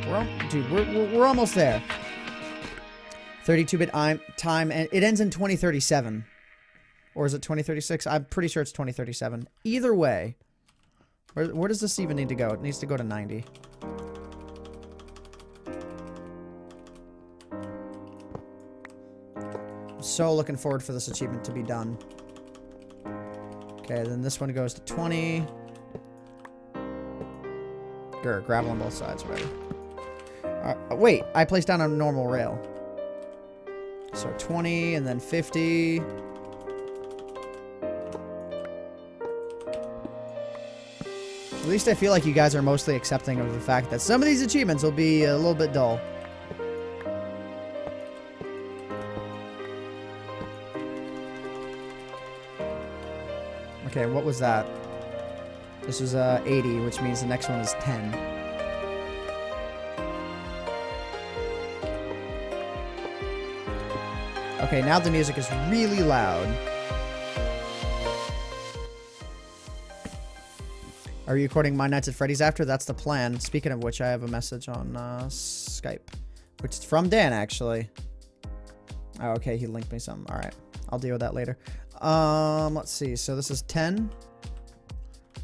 Dude, we're almost there. 32-bit time, and it ends in 2037. Or is it 2036? I'm pretty sure it's 2037. Either way, where does this even need to go? It needs to go to 90. I'm so looking forward for this achievement to be done. Okay, then this one goes to 20. Gravel on both sides, whatever. Wait, I placed down a normal rail. So 20, and then 50. At least I feel like you guys are mostly accepting of the fact that some of these achievements will be a little bit dull. Okay, what was that? This was 80, which means the next one is 10. Okay, now the music is really loud. Are you recording My Nights at Freddy's after? That's the plan. Speaking of which, I have a message on Skype. Which is from Dan, actually. Oh, okay, he linked me something. Alright, I'll deal with that later. Let's see. So this is 10.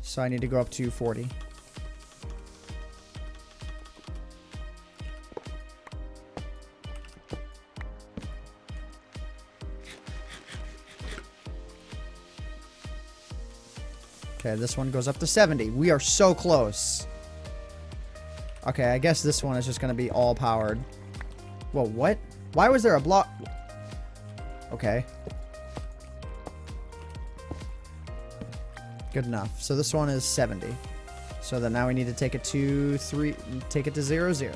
So I need to go up to 40. Okay, this one goes up to 70. We are so close. Okay, I guess this one is just going to be all powered. Whoa, what? Why was there a block? Okay. Good enough. So this one is 70. So then now we need to take it to 0, 0.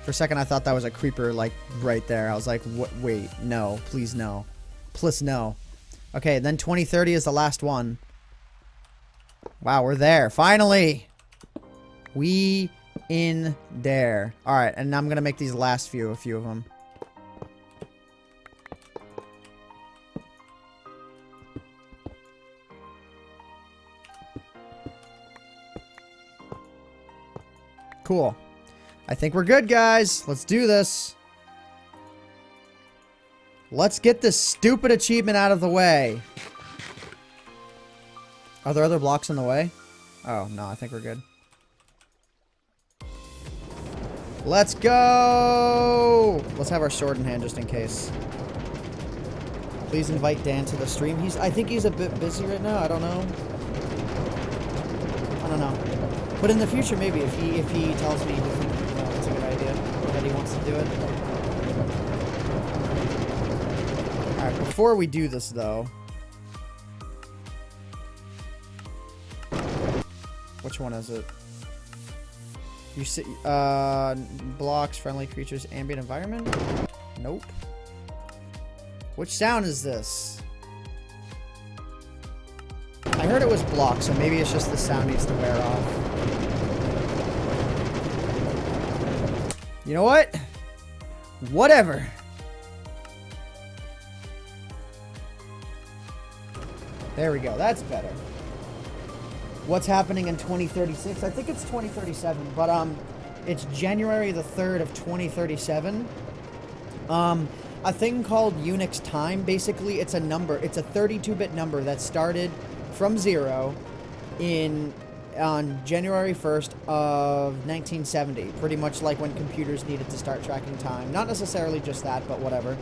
For a second, I thought that was a creeper, like, right there. I was like, what? Wait, no. Please, no. Please, no. Okay, then 2030 is the last one. Wow, we're there. Finally! We in there. Alright, and I'm gonna make these last a few of them. Cool. I think we're good, guys. Let's do this. Let's get this stupid achievement out of the way. Are there other blocks in the way? Oh, no, I think we're good. Let's go! Let's have our sword in hand just in case. Please invite Dan to the stream. I think he's a bit busy right now. I don't know. I don't know. But in the future, maybe, if he tells me it's a good idea that he wants to do it. Alright, before we do this, though... Which one is it? You see, blocks, friendly creatures, ambient environment? Nope. Which sound is this? I heard it was blocks, so maybe it's just the sound needs to wear off. You know what? Whatever. There we go. That's better. What's happening in 2036? I think it's 2037, but it's January the 3rd of 2037. A thing called Unix time. Basically, it's a number. It's a 32-bit number that started from 0 on January 1st of 1970. Pretty much like when computers needed to start tracking time. Not necessarily just that, but whatever.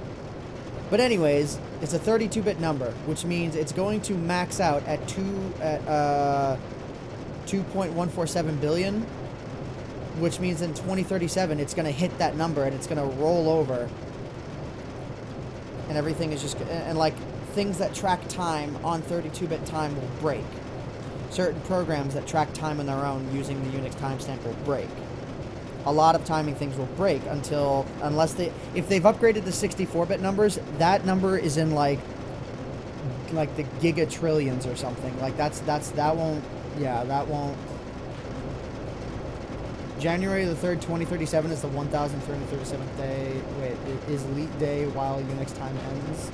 But anyways, it's a 32-bit number, which means it's going to max out at 2.147 billion, which means in 2037 it's going to hit that number and it's going to roll over, and everything is just, and like things that track time on 32-bit time will break. Certain programs that track time on their own using the Unix timestamp will break. A lot of timing things will break unless if they've upgraded the 64-bit numbers, that number is in like the gigatrillions or something. Like that won't. January the 3rd, 2037 is the 1337th day. Wait, it is elite day while Unix time ends.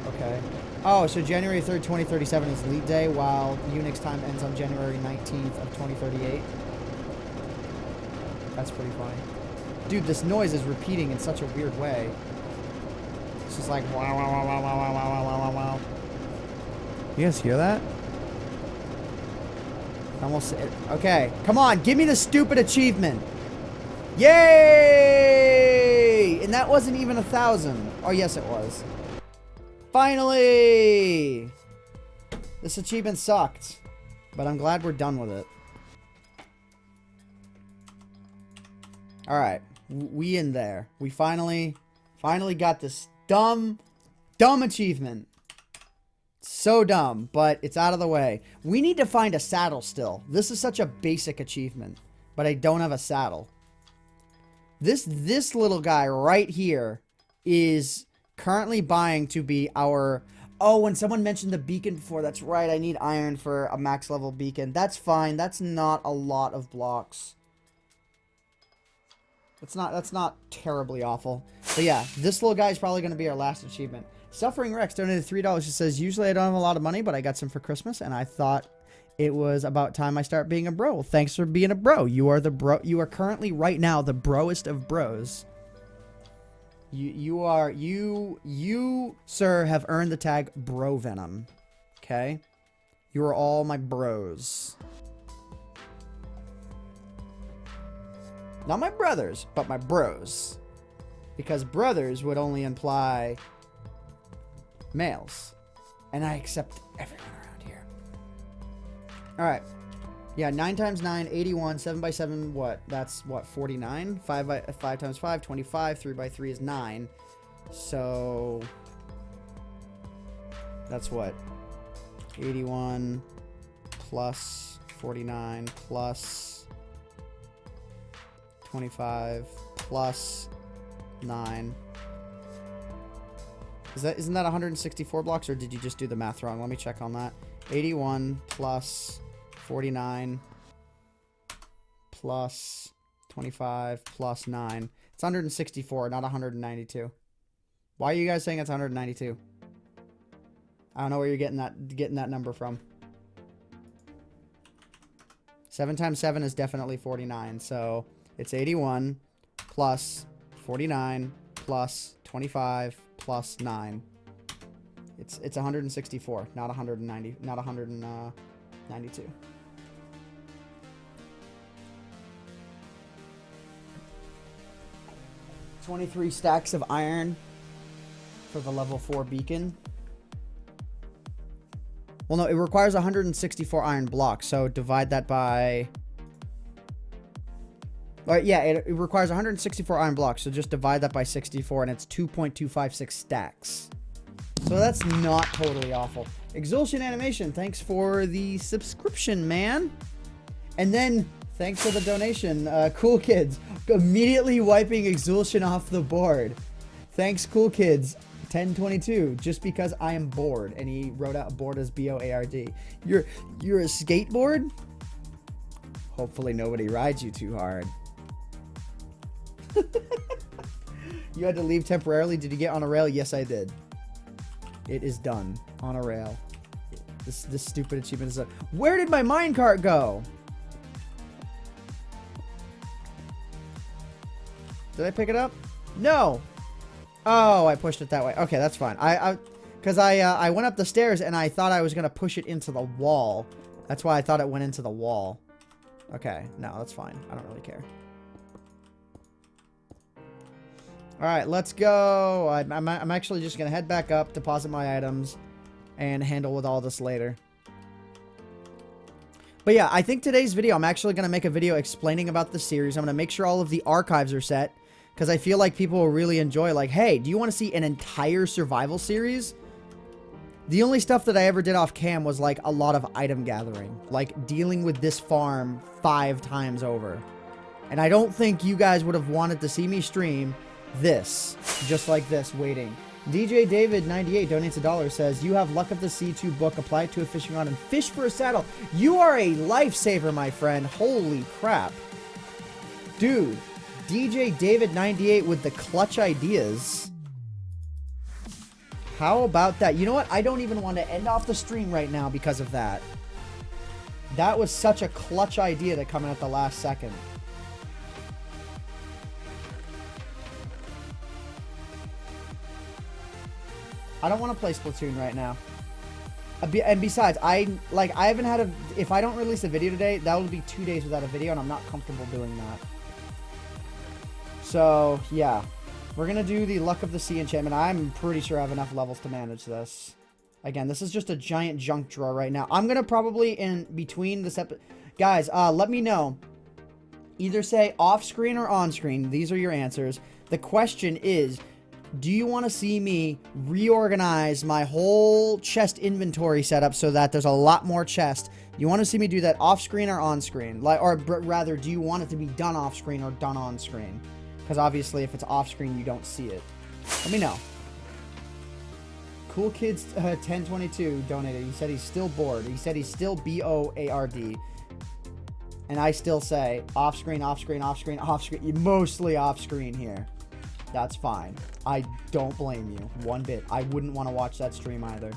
Okay. Oh, so January 3rd, 2037 is elite day while Unix time ends on January 19th of 2038. That's pretty funny. Dude, this noise is repeating in such a weird way. It's just like wow, wow, wow, wow, wow, wow, wow, wow, wow. You guys hear that? Almost. Okay, come on, give me the stupid achievement. Yay! And that wasn't even 1,000. Oh, yes, it was. Finally! This achievement sucked, but I'm glad we're done with it. All right, we in there. We finally got this dumb achievement. So dumb, but it's out of the way. We need to find a saddle still. This is such a basic achievement, but I don't have a saddle. This little guy right here is currently buying to be our... Oh, when someone mentioned the beacon before, that's right. I need iron for a max level beacon. That's fine. That's not a lot of blocks. That's not terribly awful. But yeah, this little guy is probably going to be our last achievement. Suffering Rex donated $3. It says, usually I don't have a lot of money, but I got some for Christmas, and I thought it was about time I start being a bro. Well, thanks for being a bro. You are the bro. You are currently right now the broest of bros. You, sir, have earned the tag Bro Venom. Okay? You are all my bros. Not my brothers, but my bros. Because brothers would only imply males. And I accept everyone around here. Alright. Yeah, 9 times 9, 81. 7 by 7, what? That's, what, 49? 5 times 5, 25. 3 by 3 is 9. So... that's what? 81 plus 49 plus... 25 plus 9. Isn't that 164 blocks, or did you just do the math wrong? Let me check on that. 81 plus 49 plus 25 plus 9. It's 164, not 192. Why are you guys saying it's 192? I don't know where you're getting that number from. 7 times 7 is definitely 49, so it's 81 plus 49 plus 25 plus 9. It's 164, not 190, not 192. $23 stacks of iron for the level 4 beacon. Well, no, it requires 164 iron blocks, so divide that by... Right, yeah, it requires 164 iron blocks, so just divide that by 64, and it's 2.256 stacks. So that's not totally awful. Exulsion Animation, thanks for the subscription, man. And then, thanks for the donation. Cool Kids, immediately wiping Exulsion off the board. Thanks, Cool Kids. 1022, just because I am bored. And he wrote out bored as B-O-A-R-D. You're a skateboard? Hopefully nobody rides you too hard. You had to leave temporarily. Did you get on a rail? Yes, I did. It is done. On a rail. This stupid achievement is up. Where did my minecart go? Did I pick it up? No. Oh, I pushed it that way. Okay, that's fine. Because I went up the stairs and I thought I was gonna push it into the wall. That's why I thought it went into the wall. Okay, no, that's fine. I don't really care. All right, let's go. I'm actually just gonna head back up, deposit my items, and handle with all this later. But yeah, I think today's video, I'm actually gonna make a video explaining about the series. I'm gonna make sure all of the archives are set, because I feel like people will really enjoy, like, hey, do you want to see an entire survival series? The only stuff that I ever did off cam was, like, a lot of item gathering. Like, dealing with this farm 5 times over. And I don't think you guys would have wanted to see me stream this. Just like this, waiting. DJ David 98 donates $1, says, you have Luck of the Sea 2 book, apply it to a fishing rod and fish for a saddle. You are a lifesaver, my friend. Holy crap. Dude. DJ David 98 with the clutch ideas. How about that? You know what? I don't even want to end off the stream right now because of that. That was such a clutch idea to come in at the last second. I don't want to play Splatoon right now. And besides, I haven't had a... If I don't release a video today, that will be 2 days without a video, and I'm not comfortable doing that. So, yeah. We're going to do the Luck of the Sea enchantment. I'm pretty sure I have enough levels to manage this. Again, this is just a giant junk drawer right now. I'm going to probably, in between this episode... Guys, let me know. Either say off-screen or on-screen. These are your answers. The question is, do you want to see me reorganize my whole chest inventory setup so that there's a lot more chest? You want to see me do that off-screen or on-screen? Or rather, do you want it to be done off-screen or done on-screen? Because obviously, if it's off-screen, you don't see it. Let me know. Cool Kids 1022 donated. He said he's still bored. He said he's still B-O-A-R-D. And I still say off-screen, off-screen, off-screen, off-screen. Mostly off-screen here. That's fine. I don't blame you one bit. I wouldn't want to watch that stream either.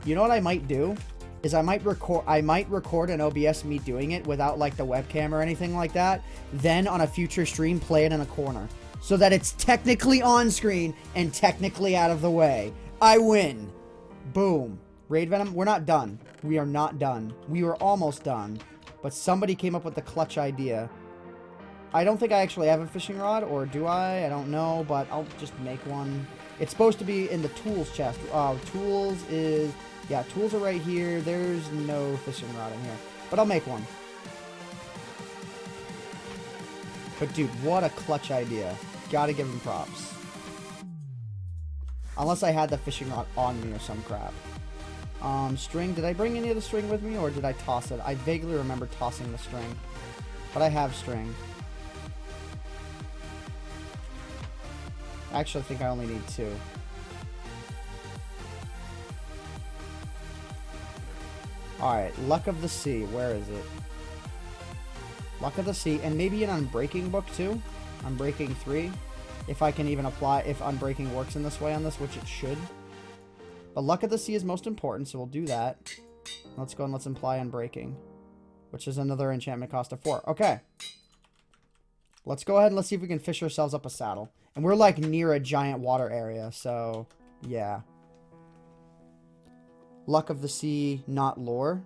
You know what I might do? Is I might record an OBS me doing it without like the webcam or anything like that. Then on a future stream, play it in a corner. So that it's technically on screen and technically out of the way. I win. Boom. Raid Venom, we're not done. We are not done. We were almost done. But somebody came up with the clutch idea. I don't think I actually have a fishing rod, or do I? I don't know, but I'll just make one. It's supposed to be in the tools chest. Tools is... Yeah, tools are right here. There's no fishing rod in here. But I'll make one. But dude, what a clutch idea. Gotta give him props. Unless I had the fishing rod on me or some crap. String. Did I bring any of the string with me, or did I toss it? I vaguely remember tossing the string. But I have string. I actually think I only need 2. Alright, Luck of the Sea. Where is it? Luck of the Sea. And maybe an Unbreaking book, too? Unbreaking 3. If I can even apply... If Unbreaking works in this way on this, which it should. But Luck of the Sea is most important, so we'll do that. Let's go and let's imply Unbreaking. Which is another enchantment cost of 4. Okay. Let's go ahead and let's see if we can fish ourselves up a saddle. And we're, like, near a giant water area, so... Yeah. Luck of the Sea, not lore.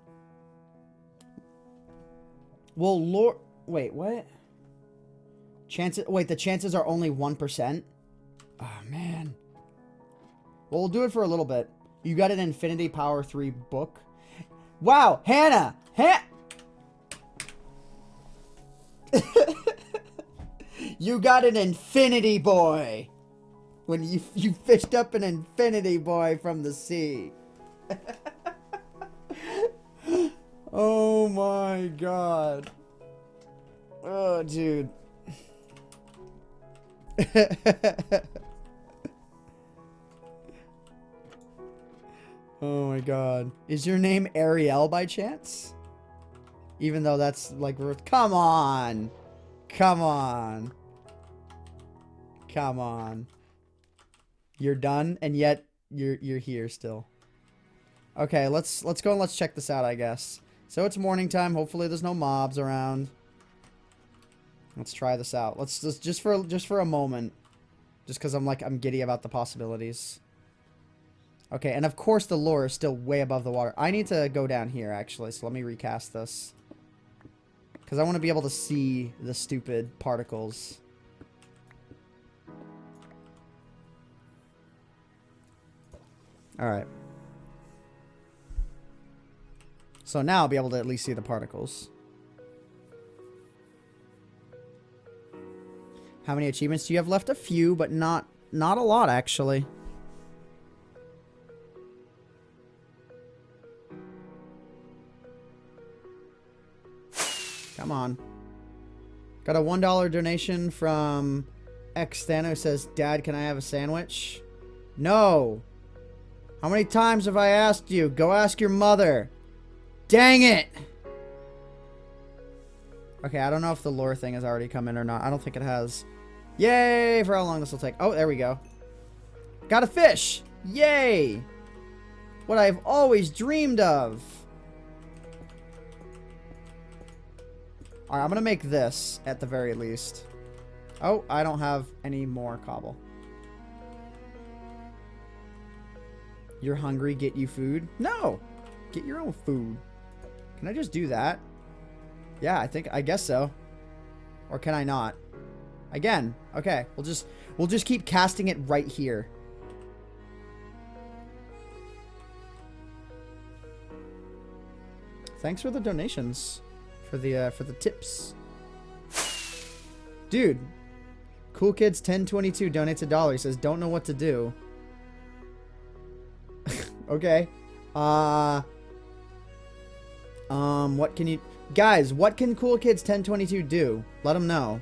Well, lore... Wait, what? Chances... Wait, the chances are only 1%? Oh, man. Well, we'll do it for a little bit. You got an Infinity Power 3 book. Wow, You got an infinity boy. When you fished up an infinity boy from the sea. Oh my god. Oh, dude. Oh my god. Is your name Ariel by chance? Even though that's like, come on. Come on. Come on. You're done, and yet you're here still. Okay, let's go and let's check this out, I guess. So it's morning time. Hopefully there's no mobs around. Let's try this out. Let's just for a moment. Just because I'm giddy about the possibilities. Okay, and of course the lure is still way above the water. I need to go down here, actually, so let me recast this. Because I want to be able to see the stupid particles. Alright. So now I'll be able to at least see the particles. How many achievements do you have left? A few, but not a lot, actually. Come on. Got a $1 donation from X Thano, says, Dad, can I have a sandwich? No. How many times have I asked you? Go ask your mother. Dang it. Okay, I don't know if the lure thing has already come in or not. I don't think it has. Yay, for how long this will take. Oh, there we go. Got a fish. Yay. What I've always dreamed of. Alright, I'm going to make this at the very least. Oh, I don't have any more cobble. You're hungry, get you food? No! Get your own food. Can I just do that? Yeah, I guess so. Or can I not? Again. Okay, we'll just keep casting it right here. Thanks for the donations. For the tips. Dude. Cool Kids 1022 donates $1. He says, don't know what to do. Okay. What can you... Guys, what can Cool Kids 1022 do? Let him know.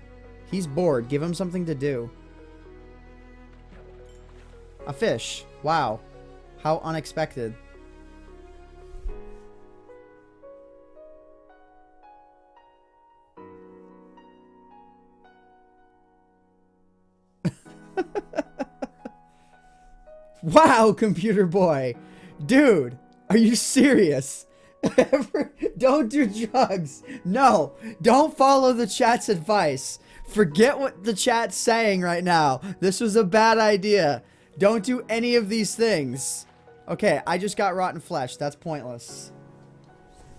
He's bored. Give him something to do. A fish. Wow. How unexpected. Wow, computer boy. Dude, are you serious? Don't do drugs. No, don't follow the chat's advice. Forget what the chat's saying right now. This was a bad idea. Don't do any of these things. Okay, I just got rotten flesh. That's pointless.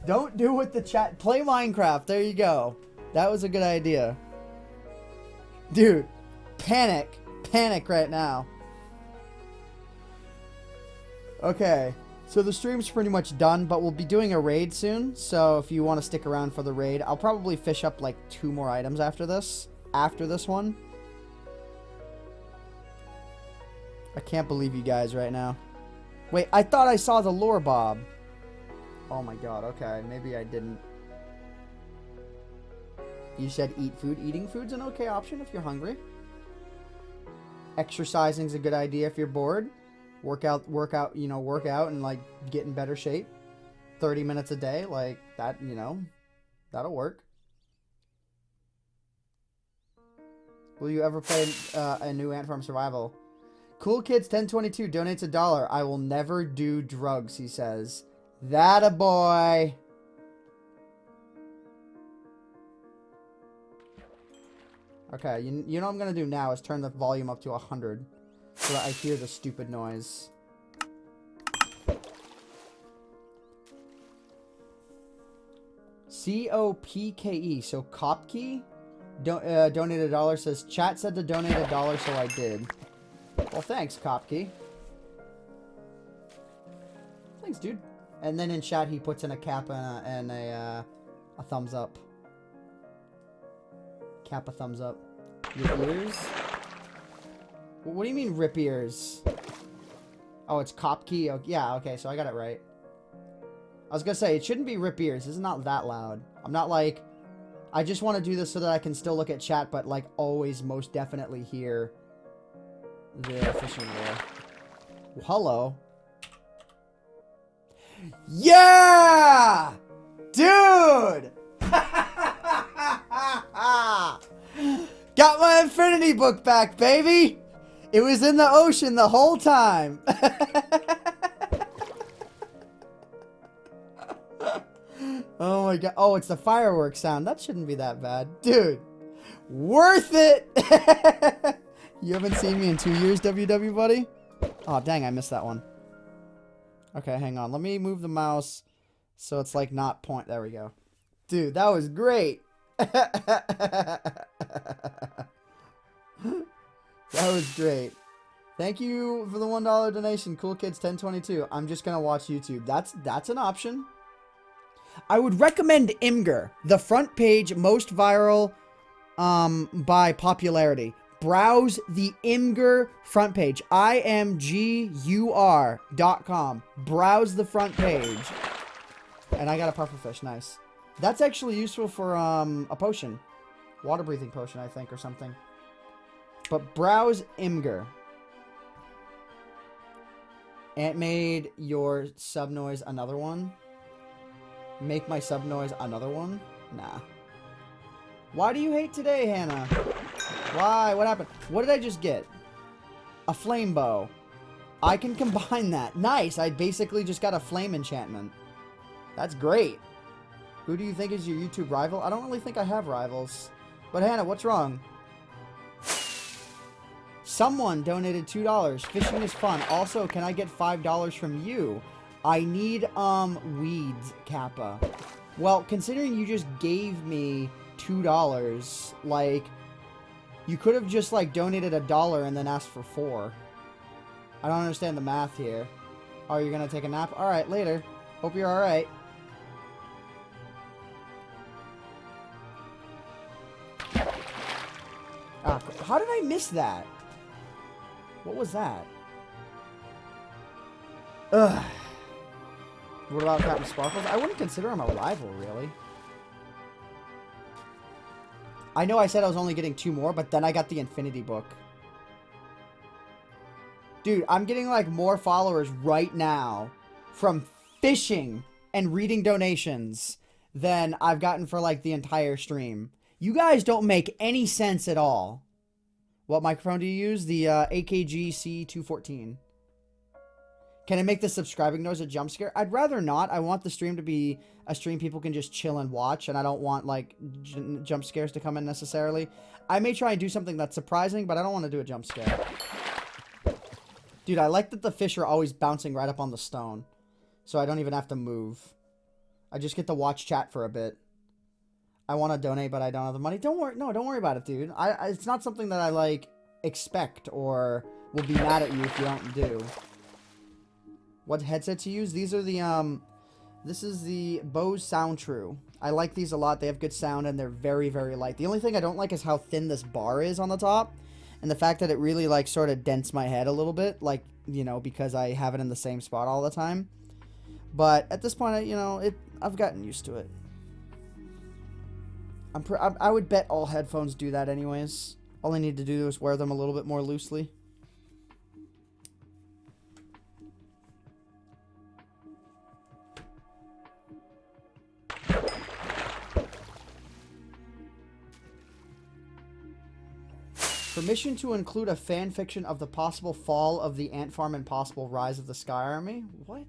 Don't do what the chat... Play Minecraft. There you go. That was a good idea. Dude, panic. Panic right now. Okay, so the stream's pretty much done, but we'll be doing a raid soon, so if you want to stick around for the raid, I'll probably fish up like 2 more items after this one. I can't believe you guys right now. Wait, I thought I saw the lure bob. Oh my god, okay, maybe I didn't. You said eat food. Eating food's an okay option if you're hungry. Exercising's a good idea if you're bored. Work out, you know, work out and, like, get in better shape. 30 minutes a day, like, that, you know, that'll work. Will you ever play a new Ant Farm Survival? Cool Kids 1022 donates $1. I will never do drugs, he says. That a boy. Okay, you know what I'm gonna do now is turn the volume up to 100. So that I hear the stupid noise. COPKE. So Kopke donated $1. Says chat said to donate $1, so I did. Well, thanks, Kopke. Thanks, dude. And then in chat he puts in a cap and a thumbs up. Cap a thumbs up. Your ears? What do you mean rip ears? Oh, it's cop key. Oh, yeah, okay, so I got it right. I was gonna say, it shouldn't be rip ears. This is not that loud. I'm not like... I just want to do this so that I can still look at chat, but like always most definitely hear the fishing lure. Well, hello. Yeah! Dude! Got my Infinity book back, baby! It was in the ocean the whole time. Oh my god. Oh, it's the fireworks sound. That shouldn't be that bad. Dude. Worth it! You haven't seen me in 2 years, WW buddy? Oh, dang, I missed that one. Okay, hang on. Let me move the mouse so it's like not point. There we go. Dude, that was great. That was great. Thank you for the $1 donation, Cool Kids 1022. I'm just gonna watch YouTube. That's an option. I would recommend Imgur, the front page most viral by popularity. Browse the Imgur front page. imgur.com. Browse the front page. And I got a pufferfish. Nice. That's actually useful for a potion. Water breathing potion, I think, or something. But browse Imgur. Ant made your sub noise another one. Make my sub noise another one? Nah. Why do you hate today, Hannah? Why? What happened? What did I just get? A flame bow. I can combine that. Nice. I basically just got a flame enchantment. That's great. Who do you think is your YouTube rival? I don't really think I have rivals. But Hannah, what's wrong? Someone donated $2. Fishing is fun. Also, can I get $5 from you? I need, weeds, Kappa. Well, considering you just gave me $2, like, you could have just, like, donated $1 and then asked for $4. I don't understand the math here. Oh, you're gonna take a nap? Alright, later. Hope you're alright. Ah, how did I miss that? What was that? Ugh. What about Captain Sparkles? I wouldn't consider him a rival, really. I know I said I was only getting 2 more, but then I got the Infinity book. Dude, I'm getting, like, more followers right now from fishing and reading donations than I've gotten for, like, the entire stream. You guys don't make any sense at all. What microphone do you use? The AKG C214. Can I make the subscribing noise a jump scare? I'd rather not. I want the stream to be a stream people can just chill and watch, and I don't want, like, jump scares to come in necessarily. I may try and do something that's surprising, but I don't want to do a jump scare. Dude, I like that the fish are always bouncing right up on the stone, so I don't even have to move. I just get to watch chat for a bit. I want to donate, but I don't have the money. Don't worry. No, don't worry about it, dude. It's not something that I, like, expect or will be mad at you if you don't do. What headset to use? These are the, this is the Bose Sound True. I like these a lot. They have good sound, and they're very, very light. The only thing I don't like is how thin this bar is on the top, and the fact that it really, like, sort of dents my head a little bit, like, you know, because I have it in the same spot all the time. But at this point, you know, I've gotten used to it. I would bet all headphones do that anyways. All I need to do is wear them a little bit more loosely. Permission to include a fan fiction of the possible fall of the ant farm and possible rise of the Sky Army? What?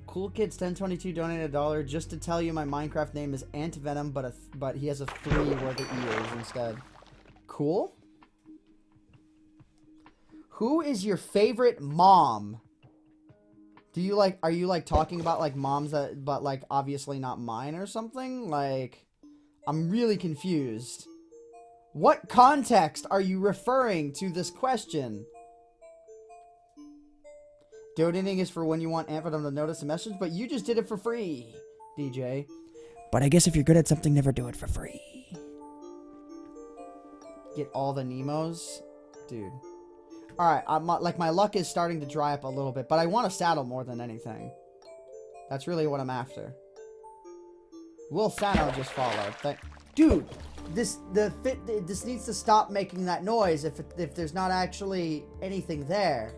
Cool Kids 1022 donated $1 just to tell you my Minecraft name is AntVenom, but he has a 3 where the E is instead. Cool. Who is your favorite mom? Do you like, are you like talking about like moms that, but like obviously not mine or something? Like, I'm really confused. What context are you referring to this question? Donating is for when you want AntVenom to notice a message, but you just did it for free, DJ. But I guess if you're good at something, never do it for free. get all the Nemos. Dude. Alright, like my luck is starting to dry up a little bit, but I want a saddle more than anything. That's really what I'm after. Will Sano just followed. Dude, this needs to stop making that noise if there's not actually anything there.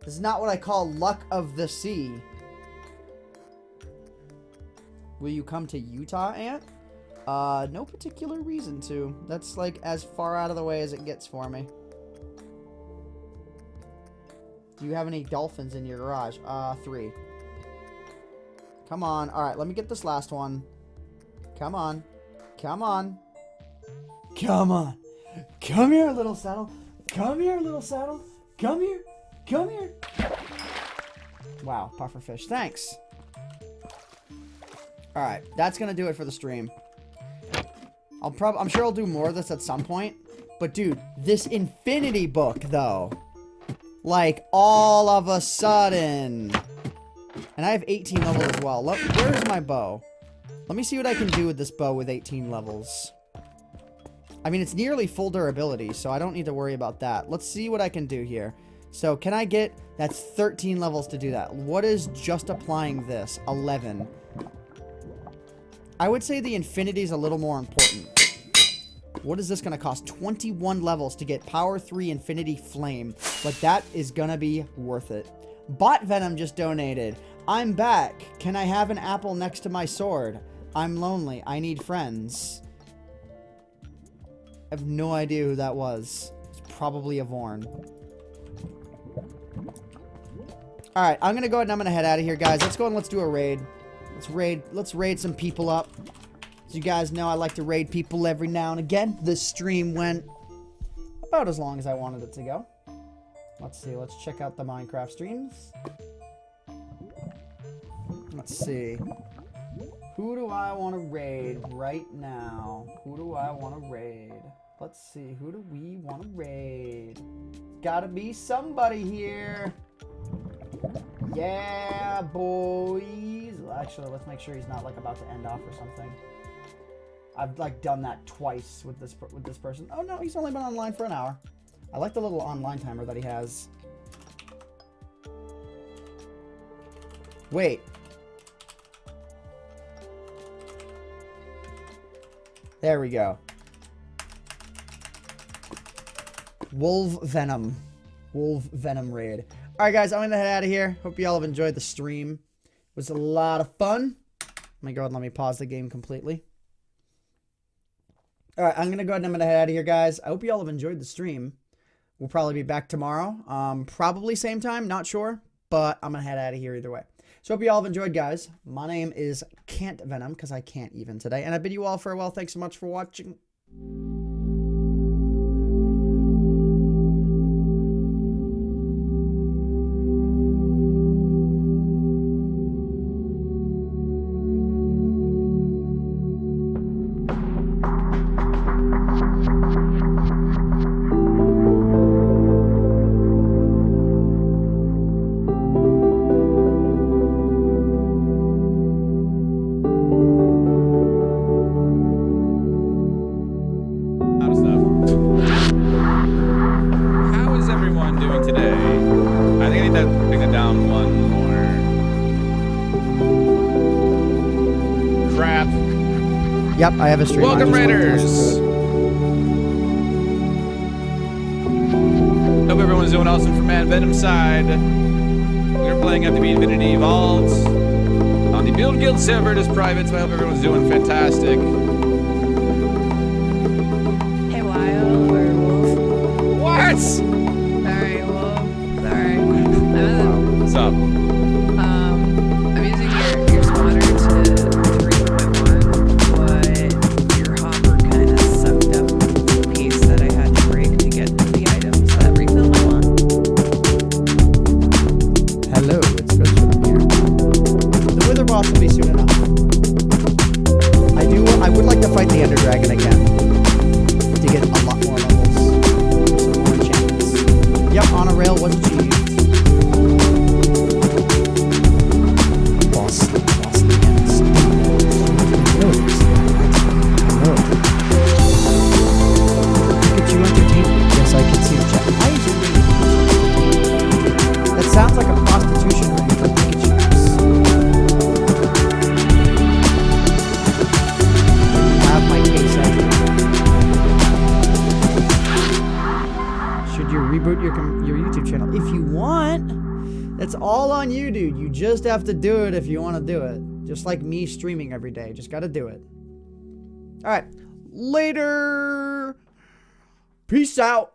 This is not what I call luck of the sea. Will you come to Utah, Ant? No particular reason to. That's like as far out of the way as it gets for me. Do you have any dolphins in your garage? 3. Come on. Alright, let me get this last one. Come on. Come on. Come on. Come here, little saddle. Come here, little saddle. Come here. Come here. Wow, pufferfish. Thanks. Alright, that's gonna do it for the stream. I'm sure I'll do more of this at some point. But dude, this infinity book though. Like all of a sudden. And I have 18 levels as well. Where's my bow? Let me see what I can do with this bow with 18 levels. I mean, it's nearly full durability, so I don't need to worry about that. Let's see what I can do here. So, can I get... That's 13 levels to do that. What is just applying this? 11. I would say the infinity is a little more important. What is this going to cost? 21 levels to get Power 3 Infinity Flame. But that is going to be worth it. Bot Venom just donated. I'm back. Can I have an apple next to my sword? I'm lonely. I need friends. I have no idea who that was. It's probably a Vorn. Alright, I'm gonna go ahead and I'm gonna head out of here, guys. Let's go and let's do a raid. Let's raid some people up. As you guys know, I like to raid people every now and again. This stream went about as long as I wanted it to go. Let's see. Let's check out the Minecraft streams. Let's see. Who do I want to raid right now? Who do I want to raid? Let's see. Who do we want to raid? Gotta be somebody here. Yeah, boys. Actually, let's make sure he's not like about to end off or something. I've like done that twice with this person. Oh no, he's only been online for an hour. I like the little online timer that he has. Wait. There we go. Wolf Venom raid. Alright guys, I'm gonna head out of here. Hope you all have enjoyed the stream. It was a lot of fun. Let me go ahead and let me pause the game completely. Alright, I'm gonna go ahead and I'm gonna head out of here, guys. I hope you all have enjoyed the stream. We'll probably be back tomorrow. Probably same time, not sure. But I'm gonna head out of here either way. So hope you all have enjoyed, guys. My name is AntVenom, because I can't even today. And I bid you all farewell. Thanks so much for watching. Yep, I have a stream. Welcome, Raiders! Hope everyone's doing awesome from AntVenom side. We're playing FTB Infinity VODs on the Build Guild server. It is private, so I hope everyone's doing fantastic. Hey, Lyle, or Wolf. What? Sorry, Wolf. Sorry. What's up? I'm using your spawner to re-equip one, but your hopper kind of sucked up the piece that I had to break to get the items that refill my one. Hello, it's Christian here. The Wither boss will be soon enough. I would like to fight the Ender Dragon again to get a lot more levels, some more enchantments. Yep, on a rail was achieved. Boss against. Look at channel. If you want, that's all on you, dude. You just have to do it if you want to do it. Just like me streaming every day. Just got to do it. All right. Later. Peace out.